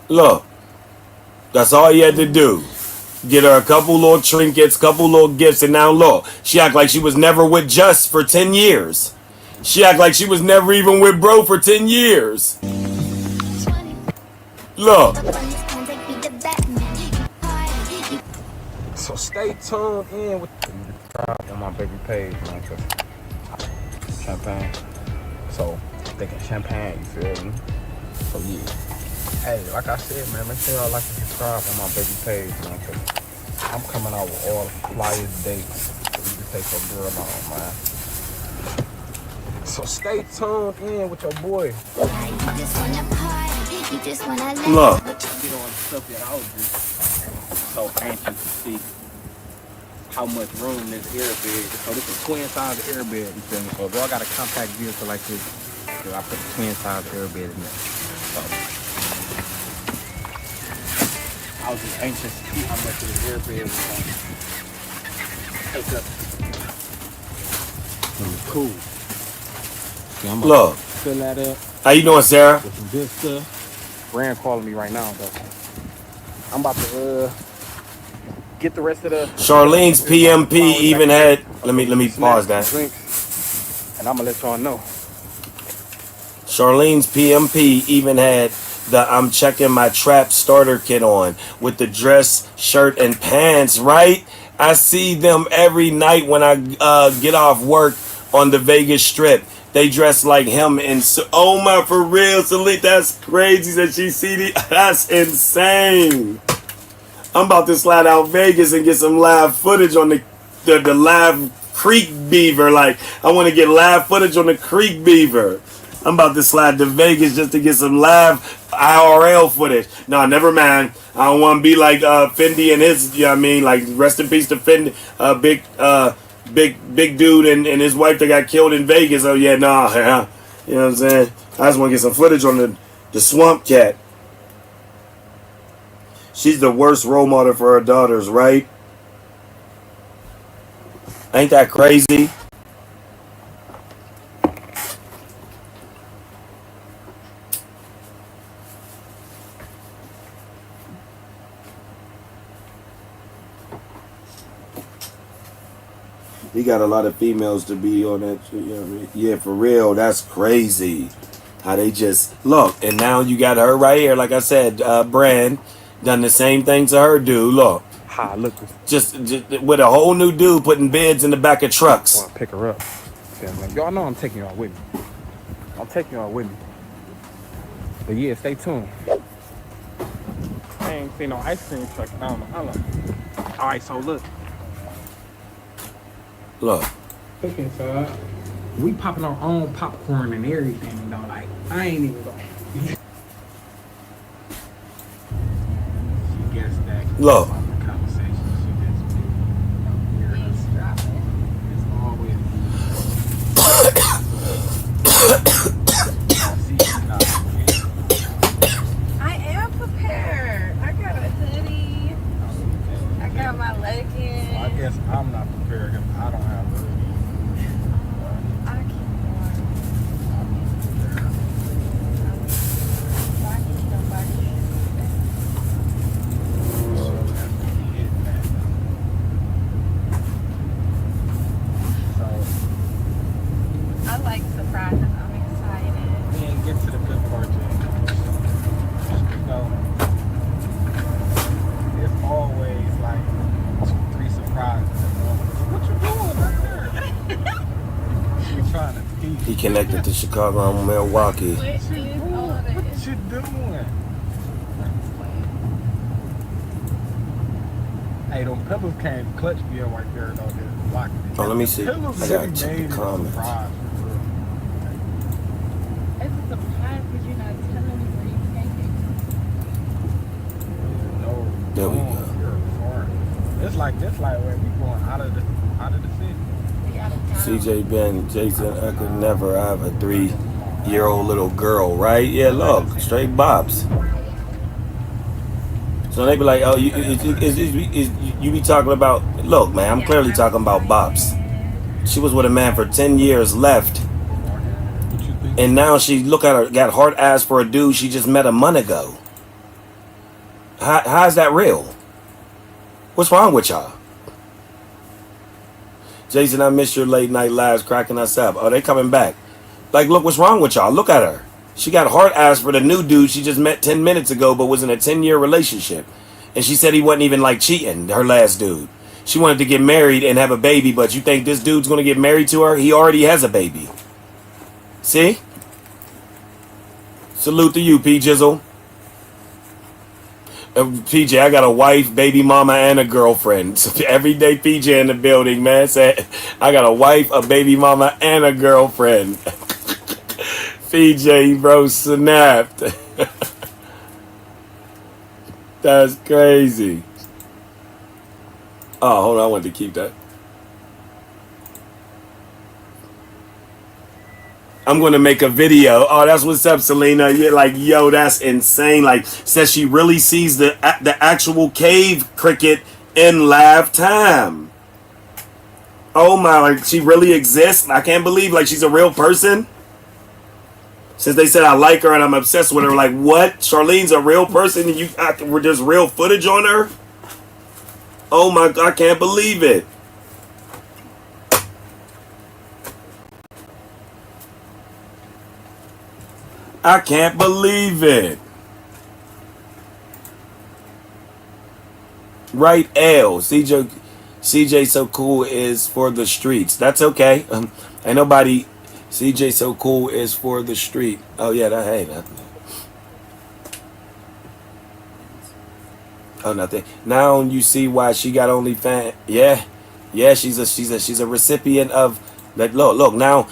[SPEAKER 3] look, that's all you had to do. Get her a couple little trinkets, couple little gifts, and now look, she act like she was never with Just for 10 years. She act like she was never even with Bro for 10 years. Look.
[SPEAKER 7] So stay tuned in with on my baby page, man, cause champagne. So thinking champagne, you feel me? So yeah. Hey, like I said, man, make sure y'all like and subscribe on my baby page, man, cause I'm coming out with all the flyest dates so you can take your girl on, man. So stay tuned in with your boy.
[SPEAKER 3] Look.
[SPEAKER 7] Get on stuff that I was just so anxious to see how much room this airbed. So this is twin size airbed, you feel me? So if y'all got a compact vehicle like this, I put the twin size airbed in there. So I was just anxious to see how much of the airbed was going to take up. Cool. So I'm
[SPEAKER 3] Look.
[SPEAKER 7] fill that up.
[SPEAKER 3] How you doing, Sarah?
[SPEAKER 7] With some good stuff. Rand calling me right now, though. I'm about to get the rest of the.
[SPEAKER 3] Charlene's PMP even had. Let me pause that.
[SPEAKER 7] Drinks, and I'm gonna let y'all know.
[SPEAKER 3] Charlene's PMP even had the I'm checking my trap starter kit on with the dress, shirt, and pants. Right? I see them every night when I get off work on the Vegas Strip. They dress like him and oh my, for real, Salute, that's crazy that she see the, that's insane. I'm about to slide out Vegas and get some live footage on the live Creek Beaver. Like, I want to get live footage on the Creek Beaver. I'm about to slide to Vegas just to get some live IRL footage. No, never mind. I don't want to be like Fendi and his, you know what I mean? Like, rest in peace to Fendi, big dude and his wife that got killed in Vegas. Oh yeah, nah, yeah. You know what I'm saying? I just want to get some footage on the Swamp Cat. She's the worst role model for her daughters, right? Ain't that crazy? He got a lot of females to be on that. You know what I mean? Yeah, for real. That's crazy. How they just look. And now you got her right here. Like I said, Brand done the same thing to her dude. Look.
[SPEAKER 7] Hi, look.
[SPEAKER 3] Just with a whole new dude putting beds in the back of trucks.
[SPEAKER 7] I want to pick her up. Y'all know I'm taking y'all with me. I'm taking y'all with me. But yeah, stay tuned. I ain't seen no ice cream truck down the island. All right, so look.
[SPEAKER 3] Look.
[SPEAKER 7] Look inside. We popping our own popcorn and everything, though. Like, I ain't even going. She gets that.
[SPEAKER 3] Look.
[SPEAKER 7] Conversation. She gets it's always.
[SPEAKER 9] I am prepared. I got a hoodie. I got my leggings.
[SPEAKER 7] Well, I guess I'm not prepared because I don't have a hoodie.
[SPEAKER 3] She connected to Chicago and Milwaukee.
[SPEAKER 5] What you doing? Hey, them pillows came clutch bill right there, though.
[SPEAKER 3] Oh, let me see. I
[SPEAKER 5] Pillows
[SPEAKER 3] gotta
[SPEAKER 5] really
[SPEAKER 3] check
[SPEAKER 5] made
[SPEAKER 3] the
[SPEAKER 5] it a
[SPEAKER 3] comments.
[SPEAKER 5] surprise.
[SPEAKER 11] It's a surprise because you're not telling me where you taking.
[SPEAKER 3] There we go.
[SPEAKER 5] It's like where we going out of the city.
[SPEAKER 3] CJ Ben, Jason, I could never have a 3-year-old little girl, right? Yeah, look, straight bops. So they be like, oh, you be talking about, look, man, I'm clearly talking about bops. She was with a man for 10 years left. And now she, look at her, got hard ass for a dude she just met a month ago. How's that real? What's wrong with y'all? Jason, I missed your late night lives cracking us up. Oh, they coming back. Like, look, what's wrong with y'all? Look at her. She got hard ass for the new dude she just met 10 minutes ago, but was in a 10-year relationship. And she said he wasn't even like cheating, her last dude. She wanted to get married and have a baby, but you think this dude's going to get married to her? He already has a baby. See? Salute to you, P. Jizzle. PJ, I got a wife, baby mama, and a girlfriend. So everyday PJ in the building, man. Said, I got a wife, a baby mama, and a girlfriend. PJ, bro, snapped. That's crazy. Oh, hold on, I wanted to keep that. I'm going to make a video. Oh, that's what's up, Selena. You're like, yo, that's insane. Like, says she really sees the actual cave cricket in live time. Oh my, like, she really exists? I can't believe, like, she's a real person? Since they said I like her and I'm obsessed with her, like, what? Charlene's a real person and there's real footage on her? Oh my God, I can't believe it. I can't believe it. Right, L. CJ so cool is for the streets. That's okay. Ain't nobody. CJ so cool is for the street. Oh yeah, that. Oh, nothing. Now you see why she got OnlyFans. Yeah, she's a recipient of. Look, now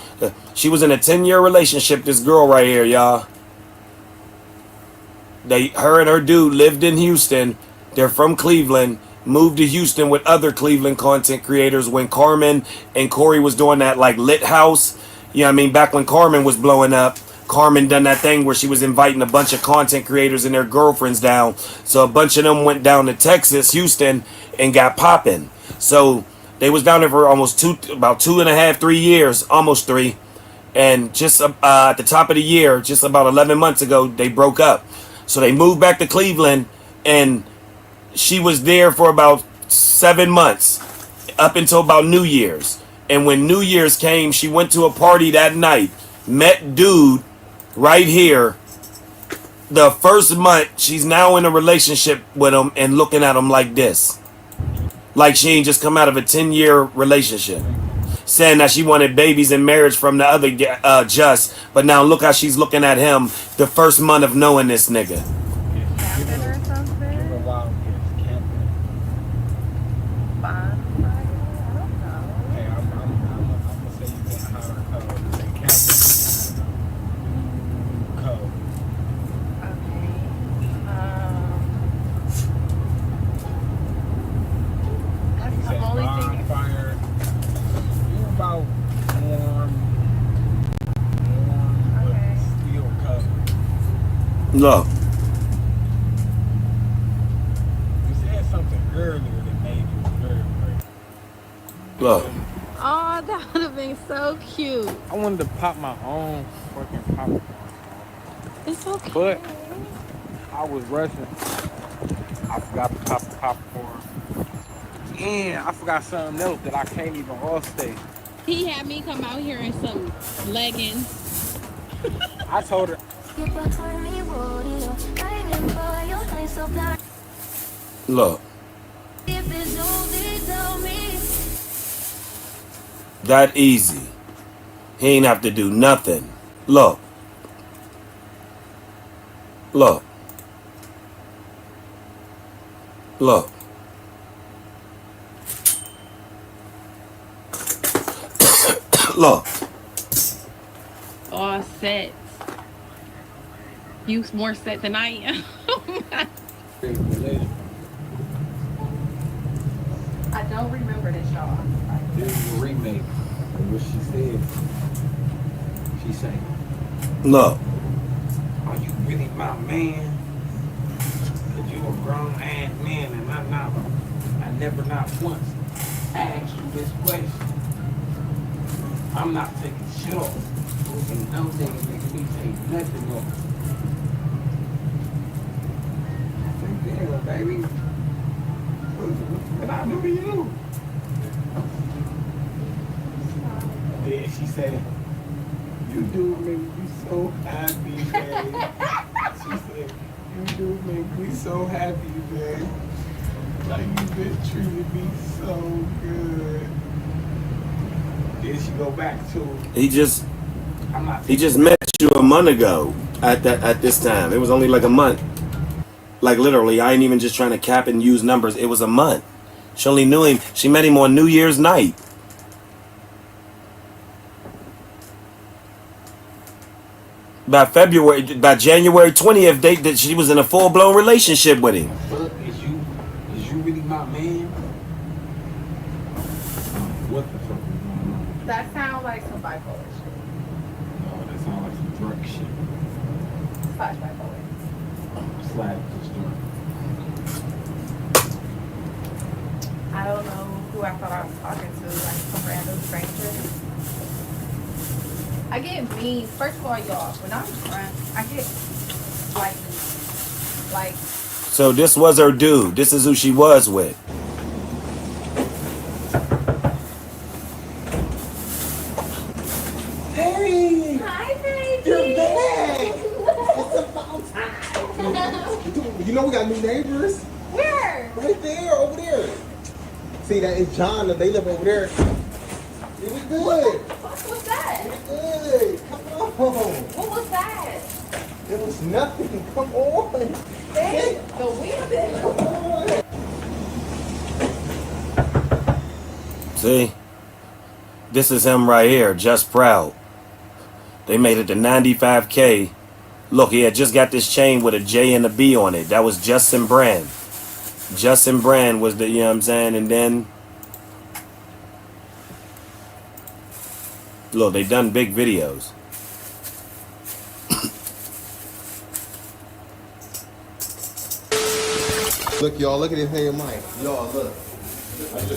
[SPEAKER 3] she was in a 10-year relationship. This girl right here, y'all. Her and her dude lived in Houston. They're from Cleveland. Moved to Houston with other Cleveland content creators when Carmen and Corey was doing that like lit house. You know what I mean? Back when Carmen was blowing up, Carmen done that thing where she was inviting a bunch of content creators and their girlfriends down. So a bunch of them went down to Texas, Houston, and got popping. So they was down there for almost about 2.5, 3 years, almost 3. And just at the top of the year, just about 11 months ago, they broke up. So they moved back to Cleveland, and she was there for about 7 months, up until about New Year's. And when New Year's came, she went to a party that night, met dude right here. The first month, she's now in a relationship with him and looking at him like this. Like she ain't just come out of a 10-year relationship. Saying that she wanted babies and marriage from the other Just. But now look how she's looking at him the first month of knowing this nigga. Look.
[SPEAKER 5] You said something earlier that made you very great.
[SPEAKER 3] Look.
[SPEAKER 11] Oh, that would have been so cute.
[SPEAKER 5] I wanted to pop my own fucking popcorn.
[SPEAKER 11] It's okay.
[SPEAKER 5] But I was rushing. I forgot to pop the popcorn. And I forgot something else that I can't even all-state.
[SPEAKER 11] He had me come out here in some leggings.
[SPEAKER 5] I told her.
[SPEAKER 3] Look. That easy. He ain't have to do nothing. Look. Look. Look. Look.
[SPEAKER 11] All set. You more set than I am. I don't remember this, y'all.
[SPEAKER 7] This is a remake of what she said. She sang,
[SPEAKER 3] Look.
[SPEAKER 7] "Are you really my man? Cause you a grown ass man and I never not once asked you this question. I'm not taking shit off. And no niggas making me take nothing off." I said, "Damn, baby. What I do to you?" Then she said, "You do make me so happy, babe." She said, "You do make me so happy, babe. Like you been treating me so good." Then she go back to,
[SPEAKER 3] He just met you a month ago at this time. It was only like a month. Like literally, I ain't even just trying to cap and use numbers. It was a month. She only knew him. She met him on New Year's night. By January 20th, she was in a full-blown relationship with him.
[SPEAKER 7] "Fuck, is you really my man?" What the fuck is going on?
[SPEAKER 11] That sounds like some bipolar shit.
[SPEAKER 7] No, that sounds like some drug shit.
[SPEAKER 11] Slash bipolar.
[SPEAKER 7] Slash just drug.
[SPEAKER 11] I don't know who I thought I was talking to, like some random stranger. I get mean. First of all, y'all, when I'm drunk, I get like.
[SPEAKER 3] So this was her dude. This is who she was with.
[SPEAKER 7] Hey!
[SPEAKER 11] Hi, baby.
[SPEAKER 4] You're back! It's about time. You know we got new neighbors?
[SPEAKER 11] Where?
[SPEAKER 4] Right there, over there. See, that is John, and they live over there. It was good.
[SPEAKER 11] What's that?
[SPEAKER 4] Good. Come on.
[SPEAKER 11] What was that?
[SPEAKER 4] It was nothing. Come on.
[SPEAKER 11] Hey, the wind.
[SPEAKER 4] Come on.
[SPEAKER 3] See? This is him right here, just proud. They made it to 95K. Look, he had just got this chain with a J and a B on it. That was Justin Brand. Justin Brand was the, you know what I'm saying? And then, look, they done big videos.
[SPEAKER 4] Look, y'all, look at this nigga Mike. Y'all, look.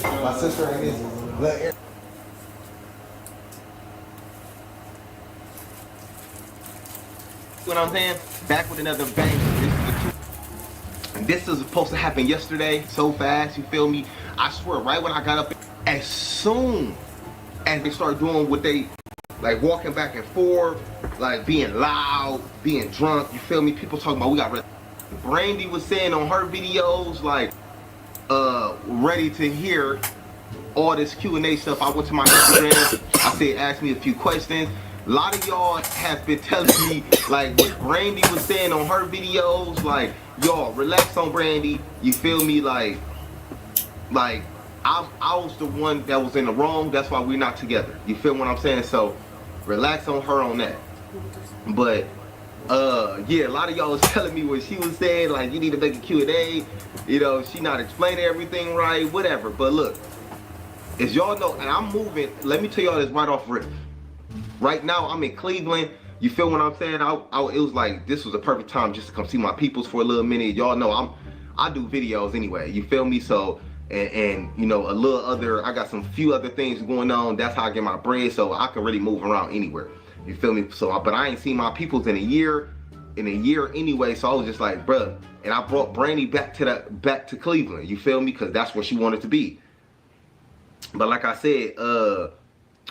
[SPEAKER 4] My sister and his blood.
[SPEAKER 12] What I'm saying? Back with another bang. And this was supposed to happen yesterday, so fast, you feel me? I swear, right when I got up, as soon as they started doing what they, like walking back and forth, like being loud, being drunk, you feel me? People talking about we got Brandy was saying on her videos, like, ready to hear all this Q&A stuff. I went to my Instagram, I said, ask me a few questions. A lot of y'all have been telling me, like, what Brandy was saying on her videos, like, y'all, relax on Brandy, you feel me? Like, I was the one that was in the wrong, that's why we're not together. You feel what I'm saying? So, relax on her on that. But, yeah, a lot of y'all was telling me what she was saying, like, you need to make a Q&A, you know, she not explaining everything right, whatever. But look, as y'all know, and I'm moving, let me tell y'all this right off rip. Right now, I'm in Cleveland. You feel what I'm saying? It was like, this was a perfect time just to come see my peoples for a little minute. Y'all know I do videos anyway. You feel me? So, and you know, I got some few other things going on. That's how I get my bread. So I can really move around anywhere. You feel me? So, but I ain't seen my peoples in a year anyway. So I was just like, bruh. And I brought Brandy back to Cleveland. You feel me? Because that's where she wanted to be. But like I said,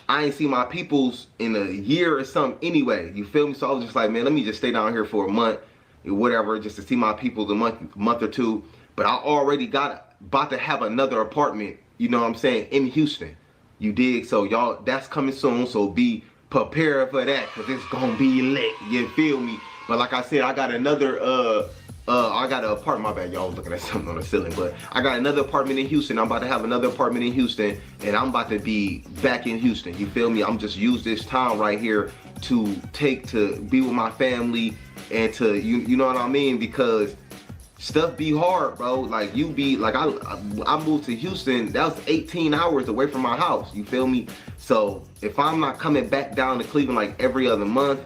[SPEAKER 12] I ain't seen my peoples in a year or something anyway. You feel me? So I was just like, man, let me just stay down here for a month or whatever, just to see my peoples a month or two. But I already about to have another apartment, you know what I'm saying, in Houston. You dig? So y'all, that's coming soon. So be prepare for that, cause it's gonna be lit. You feel me? But like I said, I got another I got an apartment. My bad, y'all was looking at something on the ceiling, but I got another apartment in Houston. I'm about to have another apartment in Houston, and I'm about to be back in Houston. You feel me? I'm just use this time right here to be with my family and to you know what I mean, because stuff be hard, bro. Like you be like I moved to Houston. That was 18 hours away from my house. You feel me? So if I'm not coming back down to Cleveland like every other month,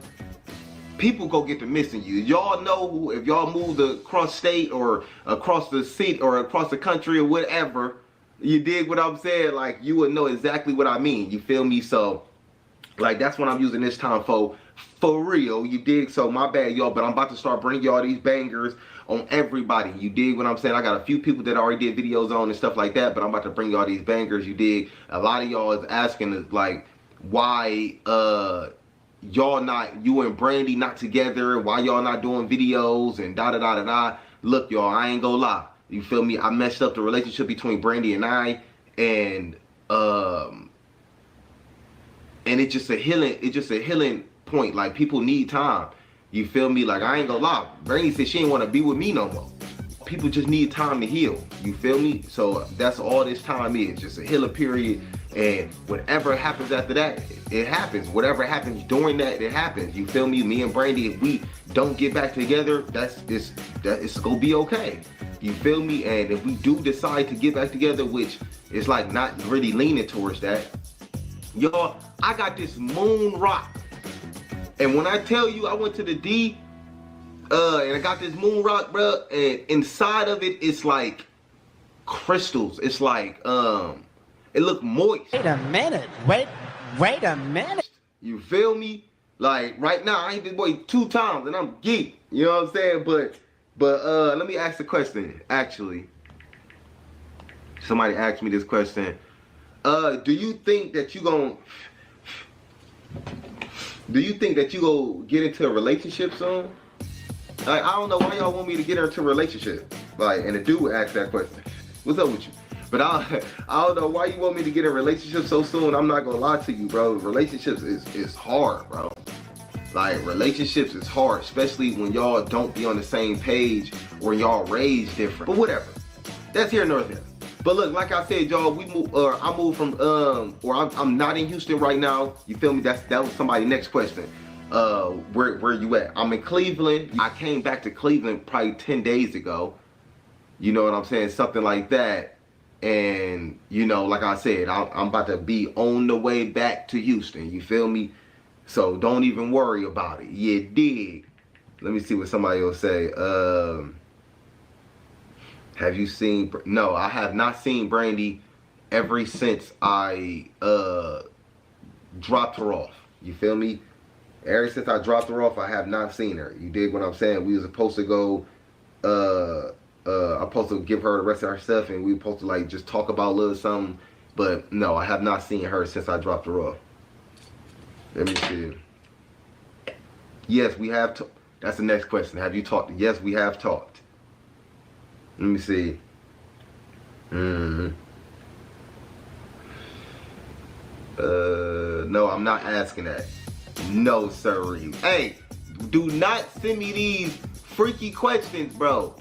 [SPEAKER 12] people go get to missing you. Y'all know if y'all moved across state or across the city or across the country or whatever, you dig what I'm saying? Like you would know exactly what I mean. You feel me? So like that's what I'm using this time for real. You dig? So my bad, y'all, but I'm about to start bringing y'all these bangers on everybody. You dig what I'm saying? I got a few people that already did videos on and stuff like that, but I'm about to bring y'all these bangers. You dig? A lot of y'all is asking like why you and Brandy not together, why y'all not doing videos and da da da da da. Look, y'all, I ain't gonna lie. You feel me? I messed up the relationship between Brandy and I, and it's just a healing point. Like people need time. You feel me? Like I ain't gonna lie. Brandy said she ain't wanna be with me no more. People just need time to heal. You feel me? So that's all this time is, just a healing period. And whatever happens after that, it happens. Whatever happens during that, it happens. You feel me? Me and Brandy, if we don't get back together, it's gonna be okay. You feel me? And if we do decide to get back together, which is like not really leaning towards that, y'all, I got this moon rock. And when I tell you I went to the D, and I got this moon rock, bro, and inside of it, it's like crystals. It's like, it look moist.
[SPEAKER 13] Wait a minute. Wait a minute.
[SPEAKER 12] You feel me? Like right now, I ain't this boy 2 times and I'm geek. You know what I'm saying? But let me ask the question. Actually, somebody asked me this question. Do you think that you gonna get into a relationship soon? Like I don't know why y'all want me to get into a relationship. Like, and the dude asked that question. What's up with you? But I don't know why you want me to get in a relationship so soon. I'm not gonna lie to you, bro. Relationships is hard, bro. Like relationships is hard, especially when y'all don't be on the same page or y'all raised different. But whatever, that's here nor there. But look, like I said, y'all, I moved from I'm not in Houston right now. You feel me? That was somebody's next question. Where you at? I'm in Cleveland. I came back to Cleveland probably 10 days ago. You know what I'm saying? Something like that. And, you know, like I said, I'm about to be on the way back to Houston. You feel me? So don't even worry about it. You dig? Let me see what somebody will say. Have you seen... No, I have not seen Brandy ever since I dropped her off. You feel me? Ever since I dropped her off, I have not seen her. You dig what I'm saying? We was supposed to go... I'm supposed to give her the rest of her stuff, and we were supposed to like just talk about a little something. But no, I have not seen her since I dropped her off. Let me see. Yes, we have. That's the next question. Have you talked? Yes, we have talked. Let me see. No, I'm not asking that. No, sir. Hey, do not send me these freaky questions, bro.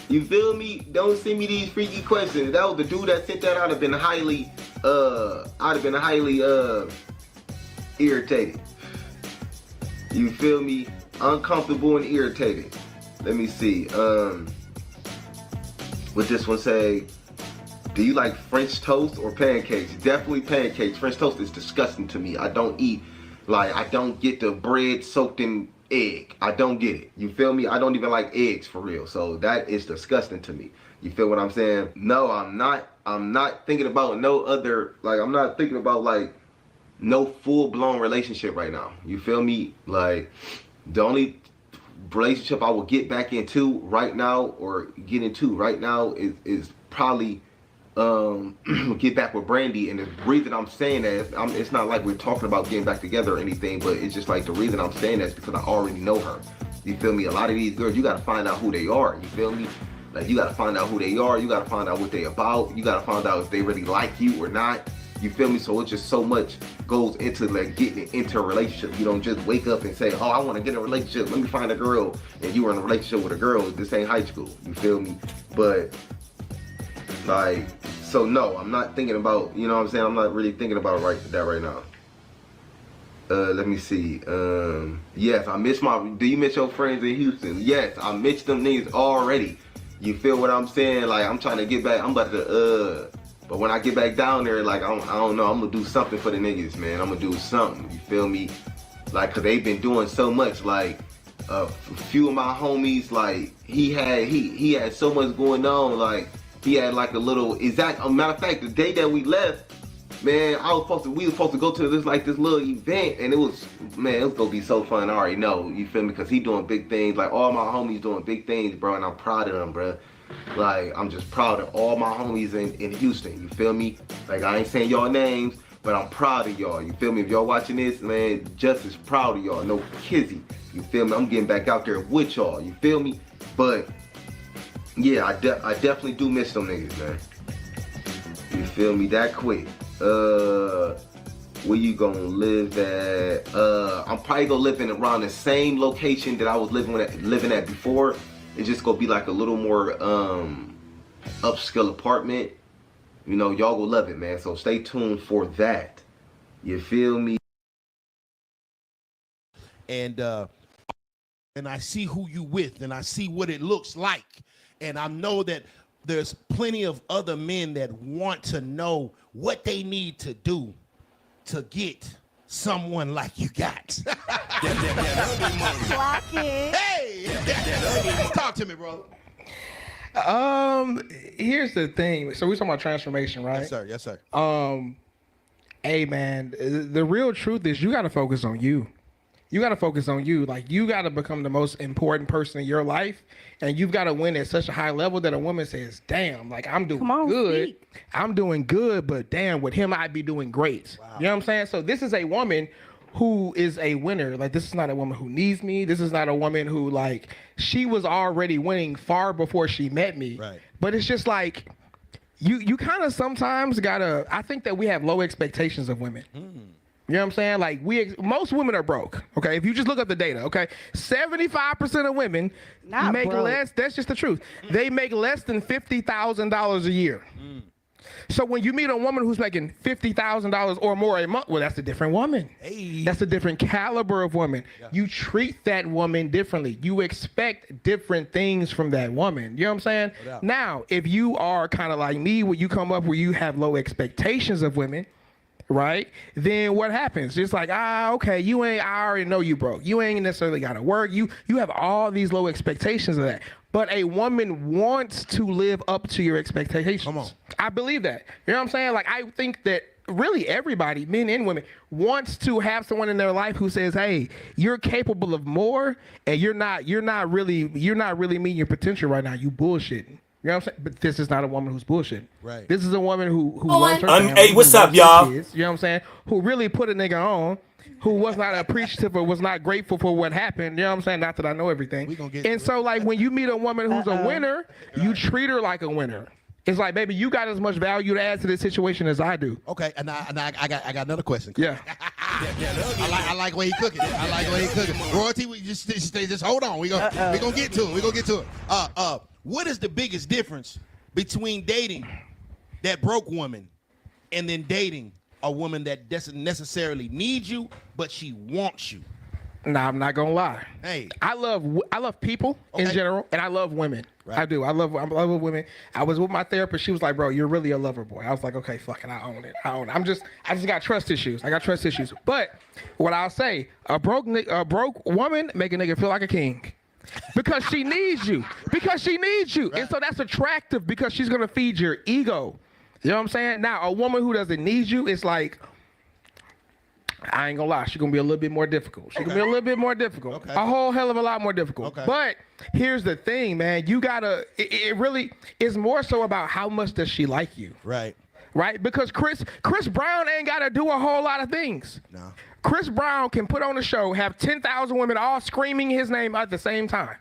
[SPEAKER 12] You feel me? Don't send me these freaky questions. That was the dude that sent that. I'd have been highly irritated. You feel me? Uncomfortable and irritated. Let me see. What this one say? Do you like French toast or pancakes? Definitely pancakes. French toast is disgusting to me. I don't eat, like, I don't get the bread soaked in egg. I don't get it. You feel me? I don't even like eggs for real. So that is disgusting to me. You feel what I'm saying? No, I'm not thinking about no other, like, I'm not thinking about like no full-blown relationship right now. You feel me? Like, the only relationship I will get back into right now or get into right now is probably get back with Brandy. And the reason I'm saying that is, it's not like we're talking about getting back together or anything, but it's just like the reason I'm saying that is because I already know her. You feel me? A lot of these girls, you gotta find out who they are. You feel me? Like, you gotta find out who they are. You gotta find out what they about. You gotta find out if they really like you or not. You feel me? So it's just so much goes into like getting into a relationship. You don't just wake up and say, oh, I want to get in a relationship. Let me find a girl. And you were in a relationship with a girl. This ain't high school. You feel me? But like, so no, I'm not thinking about, you know what I'm saying? I'm not really thinking about that right now. Let me see. Yes, do you miss your friends in Houston? Yes, I miss them niggas already. You feel what I'm saying? Like, I'm trying to get back. I'm about to, but when I get back down there, like, I don't know. I'm going to do something for the niggas, man. I'm going to do something. You feel me? Like, cause they've been doing so much. Like, a few of my homies, like, he had so much going on. Like, he had like a little, matter of fact, the day that we left, man, we were supposed to go to this little event, and it was gonna be so fun. I already know, you feel me? Because he doing big things. Like, all my homies doing big things, bro, and I'm proud of them, bro. Like, I'm just proud of all my homies in Houston, you feel me? Like, I ain't saying y'all names, but I'm proud of y'all, you feel me? If y'all watching this, man, just as proud of y'all, no kizzy, you feel me? I'm getting back out there with y'all, you feel me? But, yeah, I definitely do miss them niggas, man. You feel me? That quick. Where you gonna live at? I'm probably gonna live in around the same location that I was living at before. It's just gonna be like a little more upscale apartment. You know, y'all gonna love it, man. So stay tuned for that. You feel me?
[SPEAKER 8] And I see who you with, and I see what it looks like, and I know that there's plenty of other men that want to know what they need to do to get someone like you got.
[SPEAKER 6] Clock it.
[SPEAKER 8] Hey! Talk to me, brother.
[SPEAKER 5] Here's the thing. So we're talking about transformation, right?
[SPEAKER 8] Yes, sir. Yes, sir.
[SPEAKER 5] Hey, man, the real truth is you got to focus on you. You got to focus on you. Like, you got to become the most important person in your life, and you've got to win at such a high level that a woman says, damn, like, I'm doing good. Speak. I'm doing good, but damn, with him, I'd be doing great. Wow. You know what I'm saying? So this is a woman who is a winner. Like, this is not a woman who needs me. This is not a woman who, like, she was already winning far before she met me. Right. But it's just like, you kind of sometimes gotta, I think that we have low expectations of women. You know what I'm saying? Like, most women are broke, okay? If you just look at the data, okay? 75% of women make less, that's just the truth. They make less than $50,000 a year. So when you meet a woman who's making $50,000 or more a month, well, that's a different woman. Hey. That's a different caliber of woman. Yeah. You treat that woman differently. You expect different things from that woman. You know what I'm saying? Now, if you are kind of like me, where you come up where you have low expectations of women, right? Then what happens? It's like, okay, I already know you broke. You ain't necessarily got to work. You have all these low expectations of that. But a woman wants to live up to your expectations. Come on. I believe that. You know what I'm saying? Like, I think that really everybody, men and women, wants to have someone in their life who says, hey, you're capable of more, and you're not really meeting your potential right now. You bullshitting. You know what I'm saying? But this is not a woman who's bullshitting. Right. This is a woman who loves her family,
[SPEAKER 3] hey, what's up, y'all?
[SPEAKER 5] Kids, you know what I'm saying? Who really put a nigga on, who was not appreciative or was not grateful for what happened. You know what I'm saying? Not that I know everything. And so, like, when you meet a woman who's a winner, you treat her like a winner. It's like, baby, you got as much value to add to this situation as I do.
[SPEAKER 8] Okay, and I got another question.
[SPEAKER 5] Yeah.
[SPEAKER 8] I like where he cooking. I like where he cooking. Royalty, we just hold on. We gonna get to it. We gonna get to it. What is the biggest difference between dating that broke woman and then dating a woman that doesn't necessarily need you, but she wants you?
[SPEAKER 5] Nah, I'm not gonna lie.
[SPEAKER 8] Hey,
[SPEAKER 5] I love people in general, and I love women. Right. I do. I love women. I was with my therapist. She was like, "Bro, you're really a lover boy." I was like, "Okay, fuck it, I own it. I just got trust issues. I got trust issues." But what I'll say, a broke woman make a nigga feel like a king. Because she needs you. Because she needs you. Right. And so that's attractive because she's going to feed your ego. You know what I'm saying? Now, a woman who doesn't need you, it's like, I ain't going to lie, she's going to be a little bit more difficult. She's going to be a little bit more difficult. Okay. A whole hell of a lot more difficult. Okay. But here's the thing, man. You got to, it really is more so about how much does she like you.
[SPEAKER 8] Right.
[SPEAKER 5] Right? Because Chris Brown ain't got to do a whole lot of things. No. Chris Brown can put on a show, have 10,000 women all screaming his name at the same time.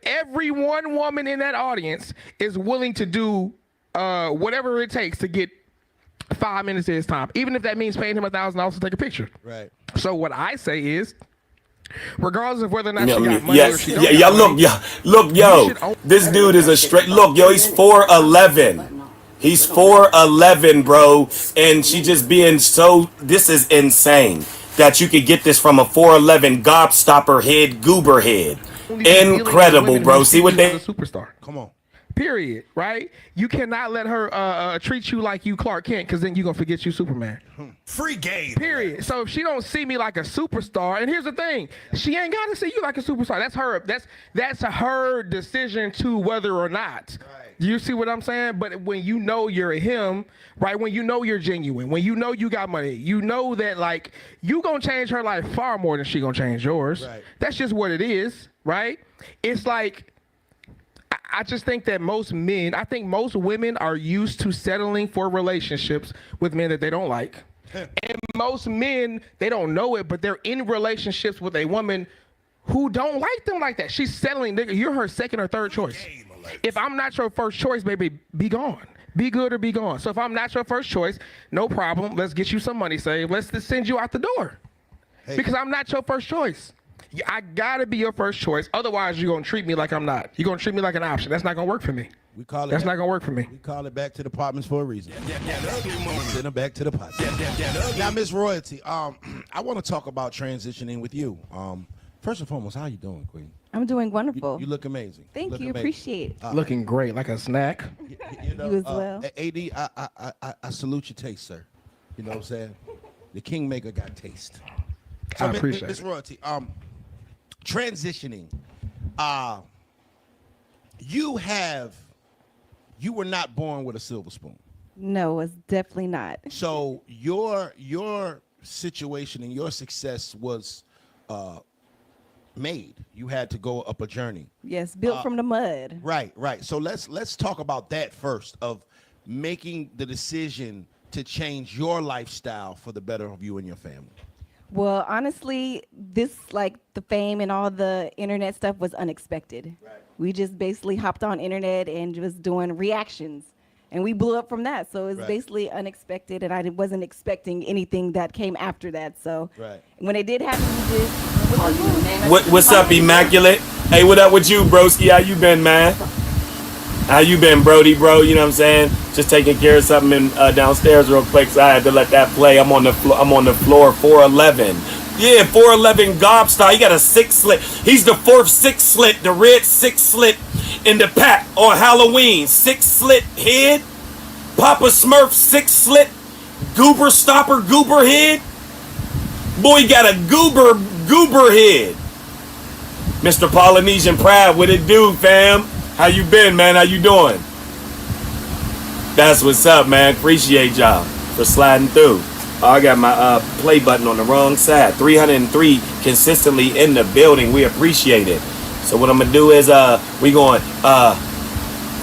[SPEAKER 5] Every one woman in that audience is willing to do whatever it takes to get 5 minutes of his time, even if that means paying him $1,000 to take a picture.
[SPEAKER 8] Right.
[SPEAKER 5] So what I say is, regardless of whether or not
[SPEAKER 3] Yeah,
[SPEAKER 5] she got money or she don't got
[SPEAKER 3] yeah,
[SPEAKER 5] money,
[SPEAKER 3] look, yo, this dude is a straight, look, yo, he's 4'11". He's 4'11", bro, and she just being so, this is insane that you could get this from a 4'11" gobstopper head, goober head. Incredible, bro. See what they...
[SPEAKER 5] Superstar.
[SPEAKER 8] Come on.
[SPEAKER 5] Period, right? You cannot let her treat you like you Clark Kent, because then you're going to forget you Superman.
[SPEAKER 14] Free game.
[SPEAKER 5] Period. So if she don't see me like a superstar, and here's the thing, she ain't got to see you like a superstar. That's her decision to whether or not. Right. Do you see what I'm saying? But when you know you're him, right? When you know you're genuine, when you know you got money, you know that like you going to change her life far more than she going to change yours. Right. That's just what it is, right? It's like, I just think that most women are used to settling for relationships with men that they don't like. And most men, they don't know it, but they're in relationships with a woman who don't like them like that. She's settling, nigga, you're her second or third choice. If I'm not your first choice, baby, be gone. Be good or be gone. So if I'm not your first choice, no problem. Let's get you some money saved. Let's just send you out the door. Because I'm not your first choice. I gotta be your first choice. Otherwise, you're gonna treat me like I'm not. You're gonna treat me like an option. That's not gonna work for me. That's not gonna work for me.
[SPEAKER 8] We call it back to the apartments for a reason. Send them back to the pot. Now, Miss Royalty, I want to talk about transitioning with you. First and foremost, how you doing, Queen?
[SPEAKER 6] I'm doing wonderful.
[SPEAKER 8] You look amazing.
[SPEAKER 6] Thank you. Appreciate it.
[SPEAKER 5] Looking great, like a snack.
[SPEAKER 8] You know,
[SPEAKER 6] you as well.
[SPEAKER 8] AD, I salute your taste, sir. You know what I'm saying? The kingmaker got taste. So,
[SPEAKER 5] I appreciate
[SPEAKER 8] Miss
[SPEAKER 5] it.
[SPEAKER 8] Royalty, transitioning, you were not born with a silver spoon.
[SPEAKER 6] No, it's definitely not.
[SPEAKER 8] So your situation and your success was made. You had to go up a journey.
[SPEAKER 6] Yes, built from the mud.
[SPEAKER 8] Right. So let's talk about that first, of making the decision to change your lifestyle for the better of you and your family.
[SPEAKER 6] Well, honestly, this, like the fame and all the internet stuff, was unexpected. Right. We just basically hopped on internet and was doing reactions, and we blew up from that. So it was basically unexpected, and I wasn't expecting anything that came after that. So when it did happen, we did.
[SPEAKER 3] What's up, Immaculate? Hey, what up with you, broski? How you been, man? How you been, Brody, bro? You know what I'm saying? Just taking care of something downstairs real quick, so I had to let that play. I'm on the floor, 4'11". Yeah, 4'11" gobstar. He got a 6 slit. He's the 4th 6 slit, the red 6 slit in the pack on Halloween. 6 slit head. Papa Smurf 6 slit. Goober stopper, goober head. Boy, got a goober head. Mr. Polynesian Pride, what it do, fam? How you been, man? How you doing? That's what's up, man. Appreciate y'all for sliding through. I got my play button on the wrong side. 303 consistently in the building. We appreciate it. So what I'm gonna do is we going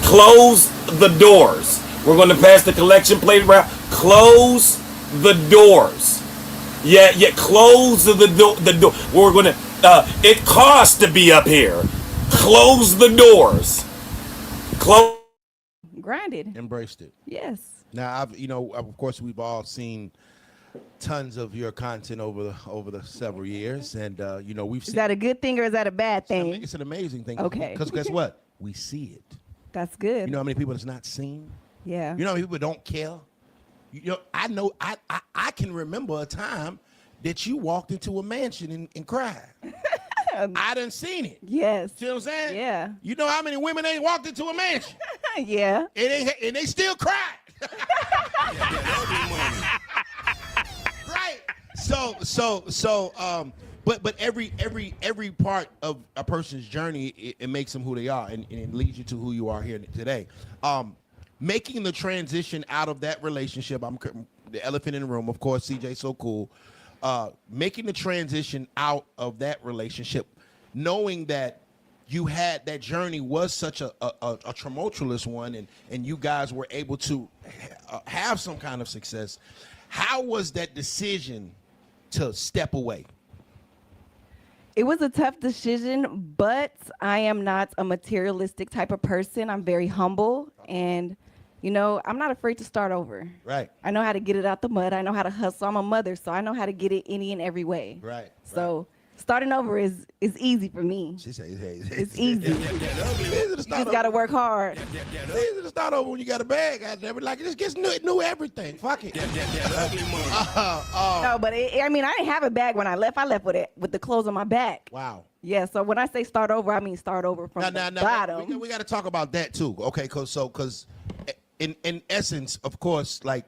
[SPEAKER 3] close the doors. We're gonna pass the collection plate around. Close the doors. Yeah. Close the door. We're gonna. It costs to be up here. Close the doors.
[SPEAKER 6] Grinded.
[SPEAKER 8] Embraced it.
[SPEAKER 6] Yes.
[SPEAKER 8] Now, of course, we've all seen tons of your content over the several years, and we've seen.
[SPEAKER 6] Is that a good thing or is that a bad thing?
[SPEAKER 8] It's an amazing thing.
[SPEAKER 6] Okay.
[SPEAKER 8] Because guess what? We see it.
[SPEAKER 6] That's good.
[SPEAKER 8] You know how many people it's not seen?
[SPEAKER 6] Yeah.
[SPEAKER 8] You know how many people don't care? I know. I can remember a time that you walked into a mansion and cried. I done seen it.
[SPEAKER 6] Yes.
[SPEAKER 8] See what I'm saying?
[SPEAKER 6] Yeah.
[SPEAKER 8] You know how many women ain't walked into a mansion?
[SPEAKER 6] Yeah.
[SPEAKER 8] And they still cry. Right. But every part of a person's journey, it makes them who they are, and it leads you to who you are here today. Making the transition out of that relationship, I'm the elephant in the room, of course, CJ so cool. Making the transition out of that relationship, knowing that you had that journey was such a tumultuous one, and you guys were able to have some kind of success. How was that decision to step away?
[SPEAKER 6] It was a tough decision, but I am not a materialistic type of person. I'm very humble, and you know, I'm not afraid to start over.
[SPEAKER 8] Right.
[SPEAKER 6] I know how to get it out the mud. I know how to hustle. I'm a mother, so I know how to get it any and every way.
[SPEAKER 8] Right.
[SPEAKER 6] So starting over is easy for me.
[SPEAKER 8] She said, hey,
[SPEAKER 6] it's easy. You just got to work hard.
[SPEAKER 8] It's easy to start over when you got a bag out there. But like, just get new everything. Fuck it.
[SPEAKER 6] No, but I mean, I didn't have a bag when I left. I left with the clothes on my back.
[SPEAKER 8] Wow.
[SPEAKER 6] Yeah, so when I say start over, I mean start over from the bottom.
[SPEAKER 8] We got to talk about that too, okay? Because in essence, of course, like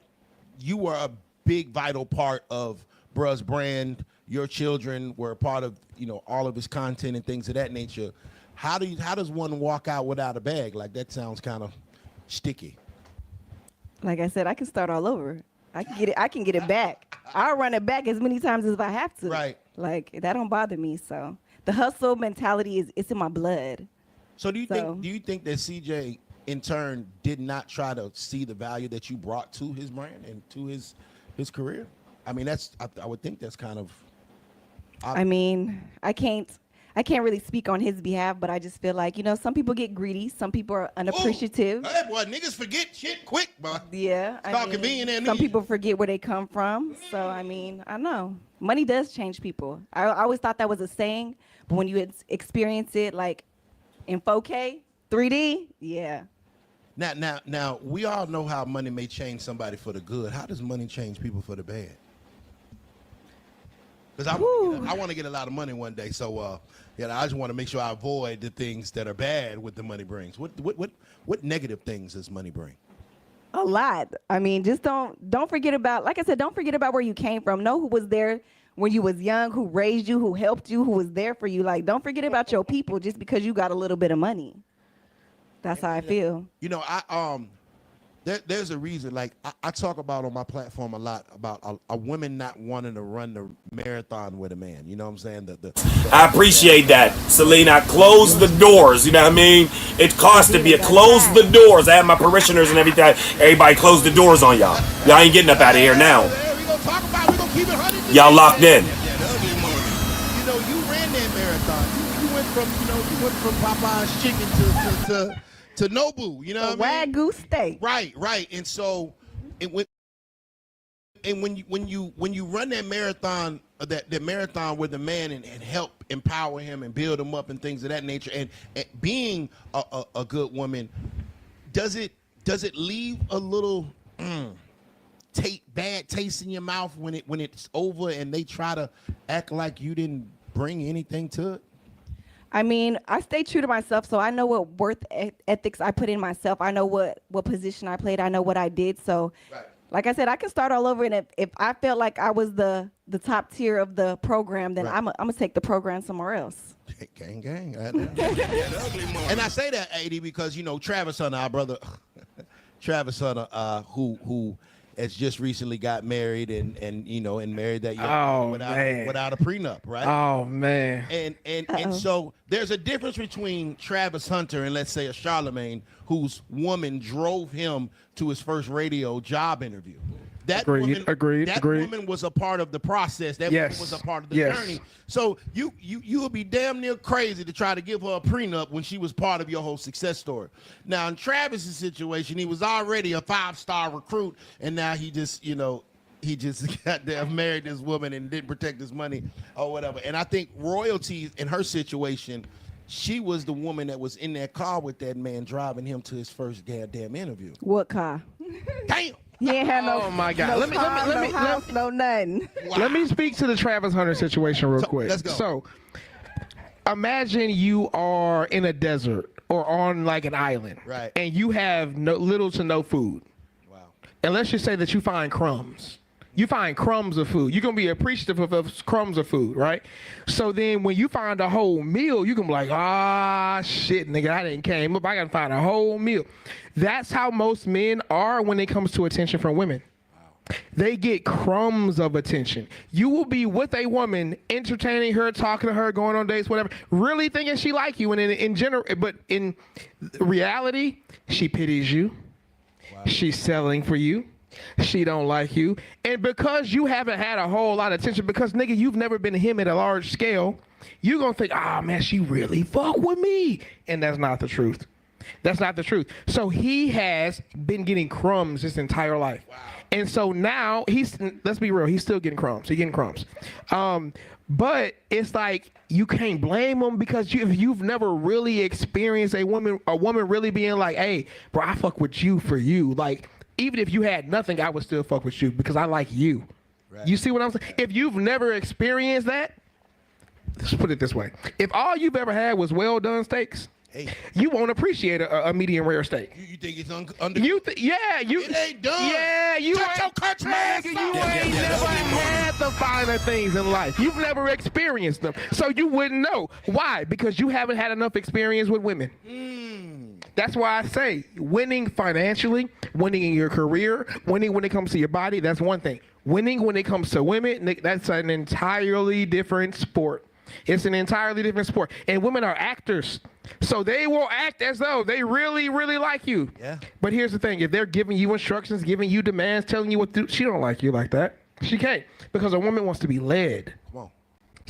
[SPEAKER 8] you were a big vital part of Bruh's brand. Your children were a part of, you know, all of his content and things of that nature. How does one walk out without a bag? Like that sounds kind of sticky.
[SPEAKER 6] Like I said, I can start all over. I can get it back. I'll run it back as many times as I have to.
[SPEAKER 8] Right.
[SPEAKER 6] Like that don't bother me. So the hustle mentality it's in my blood.
[SPEAKER 8] So do you think that CJ in turn did not try to see the value that you brought to his brand and to his career? I mean, I would think that's kind of.
[SPEAKER 6] I mean, I can't really speak on his behalf, but I just feel like, you know, some people get greedy, some people are unappreciative.
[SPEAKER 8] Hey, boy, niggas forget shit quick, boy.
[SPEAKER 6] Yeah, some people forget where they come from. So I mean, I know money does change people. I always thought that was a saying, but when you experience it, like in 4K, 3D, yeah.
[SPEAKER 8] Now, we all know how money may change somebody for the good. How does money change people for the bad? Because I want to get a lot of money one day, so I just want to make sure I avoid the things that are bad what the money brings. What negative things does money bring?
[SPEAKER 6] A lot. I mean, just don't forget about, like I said, don't forget about where you came from. Know who was there when you was young, who raised you, who helped you, who was there for you. Like, don't forget about your people just because you got a little bit of money. That's how I feel.
[SPEAKER 8] You know, there's a reason. Like I talk about on my platform a lot about a woman not wanting to run the marathon with a man. You know what I'm saying?
[SPEAKER 3] I appreciate that, Selena. Close the doors. You know what I mean? It costs to be a close the doors. I have my parishioners and everything. Everybody close the doors on y'all. Y'all ain't getting up out of here now. Y'all locked in.
[SPEAKER 8] You know, you ran that marathon. You went from Popeye's chicken to Nobu, you know what I mean?
[SPEAKER 6] Wagyu steak.
[SPEAKER 8] Right. And so, when you run that marathon, that marathon with the man and help empower him and build him up and things of that nature, and being a good woman, does it leave a little bad taste in your mouth when it's over and they try to act like you didn't bring anything to it?
[SPEAKER 6] I mean, I stay true to myself, so I know what worth ethics I put in myself. I know what position I played. I know what I did. So, like I said, I can start all over. And if I felt like I was the top tier of the program, then I'm going to take the program somewhere else.
[SPEAKER 8] Gang. And I say that, AD, because, you know, Travis Hunter, our brother, Travis Hunter, who has just recently got married and married that young without a prenup, right?
[SPEAKER 5] Oh man.
[SPEAKER 8] And so there's a difference between Travis Hunter and, let's say, a Charlemagne whose woman drove him to his first radio job interview. Agreed. Woman was a part of the process. That woman was a part of the journey. So you would be damn near crazy to try to give her a prenup when she was part of your whole success story. Now, in Travis's situation, he was already a 5-star recruit, and now he just got there, married this woman and didn't protect his money or whatever. And I think royalty in her situation, she was the woman that was in that car with that man driving him to his first goddamn interview.
[SPEAKER 6] What car?
[SPEAKER 8] Damn.
[SPEAKER 6] He ain't had no.
[SPEAKER 5] Oh my God!
[SPEAKER 6] No nothing.
[SPEAKER 5] Wow. Let me speak to the Travis Hunter situation real quick.
[SPEAKER 8] Let's go.
[SPEAKER 5] So, imagine you are in a desert or on like an island,
[SPEAKER 8] right?
[SPEAKER 5] And you have little to no food.
[SPEAKER 8] Wow.
[SPEAKER 5] And let's just say that you find crumbs. You find crumbs of food. You're going to be appreciative of crumbs of food, right? So then when you find a whole meal, you can be like, shit, nigga, I didn't came up. I got to find a whole meal. That's how most men are when it comes to attention from women. Wow. They get crumbs of attention. You will be with a woman, entertaining her, talking to her, going on dates, whatever, really thinking she like you. And in general, but in reality, she pities you. Wow. She's selling for you. She don't like you. And because you haven't had a whole lot of attention, because nigga, you've never been to him at a large scale, you're going to think, man, she really fuck with me. And that's not the truth. That's not the truth. So he has been getting crumbs his entire life. Wow. And so now let's be real, he's still getting crumbs. He's getting crumbs. But it's like you can't blame him because if you've never really experienced a woman really being like, hey, bro, I fuck with you for you. Like, even if you had nothing, I would still fuck with you because I like you. Right. You see what I'm saying? If you've never experienced that, let's put it this way. If all you've ever had was well-done steaks, you won't appreciate a medium rare steak.
[SPEAKER 8] You think it's under?
[SPEAKER 5] It
[SPEAKER 8] ain't done.
[SPEAKER 5] Yeah, you ain't never had the finer things in life. You've never experienced them, so you wouldn't know. Why? Because you haven't had enough experience with women. That's why I say winning financially, winning in your career, winning when it comes to your body, that's one thing. Winning when it comes to women, that's an entirely different sport. It's an entirely different sport. And women are actors. So they will act as though they really, really like you. Yeah. But here's the thing. If they're giving you instructions, giving you demands, telling you what to do, she don't like you like that. She can't. Because a woman wants to be led. Come on.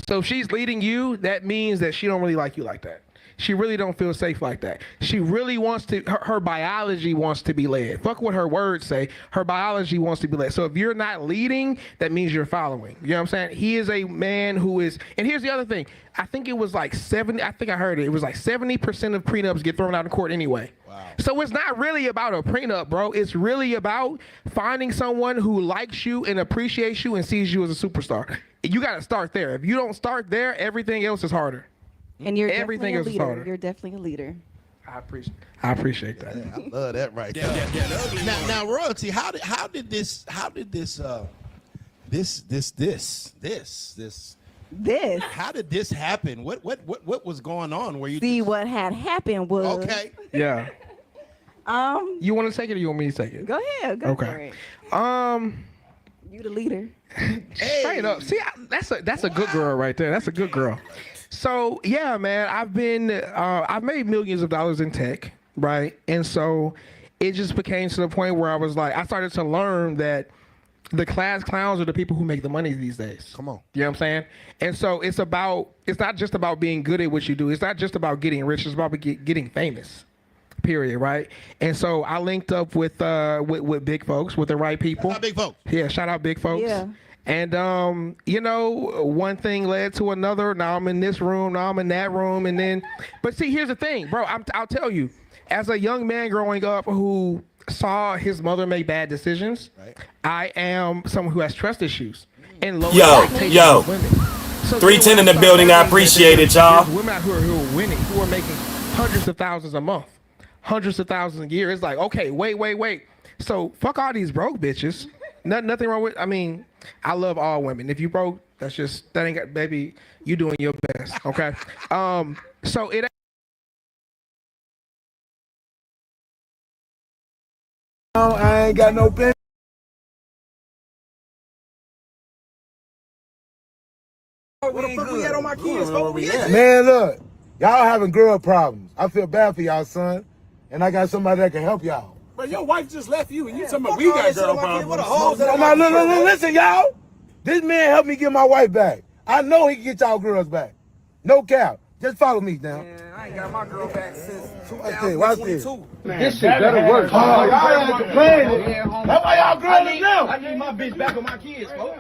[SPEAKER 5] So if she's leading you, that means that she don't really like you like that. She really don't feel safe like that. She really wants to, her biology wants to be led. Fuck what her words say. Her biology wants to be led. So if you're not leading, that means you're following. You know what I'm saying? He is a man who is, and here's the other thing. I think it was like 70, I think I heard it. It was like 70% of prenups get thrown out of court anyway. Wow. So it's not really about a prenup, bro. It's really about finding someone who likes you and appreciates you and sees you as a superstar. You got to start there. If you don't start there, everything else is harder.
[SPEAKER 6] And you're
[SPEAKER 5] everything
[SPEAKER 6] definitely a
[SPEAKER 5] is
[SPEAKER 6] leader.
[SPEAKER 5] harder.
[SPEAKER 6] You're definitely a leader.
[SPEAKER 5] I appreciate that.
[SPEAKER 8] Yeah, I love that right there. Now, royalty. How did this How did this happen? What was going on? Where you
[SPEAKER 6] see what had happened was
[SPEAKER 5] okay? Yeah. You want to take it or you want me to take it?
[SPEAKER 6] Go ahead. Go for it. You the leader.
[SPEAKER 5] Straight up. See, that's a good girl right there. That's a good girl. So yeah, man, I've made millions of dollars in tech, right? And so it just became to the point where I started to learn that the class clowns are the people who make the money these days.
[SPEAKER 8] Come on.
[SPEAKER 5] You know what I'm saying? And so it's not just about being good at what you do. It's not just about getting rich. It's about getting famous. Period, right? And so I linked up with big folks, with the right people.
[SPEAKER 8] Shout out big folks.
[SPEAKER 5] Yeah, shout out big folks.
[SPEAKER 6] Yeah.
[SPEAKER 5] And one thing led to another. Now I'm in this room, now I'm in that room, but see, here's the thing, bro. I'll tell you, as a young man growing up who saw his mother make bad decisions, right. I am someone who has trust issues. And
[SPEAKER 3] yo, 310 in the building. I appreciate it, y'all.
[SPEAKER 5] There's women out who are winning, who are making hundreds of thousands a month, hundreds of thousands a year. It's like, okay, wait. So fuck all these broke bitches. Nothing wrong with. I mean, I love all women. If you broke, that ain't got, baby. You doing your best, okay? So it.
[SPEAKER 4] I ain't got no pen.
[SPEAKER 5] What the fuck we got on my kids?
[SPEAKER 4] Man, look, y'all having girl problems. I feel bad for y'all, son, and I got somebody that can help y'all.
[SPEAKER 5] But your wife just left you, and you talking about we got girl problems.
[SPEAKER 4] Look, listen, y'all. This man helped me get my wife back. I know he can get y'all girls back. No cap. Just follow me now.
[SPEAKER 5] Man, I ain't got my girl back since
[SPEAKER 4] 2022.
[SPEAKER 5] This
[SPEAKER 4] shit better work. Oh, y'all ain't complaining. That's why y'all girls now.
[SPEAKER 5] I need my bitch back on my kids, folks.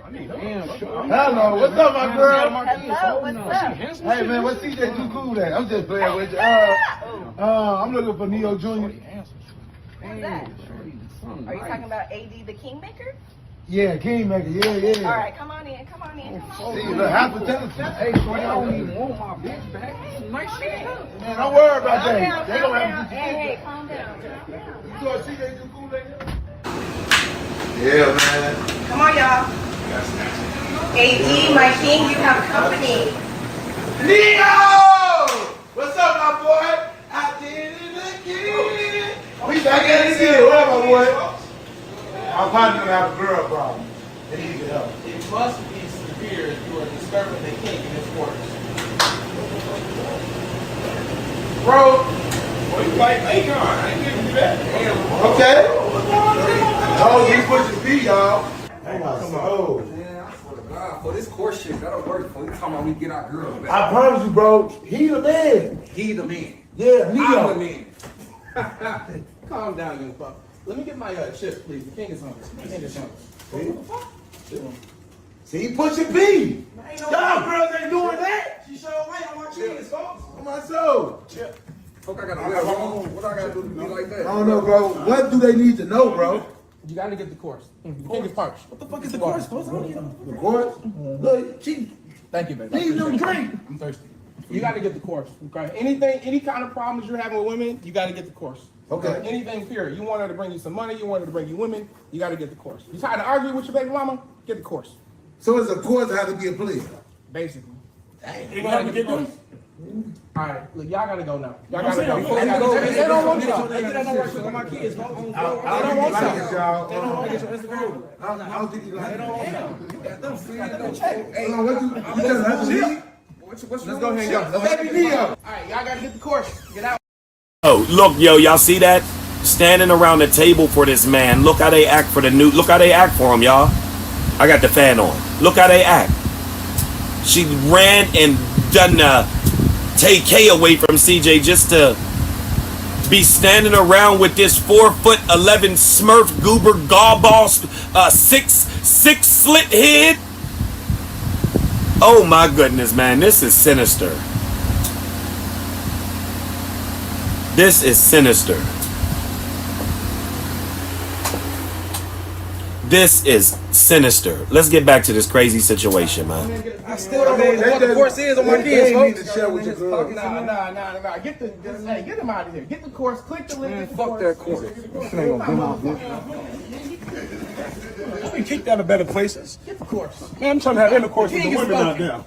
[SPEAKER 4] Hello, what's up, my girl?
[SPEAKER 6] Hello, what's up?
[SPEAKER 4] Hey, man, what's CJ Too Cool at? I'm just playing with you. I'm looking for Neo Jr.
[SPEAKER 6] Who's that? Are you talking about AD the Kingmaker?
[SPEAKER 4] Yeah, Kingmaker, yeah.
[SPEAKER 6] All right, come on in.
[SPEAKER 4] See, look, half a telephone.
[SPEAKER 5] Hey, so I don't even want my bitch back. Nice shit.
[SPEAKER 4] Man, don't worry about that. They don't have to do
[SPEAKER 6] Hey, calm down.
[SPEAKER 4] You saw CJ Too Cool lately? Yeah, man.
[SPEAKER 6] Come on, y'all. AD, my king, you have company.
[SPEAKER 4] Neo! What's up, my boy? I did it again. We back at it again. What up, my boy? I'm probably gonna have a girl problem. They need help.
[SPEAKER 5] It must be severe if you are disturbing the king in his quarters. Bro, you like Akon. I ain't giving you that. Damn.
[SPEAKER 4] Okay. Oh, he pushing B, y'all. Oh.
[SPEAKER 14] For this course shit, that'll work. For you talking about we get our girls back.
[SPEAKER 4] I promise you, bro. He the man.
[SPEAKER 14] He the man.
[SPEAKER 4] Yeah, Neo.
[SPEAKER 5] I'm the man. Calm down, young fuck. Let me get my chip, please. The king is hungry. The king is hungry. What the fuck?
[SPEAKER 4] See, pushing B. Y'all girls ain't doing that.
[SPEAKER 5] She showed light on my kids, folks.
[SPEAKER 4] On my soul.
[SPEAKER 14] Fuck, I gotta wear wrong. What I gotta do to be like that?
[SPEAKER 4] I don't know, bro. What do they need to know, bro?
[SPEAKER 5] You gotta get the course. The king is parched. What the fuck is the course?
[SPEAKER 4] The course? Look, she
[SPEAKER 5] Thank you, baby.
[SPEAKER 4] need them drink.
[SPEAKER 5] I'm thirsty. You gotta get the course. Okay. Anything, any kind of problems you're having with women, you gotta get the course.
[SPEAKER 4] Okay.
[SPEAKER 5] Anything, period. You want her to bring you some money, you want her to bring you women, you gotta get the course. You tired of arguing with your baby mama? Get the course.
[SPEAKER 4] So it's a course how to be a player.
[SPEAKER 5] Basically.
[SPEAKER 4] You gotta get them.
[SPEAKER 5] All right, look, y'all gotta go now. Y'all gotta go. They don't want y'all. They don't work with my kids. They don't want y'all. They don't want to get your Instagram.
[SPEAKER 4] I don't think you like it.
[SPEAKER 5] They don't want y'all. You got them free.
[SPEAKER 4] Hey, what you just have to leave?
[SPEAKER 5] Let's go ahead and go.
[SPEAKER 4] Baby Neo.
[SPEAKER 5] All right, y'all gotta get the course. Get out.
[SPEAKER 3] Oh, look, yo, y'all see that? Standing around the table for this man. Look how they act for the new. Look how they act for him, y'all. I got the fan on. Look how they act. She ran and done take K away from CJ just to be standing around with this 4'11" Smurf goober gallball 6'6" slit head. Oh my goodness, man, this is sinister. This is sinister. This is sinister. Let's get back to this crazy situation, man.
[SPEAKER 5] I still don't know what the course is on my kids, folks.
[SPEAKER 4] Need to share with your girl.
[SPEAKER 5] Nah. Get them out of here. Get the course. Click the link.
[SPEAKER 14] Fuck that course.
[SPEAKER 5] Let me kick down to better places. Get the course.
[SPEAKER 1] Man, I'm trying to have intercourse with the women out there.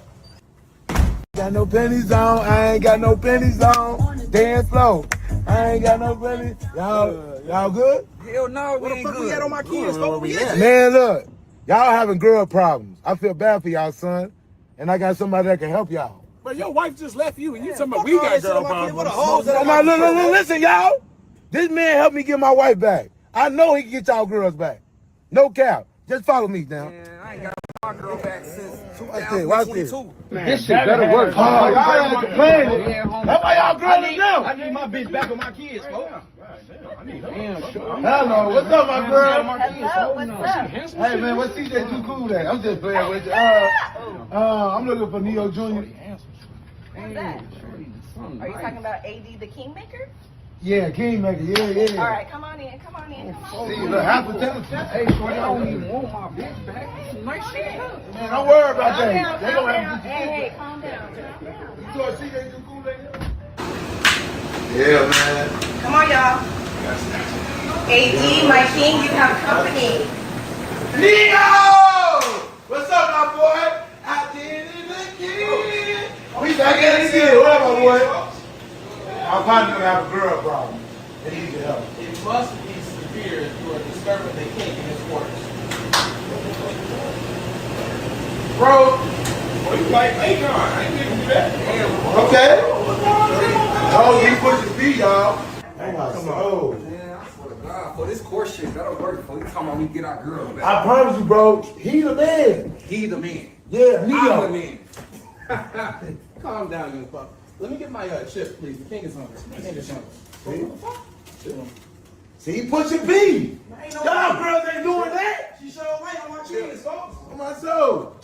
[SPEAKER 4] Got no pennies on, I ain't got no pennies on. Dance slow, I ain't got no pennies. Y'all good?
[SPEAKER 14] Hell no, we ain't good.
[SPEAKER 5] We had on my kids, folks.
[SPEAKER 4] Man, look, y'all having girl problems. I feel bad for y'all, son, and I got somebody that can help y'all.
[SPEAKER 1] But your wife just left you, and you talking about we got girl problems.
[SPEAKER 4] Look, listen, y'all. This man helped me get my wife back. I know he can get y'all girls back. No cap. Just follow me now.
[SPEAKER 14] Man, I ain't got my girl back since
[SPEAKER 4] Watch this.
[SPEAKER 14] 2022.
[SPEAKER 4] This shit better work. Oh, y'all ain't complaining. That's why y'all girls are now.
[SPEAKER 5] I need my bitch back with my kids, folks.
[SPEAKER 4] Hello, what's up, my girl?
[SPEAKER 6] Hello, what's up?
[SPEAKER 4] Hey, man, what's CJ Too Cool at? I'm just playing with you. I'm looking for Neo Jr.
[SPEAKER 6] Who's that? Are you talking about AD the kingmaker?
[SPEAKER 4] Yeah, kingmaker. Yeah.
[SPEAKER 6] All right, come on in.
[SPEAKER 4] See, look, half the time.
[SPEAKER 14] Hey, shorty, I don't even want my bitch back. Some nice shit.
[SPEAKER 4] Man, don't worry about that. They don't have to
[SPEAKER 6] Hey, calm down.
[SPEAKER 4] You saw CJ Too Cool lately? Yeah, man.
[SPEAKER 6] Come on, y'all. AD, my king, you have company.
[SPEAKER 4] Neo! What's up, my boy? I did it again. We back at it again. What up, my boy? I'm probably gonna have a girl problem. They need your help.
[SPEAKER 5] It must be severe if you are disturbing the king in his quarters. Bro, you like Akon. I ain't giving you that.
[SPEAKER 4] Okay. Oh, you pushing B, y'all. Come on.
[SPEAKER 14] Man, I swear to God, for this course shit, that'll work. For you talking about we get our girl back.
[SPEAKER 4] I promise you, bro. He the man.
[SPEAKER 14] He the man.
[SPEAKER 4] Yeah,
[SPEAKER 14] I'm
[SPEAKER 4] Neo.
[SPEAKER 14] the man.
[SPEAKER 5] Calm down, young fuck. Let me get my chip, please. The king is hungry. The king is hungry.
[SPEAKER 4] See, he pushing B. Y'all girls ain't doing that.
[SPEAKER 5] She showed light on my kids, folks.
[SPEAKER 4] On my soul.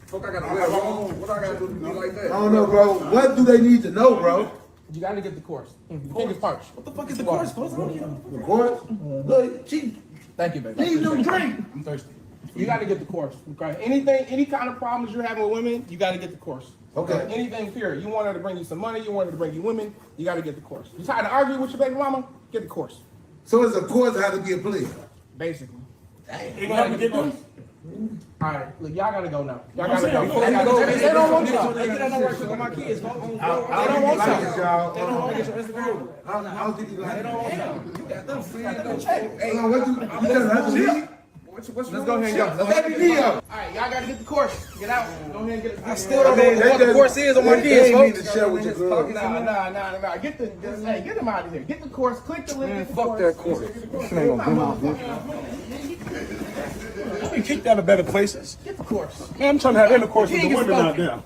[SPEAKER 14] Fuck, I gotta wear wrong. What I gotta do to be like that?
[SPEAKER 4] I don't know, bro. What do they need to know, bro?
[SPEAKER 5] You gotta get the course. The king is parched. What the fuck is the course?
[SPEAKER 4] The course? Look, she
[SPEAKER 5] Thank you, baby.
[SPEAKER 4] need them drink.
[SPEAKER 5] I'm thirsty. You gotta get the course. Okay. Anything, any kind of problems you're having with women, you gotta get the course.
[SPEAKER 4] Okay.
[SPEAKER 5] Anything, period. You want her to bring you some money, you want her to bring you women, you gotta get the course. You tired of arguing with your baby mama? Get the course.
[SPEAKER 4] So it's a course how to be a player.
[SPEAKER 5] Basically.
[SPEAKER 1] You gotta get them.
[SPEAKER 5] All right, look, y'all gotta go now. Y'all gotta go. They don't want y'all. They don't work with my kids. They don't want y'all. They don't want to get your Instagram.
[SPEAKER 4] I don't think you like it.
[SPEAKER 5] They don't want y'all. You got them free.
[SPEAKER 4] Hey, what you just have to leave?
[SPEAKER 5] Let's go ahead and go.
[SPEAKER 4] Baby Neo.
[SPEAKER 5] All right, y'all gotta get the course. Get out. Go ahead and get it.
[SPEAKER 14] I still don't know what the course is on my kids,
[SPEAKER 4] They need
[SPEAKER 14] folks.
[SPEAKER 4] to share with your girl.
[SPEAKER 5] Nah. Get them out of here. Get the course. Click the link.
[SPEAKER 14] Man, fuck that course.
[SPEAKER 1] Let me kick down to better places.
[SPEAKER 5] Get the course.
[SPEAKER 1] Man, I'm trying to have intercourse with the women out there.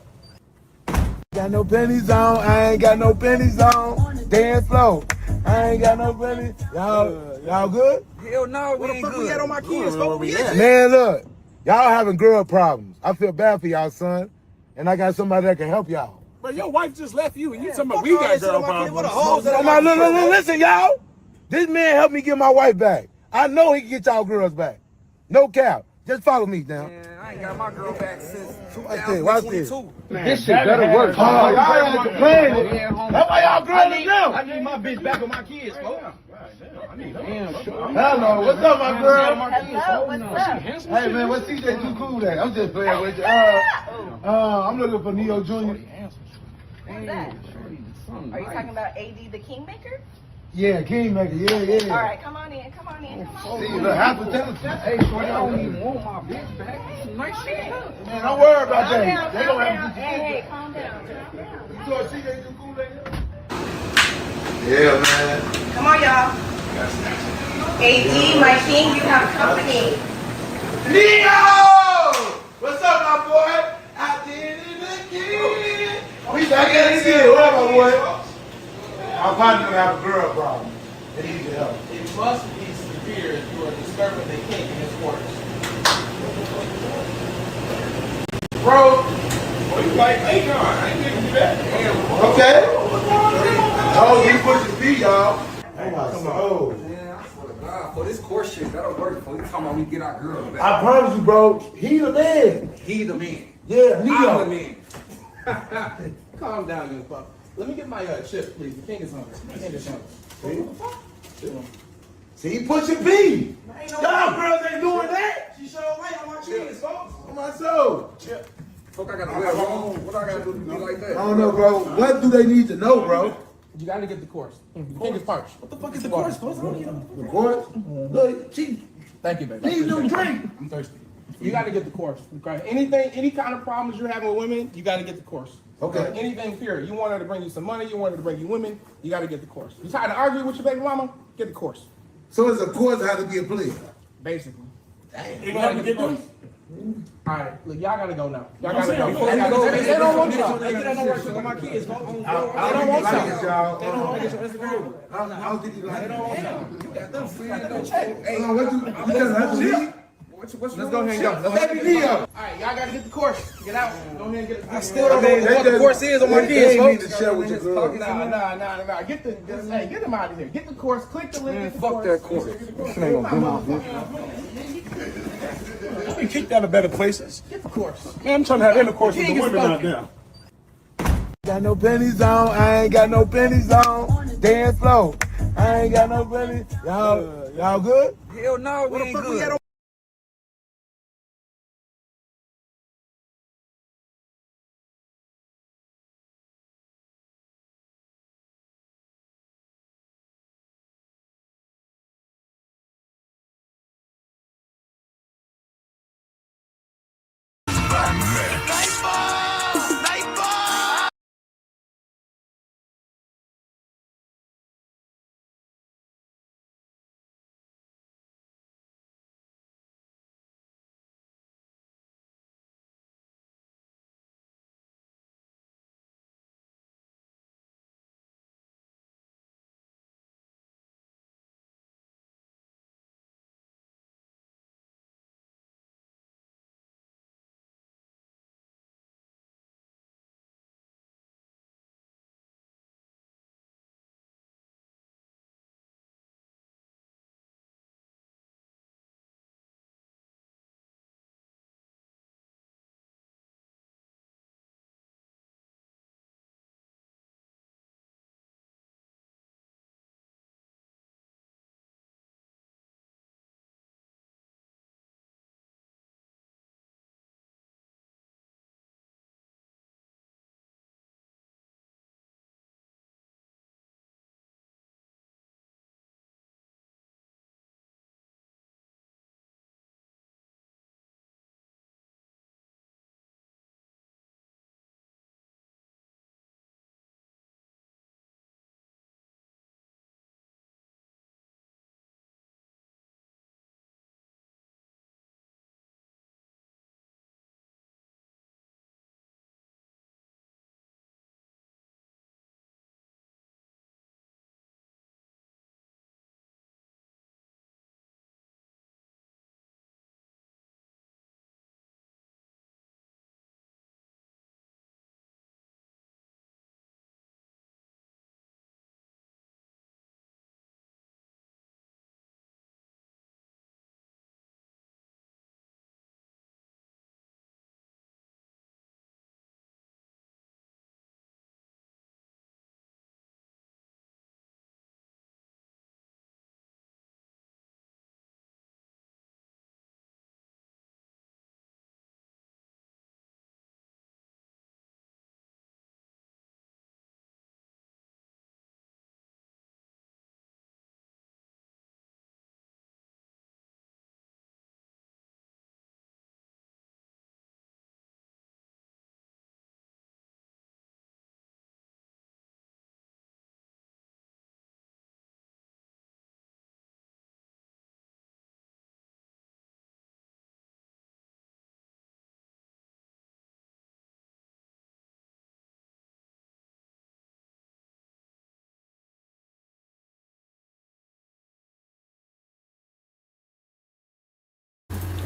[SPEAKER 4] Got no pennies on, I ain't got no pennies on. dance floor. I ain't got no money. Y'all good?
[SPEAKER 14] Hell no, we ain't good. We had on my kids, folks. We at?
[SPEAKER 4] Man, look, y'all having girl problems. I feel bad for y'all, son. And I got somebody that can help y'all.
[SPEAKER 5] But your wife just left you, and you talking about we got girl problems.
[SPEAKER 4] Listen, y'all. This man helped me get my wife back. I know he can get y'all girls back. No cap. Just follow me now.
[SPEAKER 14] Man, I ain't got my girl back since
[SPEAKER 4] Watch this.
[SPEAKER 14] 2022.
[SPEAKER 4] This shit better work. Oh, y'all ain't complaining. That's why y'all girls are down.
[SPEAKER 5] I need my bitch back with my kids, folks.
[SPEAKER 4] Hello, what's up, my girl?
[SPEAKER 6] Hello, what's up?
[SPEAKER 4] Hey, man, what's CJ too cool at? I'm just playing with you. I'm looking for Neo Jr.
[SPEAKER 6] Who's that? Are you talking about AD the Kingmaker?
[SPEAKER 4] Yeah, kingmaker. Yeah.
[SPEAKER 6] All right, come on in.
[SPEAKER 4] See, look, half the time.
[SPEAKER 7] Hey, shorty, I don't even want my bitch back. Some nice shit.
[SPEAKER 4] Man, don't worry about that. They gonna have to
[SPEAKER 6] Hey, calm down.
[SPEAKER 4] You thought CJ too cool at? Yeah, man.
[SPEAKER 6] Come on, y'all. AD, my king, you have company.
[SPEAKER 4] Neo! What's up, my boy? I did it again. We back at it again. What up, my boy? I'm probably gonna have a girl problem. They need your help.
[SPEAKER 5] It must be severe if you are disturbing the king in his quarters. Bro, you like Akon. I ain't giving you that. Damn.
[SPEAKER 4] Okay. Oh, you push the feet, y'all. Oh my soul.
[SPEAKER 14] Man, I swear to God, for this course shit, that'll work. For you talking about we get our girls back.
[SPEAKER 4] I promise you, bro. He the man.
[SPEAKER 14] He the man.
[SPEAKER 4] Yeah,
[SPEAKER 14] I'm
[SPEAKER 4] Neo.
[SPEAKER 14] the man.
[SPEAKER 5] Calm down, young pup. Let me get my chip, please. The king is hungry. The king is hungry.
[SPEAKER 4] See, he pushing B. Y'all girls ain't doing that.
[SPEAKER 5] She showed light on my kids, folks.
[SPEAKER 4] On my soul.
[SPEAKER 14] Fuck, I gotta wear wrong. What I gotta do to be like that?
[SPEAKER 4] I don't know, bro. What do they need to know, bro?
[SPEAKER 5] You gotta get the course. The king is parched. What the fuck is the course?
[SPEAKER 4] The court? Look, she
[SPEAKER 5] Thank you, baby.
[SPEAKER 4] need them drink.
[SPEAKER 5] I'm thirsty. You gotta get the course. Okay? Anything, any kind of problems you're having with women, you gotta get the course.
[SPEAKER 4] Okay.
[SPEAKER 5] Anything period. You want her to bring you some money, you want her to bring you women, you gotta get the course. You tired of arguing with your baby mama? Get the course.
[SPEAKER 4] So it's a course how to be a player.
[SPEAKER 5] Basically.
[SPEAKER 4] Damn.
[SPEAKER 5] You gotta get the course. Alright, look, y'all gotta go now. Y'all gotta go. They don't want y'all. They don't work with my kids. They don't want y'all. They don't want y'all.
[SPEAKER 4] I don't think you like it.
[SPEAKER 5] They don't want y'all. You got them friends.
[SPEAKER 4] Hey, what you telling me?
[SPEAKER 5] Let's go ahead and go.
[SPEAKER 4] Baby Neo.
[SPEAKER 5] Alright, y'all gotta get the course. Get out. Go ahead and get the
[SPEAKER 14] I still don't know what the course is on my kids,
[SPEAKER 4] They need
[SPEAKER 14] folks.
[SPEAKER 4] to share with your girl.
[SPEAKER 5] Nah. Get them out of here. Get the course. Click the link.
[SPEAKER 14] Man,
[SPEAKER 5] Get the
[SPEAKER 14] fuck that course.
[SPEAKER 5] course.
[SPEAKER 1] We kicked out of better places.
[SPEAKER 5] Get the course.
[SPEAKER 1] Man, I'm trying to have intercourse with the women out there.
[SPEAKER 4] Got no pennies on, I ain't got no pennies on. Dance floor, I ain't got no pennies. Y'all good?
[SPEAKER 14] Hell no, we ain't good.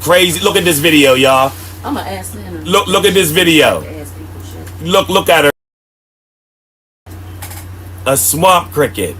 [SPEAKER 3] Crazy. Look at this video, y'all.
[SPEAKER 15] I'm gonna ask them.
[SPEAKER 3] Look at this video. Look at her. A swamp cricket.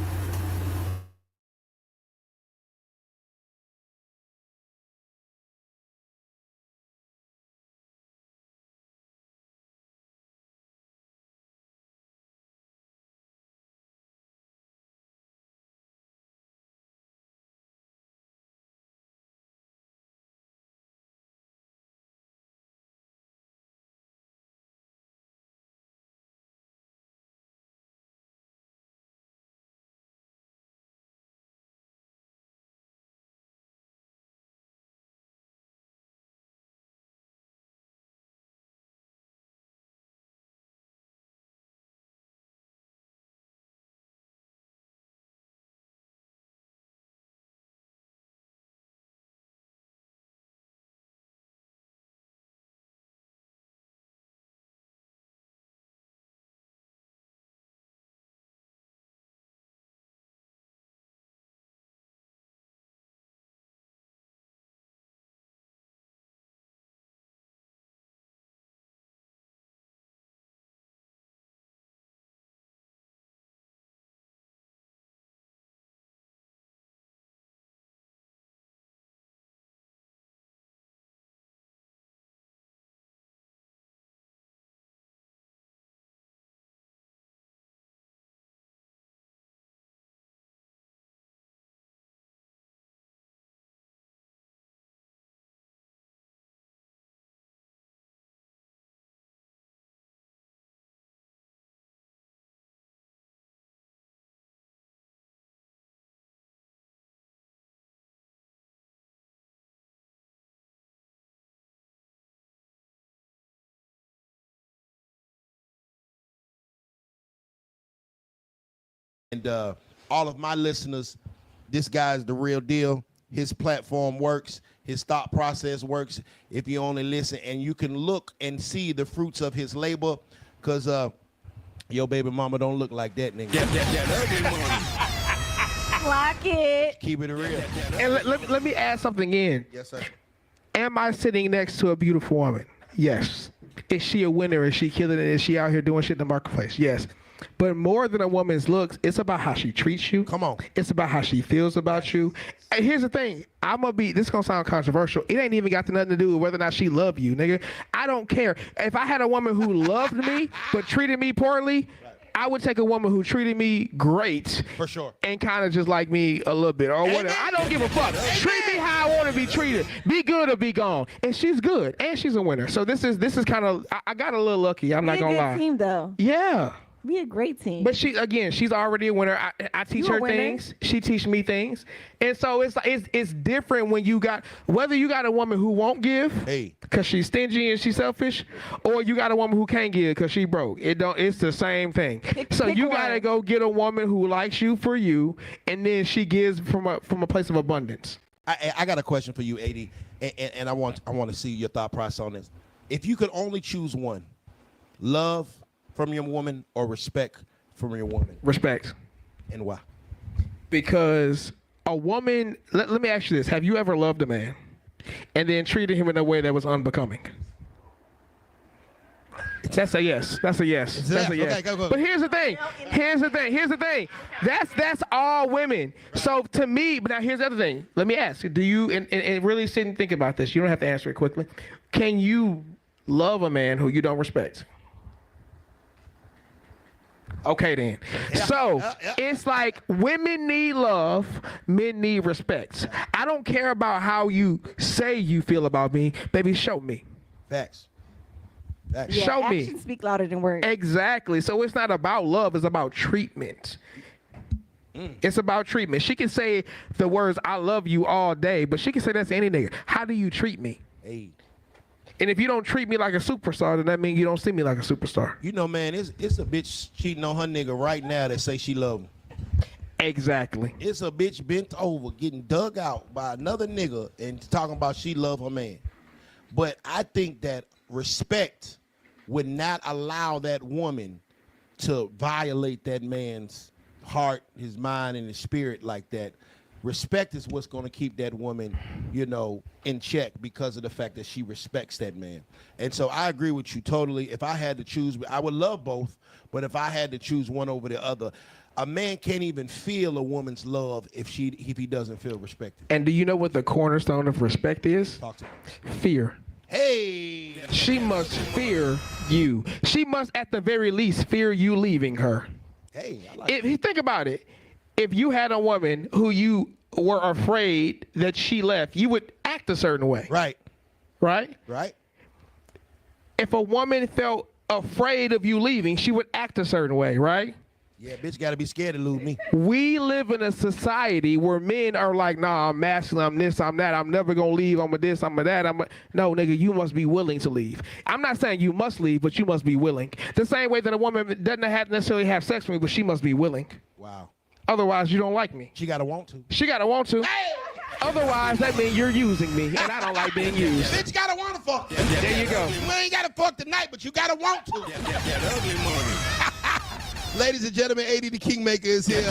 [SPEAKER 8] And all of my listeners, this guy's the real deal. His platform works. His thought process works. If you only listen, and you can look and see the fruits of his labor, because your baby mama don't look like that nigga.
[SPEAKER 6] Lock it.
[SPEAKER 8] Keep it real.
[SPEAKER 5] And let me add something in.
[SPEAKER 8] Yes, sir.
[SPEAKER 5] Am I sitting next to a beautiful woman? Yes. Is she a winner? Is she killing it? Is she out here doing shit in the marketplace? Yes. But more than a woman's looks, it's about how she treats you.
[SPEAKER 8] Come on.
[SPEAKER 5] It's about how she feels about you. And here's the thing. This gonna sound controversial. It ain't even got nothing to do with whether or not she love you, nigga. I don't care. If I had a woman who loved me but treated me poorly, I would take a woman who treated me great.
[SPEAKER 8] For sure.
[SPEAKER 5] And kind of just like me a little bit or whatever. I don't give a fuck. Treat me how I want to be treated. Be good or be gone. And she's good. And she's a winner. So this is kind of, I got a little lucky. I'm not gonna lie.
[SPEAKER 6] Team though.
[SPEAKER 5] Yeah.
[SPEAKER 6] We a great team.
[SPEAKER 5] But she's already a winner. I teach her things. She teach me things. And so it's different when whether you got a woman who won't give because she's stingy and she's selfish, or you got a woman who can't give because she broke. It's the same thing. So you gotta go get a woman who likes you for you, and then she gives from a place of abundance.
[SPEAKER 8] I got a question for you, AD, and I want to see your thought process on this. If you could only choose one, love from your woman or respect from your woman?
[SPEAKER 5] Respect.
[SPEAKER 8] And why?
[SPEAKER 5] Because a woman, let me ask you this. Have you ever loved a man and then treated him in a way that was unbecoming? That's a yes. That's a yes. That's a yes.
[SPEAKER 8] Okay, go.
[SPEAKER 5] But here's the thing. That's all women. So to me, but now here's the other thing. Let me ask. Do you, and really sit and think about this. You don't have to answer it quickly. Can you love a man who you don't respect? Okay then. So it's like women need love, men need respect. I don't care about how you say you feel about me. Baby, show me.
[SPEAKER 8] Facts.
[SPEAKER 6] Yeah,
[SPEAKER 5] show me.
[SPEAKER 6] Actions speak louder than words.
[SPEAKER 5] Exactly. So it's not about love, it's about treatment. It's about treatment. She can say the words "I love you" all day, but she can say that to any nigga. How do you treat me?
[SPEAKER 8] Hey.
[SPEAKER 5] And if you don't treat me like a superstar, then that means you don't see me like a superstar.
[SPEAKER 8] You know, man, it's a bitch cheating on her nigga right now that say she love him.
[SPEAKER 5] Exactly.
[SPEAKER 8] It's a bitch bent over getting dug out by another nigga and talking about she love her man. But I think that respect would not allow that woman to violate that man's heart, his mind, and his spirit like that. Respect is what's going to keep that woman, you know, in check because of the fact that she respects that man. And so I agree with you totally. If I had to choose, I would love both, but if I had to choose one over the other, a man can't even feel a woman's love if he doesn't feel respected.
[SPEAKER 5] And do you know what the cornerstone of respect is?
[SPEAKER 8] Talk to me.
[SPEAKER 5] Fear.
[SPEAKER 8] Hey!
[SPEAKER 5] She must fear you. She must, at the very least, fear you leaving her.
[SPEAKER 8] Hey, I like
[SPEAKER 5] If you think about it, if you had a woman who you were afraid that she left, you would act a certain way.
[SPEAKER 8] Right.
[SPEAKER 5] Right?
[SPEAKER 8] Right.
[SPEAKER 5] If a woman felt afraid of you leaving, she would act a certain way, right?
[SPEAKER 8] Yeah, bitch got to be scared to lose me.
[SPEAKER 5] We live in a society where men are like, nah, I'm masculine, I'm this, I'm that, I'm never going to leave, I'm a this, I'm a that. No, nigga, you must be willing to leave. I'm not saying you must leave, but you must be willing. The same way that a woman doesn't have to necessarily have sex with me, but she must be willing.
[SPEAKER 8] Wow.
[SPEAKER 5] Otherwise, you don't like me.
[SPEAKER 8] She got to want to.
[SPEAKER 5] She got to want to. Hey! Otherwise, that means you're using me, and I don't like being used.
[SPEAKER 8] Bitch got to want to fuck.
[SPEAKER 5] There you go.
[SPEAKER 8] You ain't got to fuck tonight, but you got to want to. Ladies and gentlemen, 80 the Kingmaker is here.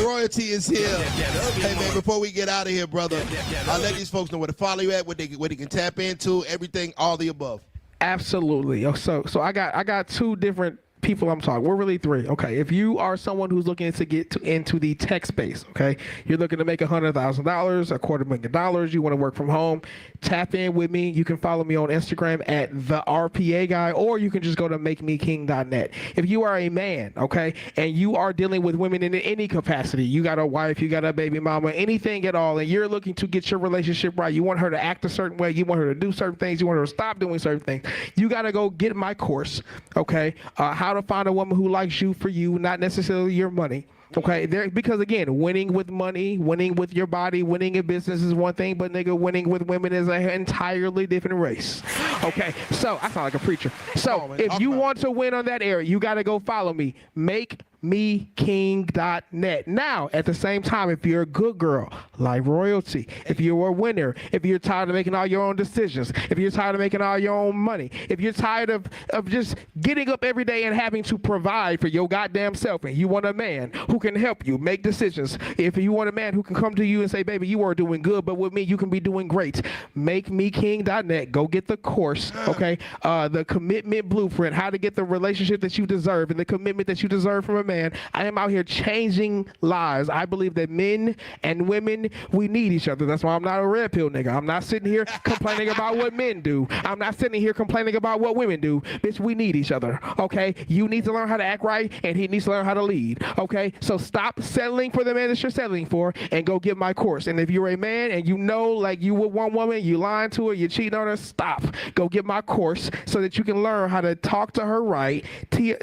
[SPEAKER 8] Royalty is here. Hey, man, before we get out of here, brother, I'll let these folks know where to follow you at, what they can tap into, everything, all the above.
[SPEAKER 5] Absolutely. So I got two different people I'm talking. We're really three. Okay. If you are someone who's looking to get into the tech space, okay, you're looking to make $100,000, $250,000, you want to work from home, tap in with me. You can follow me on Instagram at the RPA guy, or you can just go to makemeking.net. If you are a man, okay, and you are dealing with women in any capacity, you got a wife, you got a baby mama, anything at all, and you're looking to get your relationship right, you want her to act a certain way, you want her to do certain things, you want her to stop doing certain things, you got to go get my course, okay, how to find a woman who likes you for you, not necessarily your money. Okay, because again, winning with money, winning with your body, winning in business is one thing, but nigga, winning with women is an entirely different race. Okay, so I sound like a preacher. So if you want to win on that area, you got to go follow me. MakeMeKing.net. Now, at the same time, if you're a good girl, like Royalty, if you're a winner, if you're tired of making all your own decisions, if you're tired of making all your own money, if you're tired of just getting up every day and having to provide for your goddamn self, and you want a man who can help you make decisions, if you want a man who can come to you and say, baby, you are doing good, but with me, you can be doing great, MakeMeKing.net. Go get the course, okay? The commitment blueprint, how to get the relationship that you deserve and the commitment that you deserve from a man. I am out here changing lives. I believe that men and women, we need each other. That's why I'm not a red pill nigga. I'm not sitting here complaining about what men do. I'm not sitting here complaining about what women do. Bitch, we need each other, okay? You need to learn how to act right, and he needs to learn how to lead, okay? So stop settling for the man that you're settling for and go get my course. And if you're a man and you know, like, you with one woman, you lying to her, you cheating on her, stop. Go get my course so that you can learn how to talk to her right,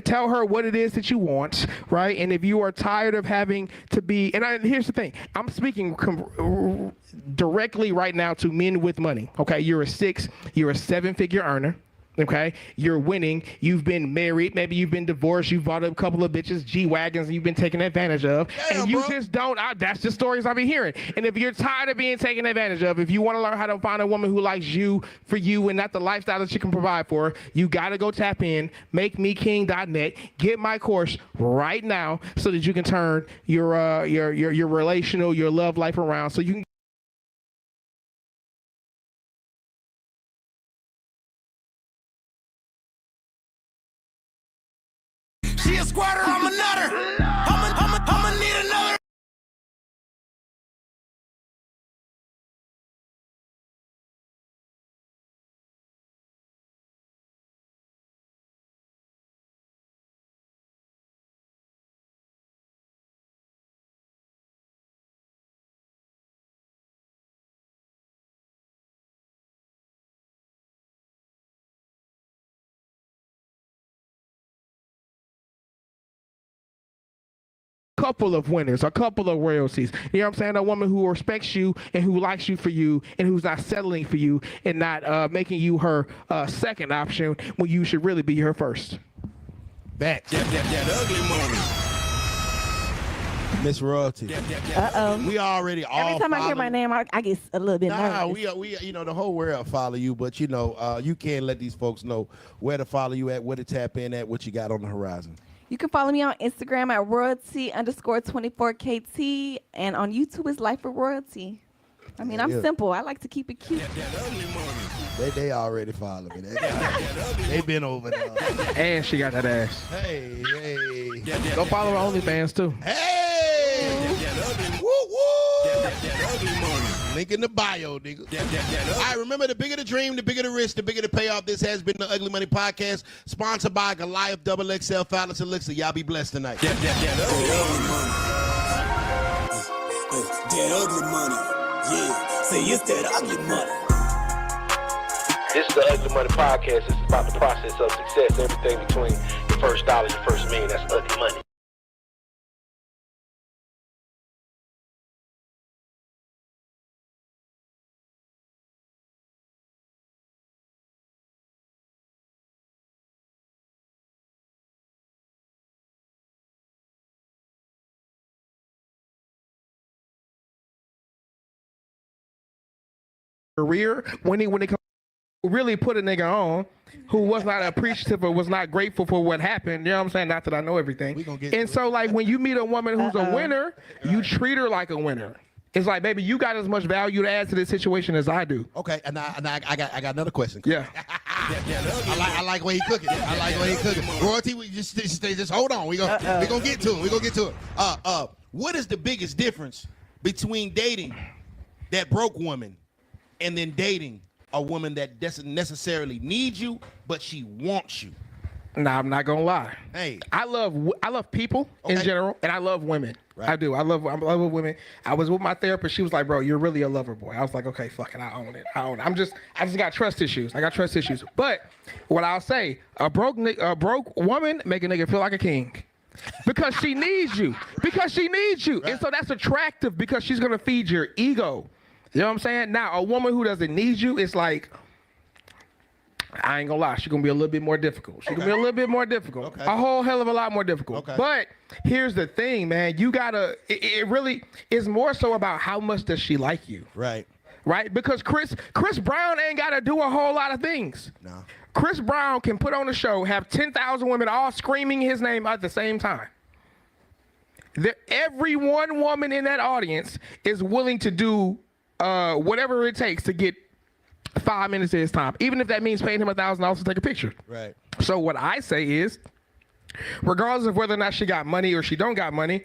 [SPEAKER 5] tell her what it is that you want, right? And if you are tired of having to be, and here's the thing, I'm speaking directly right now to men with money, okay? You're a 7-figure earner. Okay, you're winning. You've been married. Maybe you've been divorced. You've bought a couple of bitches, G-Wagons, and you've been taken advantage of. Damn, and you just don't. That's the stories I've been hearing. And if you're tired of being taken advantage of, if you want to learn how to find a woman who likes you for you and not the lifestyle that you can provide for her, you got to go tap in, MakeMeKing.net. Get my course right now so that you can turn your relational, your love life around, so you can.
[SPEAKER 2] She a squatter, I'm a nutter. I'ma need another.
[SPEAKER 5] Couple of winners, a couple of royalties. You know what I'm saying? A woman who respects you and who likes you for you and who's not settling for you and not making you her second option when you should really be her first.
[SPEAKER 8] Back. That ugly moment. Miss Royalty.
[SPEAKER 6] Uh-oh.
[SPEAKER 8] We already all
[SPEAKER 6] Every time I hear my name, I get a little bit nervous.
[SPEAKER 8] we you know, the whole world follow you, but you know, you can't let these folks know where to follow you at, where to tap in at, what you got on the horizon.
[SPEAKER 6] You can follow me on Instagram at royalty_24KT, and on YouTube it's Life with Royalty. I mean, I'm simple. I like to keep it cute.
[SPEAKER 8] They already follow me. They been over there.
[SPEAKER 5] And she got that ass.
[SPEAKER 8] Hey.
[SPEAKER 5] Go follow her OnlyFans too.
[SPEAKER 8] Hey! Woo woo! Link in the bio, nigga. All right, remember, the bigger the dream, the bigger the risk, the bigger the payoff. This has been the Ugly Money Podcast, sponsored by Goliath XXL Phallus Elixir. Y'all be blessed tonight.
[SPEAKER 2] That ugly money. Yeah, say it's that ugly money.
[SPEAKER 15] This is the Ugly Money Podcast. This is about the process of success. Everything between your first dollar, your first million. That's ugly money.
[SPEAKER 5] Career when they come really put a nigga on who was not appreciative or was not grateful for what happened. You know what I'm saying? Not that I know everything. And so like when you meet a woman who's a winner, you treat her like a winner. It's like, baby, you got as much value to add to this situation as I do.
[SPEAKER 8] Okay, and I got another question.
[SPEAKER 5] Yeah.
[SPEAKER 8] I like where he cooking. Royalty, we just hold on. We gonna get to it. What is the biggest difference between dating that broke woman and then dating a woman that doesn't necessarily need you, but she wants you?
[SPEAKER 5] Nah, I'm not gonna lie.
[SPEAKER 8] Hey,
[SPEAKER 5] I love people in general, and I love women. Right. I do. I love women. I was with my therapist. She was like, "Bro, you're really a lover boy." I was like, "Okay, fuck it, I own it. I just got trust issues. I got trust issues." But what I'll say, a broke woman make a nigga feel like a king. Because she needs you. Right. And so that's attractive because she's gonna feed your ego. You know what I'm saying? Now, a woman who doesn't need you, it's like, I ain't gonna lie, she's gonna be a little bit more difficult. A whole hell of a lot more difficult. Okay. But here's the thing, man. You gotta, it really is more so about how much does she like you.
[SPEAKER 8] Right.
[SPEAKER 5] Because Chris Brown ain't gotta do a whole lot of things.
[SPEAKER 8] No.
[SPEAKER 5] Chris Brown can put on a show, have 10,000 women all screaming his name at the same time. Every one woman in that audience is willing to do whatever it takes to get 5 minutes of his time, even if that means paying him $1,000 to take a picture.
[SPEAKER 8] Right.
[SPEAKER 5] So what I say is, regardless of whether or not she got money or she don't got money,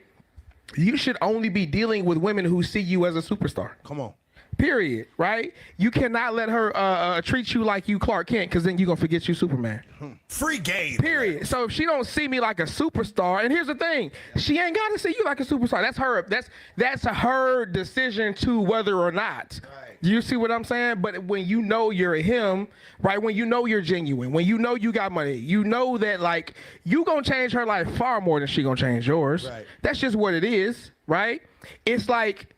[SPEAKER 5] you should only be dealing with women who see you as a superstar.
[SPEAKER 8] Come on.
[SPEAKER 5] Period. Right? You cannot let her treat you like you Clark Kent, because then you're gonna forget you Superman.
[SPEAKER 3] Free game.
[SPEAKER 5] Period. So if she don't see me like a superstar, and here's the thing, she ain't gotta see you like a superstar. That's her decision to whether or not. Right. You see what I'm saying? But when you know you're him, right? When you know you're genuine, when you know you got money, you know that like you gonna change her life far more than she gonna change yours. Right. That's just what it is, right? It's like,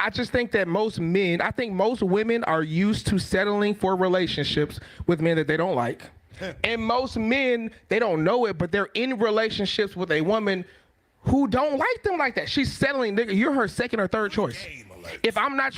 [SPEAKER 5] I just think that most women are used to settling for relationships with men that they don't like. And most men, they don't know it, but they're in relationships with a woman who don't like them like that. She's settling, nigga, you're her second or third choice. If I'm not